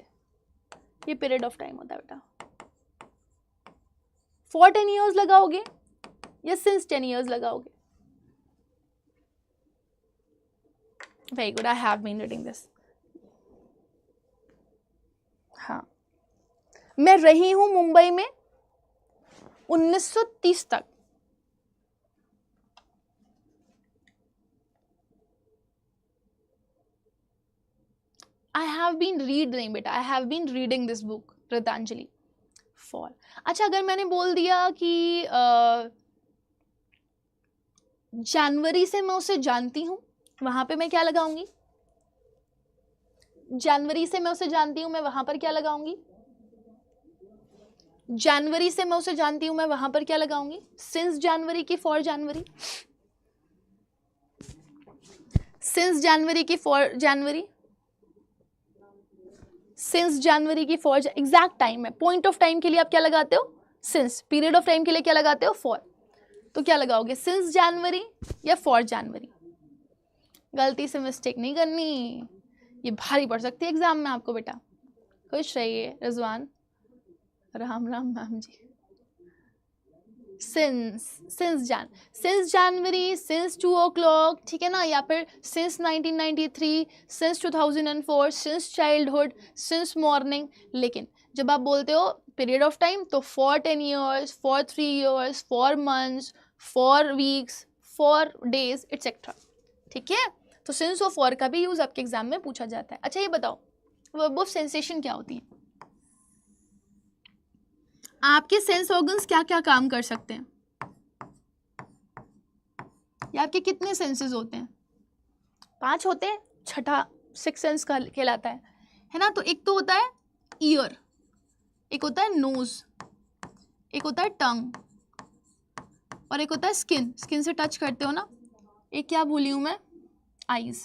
ये पीरियड ऑफ टाइम होता है बेटा, फॉर 10 years लगाओगे या सिंस 10 years लगाओगे। Very good, I have been reading this. हाँ, मैं रही हूं मुंबई में 1930 तक। आई हैव बीन रीड नहीं बेटा, I have been reading this book रतांजलि फॉर। अच्छा अगर मैंने बोल दिया कि जनवरी से मैं उसे जानती हूँ, वहां पे मैं क्या लगाऊंगी? जनवरी से मैं उसे जानती हूँ, मैं वहां पर क्या लगाऊंगी? जनवरी से मैं उसे जानती हूँ, मैं वहां पर क्या लगाऊंगी? सिंस जनवरी की फॉर जनवरी, सिंस जनवरी की फॉर जनवरी, सिंस जनवरी की फॉर एग्जैक्ट टाइम है, पॉइंट ऑफ टाइम के लिए आप क्या लगाते हो? सिंस। पीरियड ऑफ टाइम के लिए क्या लगाते हो? फॉर। तो क्या लगाओगे? सिंस जनवरी या फॉर जनवरी? गलती से मिस्टेक नहीं करनी, ये भारी पड़ सकती है एग्जाम में आपको बेटा। खुश रहिए रिजवान। राम राम मैम जी। सिंस जनवरी, सिंस 2 o'clock, ठीक है ना, या फिर since 1993, since 2004, since childhood, since morning. लेकिन जब आप बोलते हो पीरियड ऑफ टाइम तो for 10 years, for 3 years, for months, for weeks, for days etcetera, ठीक है। तो सिंस और फॉर का भी यूज आपके एग्जाम में पूछा जाता है। अच्छा ये बताओ वर्ब ऑफ सेंसेशन क्या होती है? आपके सेंस ऑर्गन्स क्या क्या काम कर सकते हैं? या आपके कितने सेंसेस होते हैं? 5 होते हैं, छठा 6th सेंस कहलाता है ना। तो एक तो होता है ईयर, एक होता है नोज, एक होता है टंग, और एक होता है स्किन, स्किन से टच करते हो ना। एक क्या भूली हूं मैं? आईज।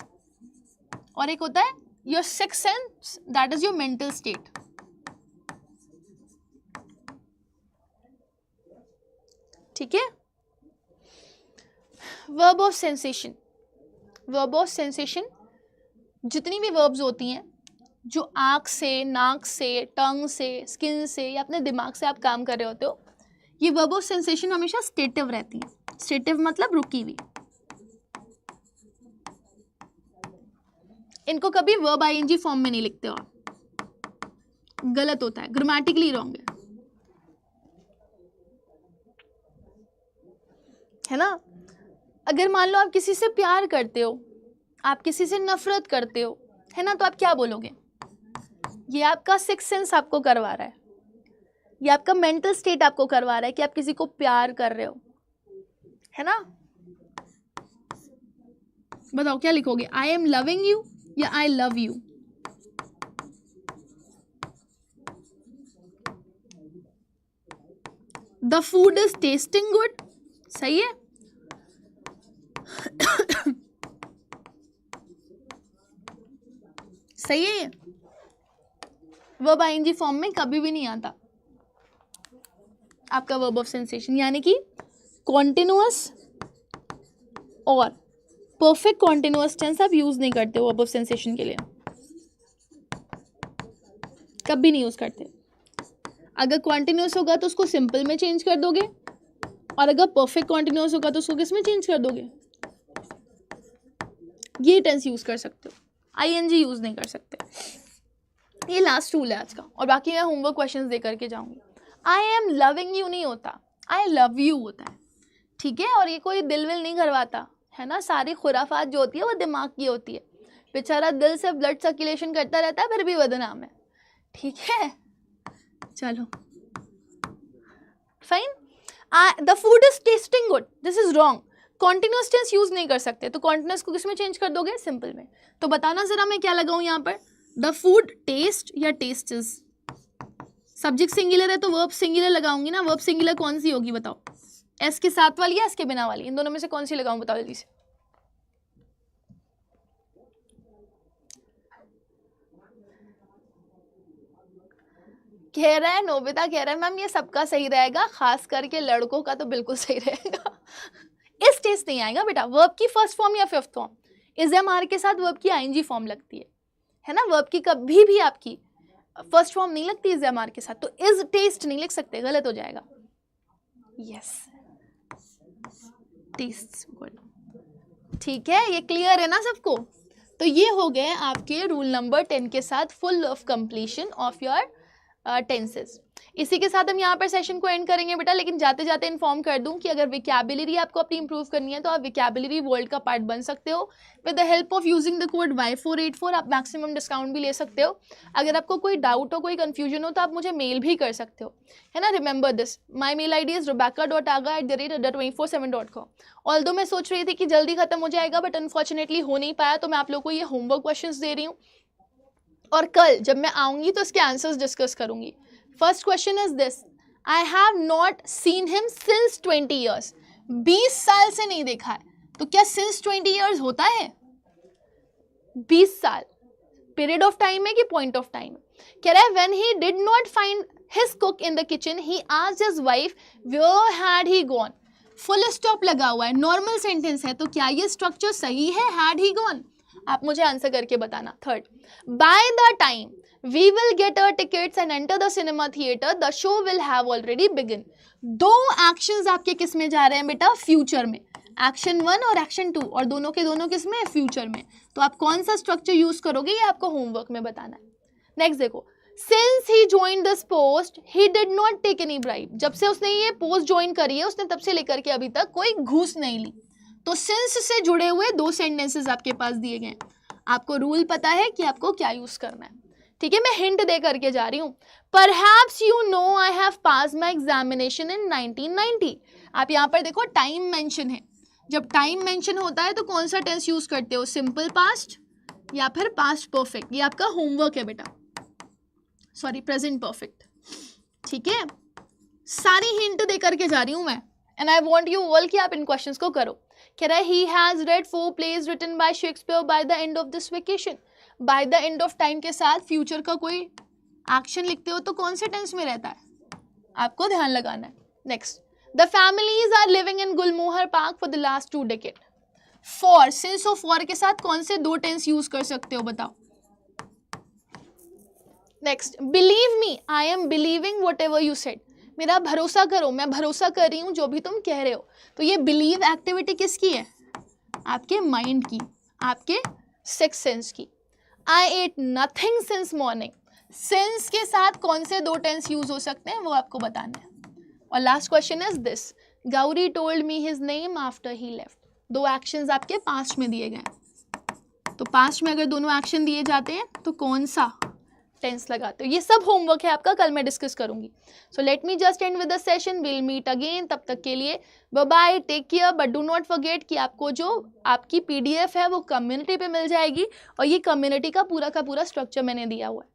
और एक होता है your 6th sense, that is your mental state. ठीक है। Verb of sensation, verb of sensation जितनी भी वर्ब्स होती हैं जो आँख से, नाक से, टंग से, स्किन से या अपने दिमाग से आप काम कर रहे होते हो, ये वर्ब ऑफ सेंसेशन हमेशा स्टेटिव रहती है। स्टेटिव मतलब रुकी हुई। इनको कभी वर्ब आईएनजी फॉर्म में नहीं लिखते हो आप, गलत होता है, ग्रामेटिकली रॉन्ग है ना। अगर मान लो आप किसी से प्यार करते हो, आप किसी से नफरत करते हो, है ना, तो आप क्या बोलोगे? ये आपका 6th सेंस आपको करवा रहा है, ये आपका मेंटल स्टेट आपको करवा रहा है कि आप किसी को प्यार कर रहे हो, है ना। बताओ क्या लिखोगे? आई एम लविंग यू या I love you? The food is testing good, सही है। सही है। वर्ब आईएनजी फॉर्म में कभी भी नहीं आता आपका वर्ब ऑफ सेंसेशन, यानी कि कॉन्टिन्यूअस और परफेक्ट कॉन्टिन्यूअस टेंस आप यूज नहीं करते वर्ब ऑफ सेंसेशन के लिए, कभी नहीं यूज करते। अगर कॉन्टिन्यूअस होगा तो उसको सिंपल में चेंज कर दोगे, और अगर परफेक्ट कॉन्टिन्यूअस होगा तो उसको किस में चेंज कर दोगे? ये टेंस यूज कर सकते हो, आईएनजी यूज नहीं कर सकते। ये लास्ट रूल है आज का, और बाकी मैं होमवर्क क्वेश्चंस दे करके जाऊंगी। आई एम लविंग यू नहीं होता, आई लव यू होता है, ठीक है। और ये कोई दिल विल नहीं करवाता है ना, सारी खुराफात जो होती है वो दिमाग की होती है। बेचारा दिल से ब्लड सर्कुलेशन करता रहता है फिर भी बदनाम है, ठीक है। चलो fine. The food is testing good, this is wrong. Continuous tense use नहीं कर सकते, तो कॉन्टिन्यूअस को किसमें चेंज कर दोगे? सिंपल में। तो बताना जरा मैं क्या लगाऊं यहाँ पर? द फूड टेस्ट या टेस्ट्स? सब्जेक्ट सिंगुलर है तो वर्ब सिंगुलर लगाऊंगी ना। वर्ब सिंगुलर कौन सी होगी बताओ? एस के साथ वाली या एस के बिना वाली? इन दोनों में से कौन सी लगाऊं बताओ जल्दी से। कह रहा है नोबिता, कह रहा है मैम ये सबका सही रहेगा, खास करके लड़कों का तो बिल्कुल सही रहेगा। इस टेस्ट नहीं आएगा बेटा। वर्ब की फर्स्ट फॉर्म या fifth form, is am are के साथ वर्ब की आईएनजी फॉर्म लगती है ना। वर्ब की कभी भी आपकी फर्स्ट फॉर्म नहीं लगती इज एम आर के साथ, तो इज टेस्ट नहीं लिख सकते, गलत हो जाएगा। यस टेस्ट गुड, ठीक है। ये क्लियर है ना सबको? तो ये हो गए आपके रूल नंबर 10 के साथ full of completion of your tenses. इसी के साथ हम यहाँ पर सेशन को एंड करेंगे बेटा, लेकिन जाते जाते इन्फॉर्म कर दूं कि अगर विकैबुलरी आपको अपनी इंप्रूव करनी है तो आप विकैबुलरी वर्ल्ड का पार्ट बन सकते हो। With the help of using the code Y484 आप मैक्सिमम डिस्काउंट भी ले सकते हो। अगर आपको कोई डाउट हो, कोई कंफ्यूजन हो तो आप मुझे मेल भी कर सकते हो, है ना। Remember this, my mail ID is rebecca.aga@adda24/7.com। Although मैं सोच रही थी कि जल्दी खत्म हो जाएगा, बट अनफॉर्चुनेटली हो नहीं पाया, तो मैं आप लोगों को ये होमवर्क क्वेश्चंस दे रही हूँ और कल जब मैं आऊँगी तो इसके आंसर्स डिस्कस करूँगी। First question is this, I have not seen him since 20 years. 20 साल से नहीं देखा है, तो क्या सिंस 20 ईयर्स होता है? 20 साल पीरियड ऑफ टाइम है कि पॉइंट ऑफ टाइम? कह रहा है when he did not find his cook in the kitchen he asked his wife where had he gone. Full stop लगा हुआ है, नॉर्मल सेंटेंस है, तो क्या ये स्ट्रक्चर सही है? Had he gone? आप मुझे आंसर करके बताना। Third, by the time we will get our tickets and enter the cinema theatre the show will have already begin. दो एक्शंस आपके किस में जा रहे हैं बेटा? फ्यूचर में। एक्शन 1 और एक्शन 2, और दोनों के दोनों किस में? फ्यूचर में। तो आप कौन सा स्ट्रक्चर यूज करोगे ये आपको होमवर्क में बताना है। नेक्स्ट देखो, since he join this post he did not take any bribe. जब से उसने ये पोस्ट ज्वाइन करी है उसने तब से लेकर के अभी तक कोई घूस नहीं ली। तो सिंस से जुड़े हुए 2 सेंटेंसेस आपके पास दिए गए हैं। आपको रूल पता है कि आपको क्या यूज करना है, ठीक है। मैं हिंट दे करके जा रही हूँ। Perhaps you know I have pass my examination in 1990। आप यहाँ पर देखो टाइम मेंशन है। जब टाइम मेंशन होता है तो कौन सा टेंस यूज करते हो? सिंपल पास्ट या फिर पास्ट परफेक्ट? ये आपका होमवर्क है बेटा, सॉरी प्रेजेंट परफेक्ट, ठीक है। सारी हिंट दे करके जा रही हूँ मैं, and I want you all कि आप इन क्वेश्चंस को करो। कह रहा है he has red 4 plays written by Shakespeare by the end of this vacation। Bye the end of time के साथ फ्यूचर का कोई एक्शन लिखते हो तो कौन से टेंस में रहता है? आपको ध्यान लगाना है। Next, the families are living in Gulmohar park for the last 2 decades। For, since और फॉर के साथ कौन से 2 टेंस यूज कर सकते हो बताओ? Next, believe me I am believing what ever you said. मेरा भरोसा करो, मैं भरोसा कर रही हूँ जो भी तुम कह रहे हो। तो ये बिलीव एक्टिविटी किसकी है? आपके माइंड की, आपके सिक्स सेंस की। I ate nothing since morning. Since के साथ कौन से 2 टेंस यूज हो सकते हैं वो आपको बताना है। और last question is this, Gauri told me his name after he left. 2 actions आपके पास्ट में दिए गए, तो पास्ट में अगर दोनों एक्शन दिए जाते हैं तो कौन सा टेंस लगाते हो? ये सब होमवर्क है आपका, कल मैं डिस्कस करूंगी। So let me just end with the session, will meet again. तब तक के लिए bye bye, take care, but do not forget कि आपको जो आपकी PDF है वो कम्युनिटी पे मिल जाएगी, और ये कम्युनिटी का पूरा स्ट्रक्चर मैंने दिया हुआ है।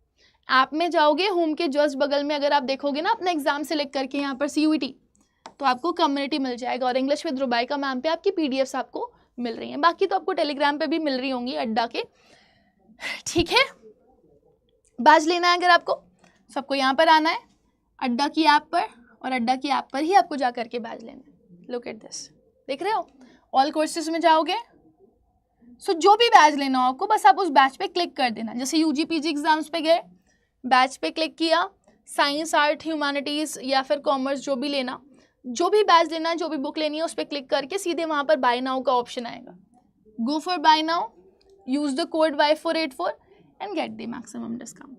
ऐप में जाओगे, होम के जस्ट बगल में अगर आप देखोगे ना अपना एग्जाम सेलेक्ट करके यहाँ पर CUET, तो आपको कम्युनिटी मिल जाएगा, और इंग्लिश विद रुबैका मैम पे आपकी PDFs आपको मिल रही हैं। बाकी तो आपको टेलीग्राम पे भी मिल रही होंगी अड्डा के, ठीक है। बैच लेना है अगर आपको, सबको यहाँ पर आना है अड्डा की ऐप पर, और अड्डा की ऐप पर ही आपको जा करके बैच लेना है। लुक एट दिस, देख रहे हो? ऑल कोर्सेज में जाओगे, सो जो भी बैच लेना हो आपको, बस आप उस बैच पे क्लिक कर देना। जैसे UG PG एग्जाम्स पे गए, बैच पे क्लिक किया, साइंस आर्ट ह्यूमैनिटीज़ या फिर कॉमर्स जो भी लेना, जो भी बैच लेना है, जो भी बुक लेनी है, उस पर क्लिक करके सीधे वहाँ पर बाय नाउ का ऑप्शन आएगा। Go for buy now, use the code Y484 and get the maximum discount,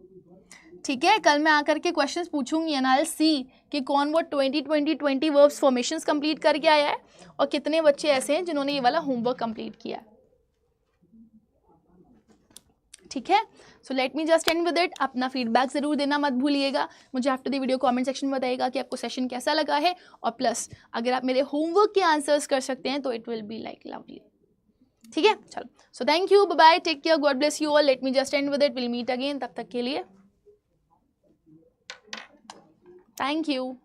ठीक है। कल मैं आकर के क्वेश्चंस पूछूंगी, एंड आई विल सी कि कौन वो 20 वर्ब्स फॉर्मेशंस कंप्लीट करके आया है, और कितने बच्चे ऐसे हैं जिन्होंने ये वाला होमवर्क कंप्लीट किया है, ठीक है। सो let me just end with it. अपना फीडबैक ज़रूर देना मत भूलिएगा। मुझे after the video comment section में बताइएगा कि आपको सेशन कैसा लगा है, और प्लस अगर आप मेरे होमवर्क के आंसर्स कर सकते हैं तो it will be like lovely, ठीक है। चलो, so thank you, bye bye, take care, God bless you all. Let me just end with it, will meet again. तब तक के लिए थैंक यू।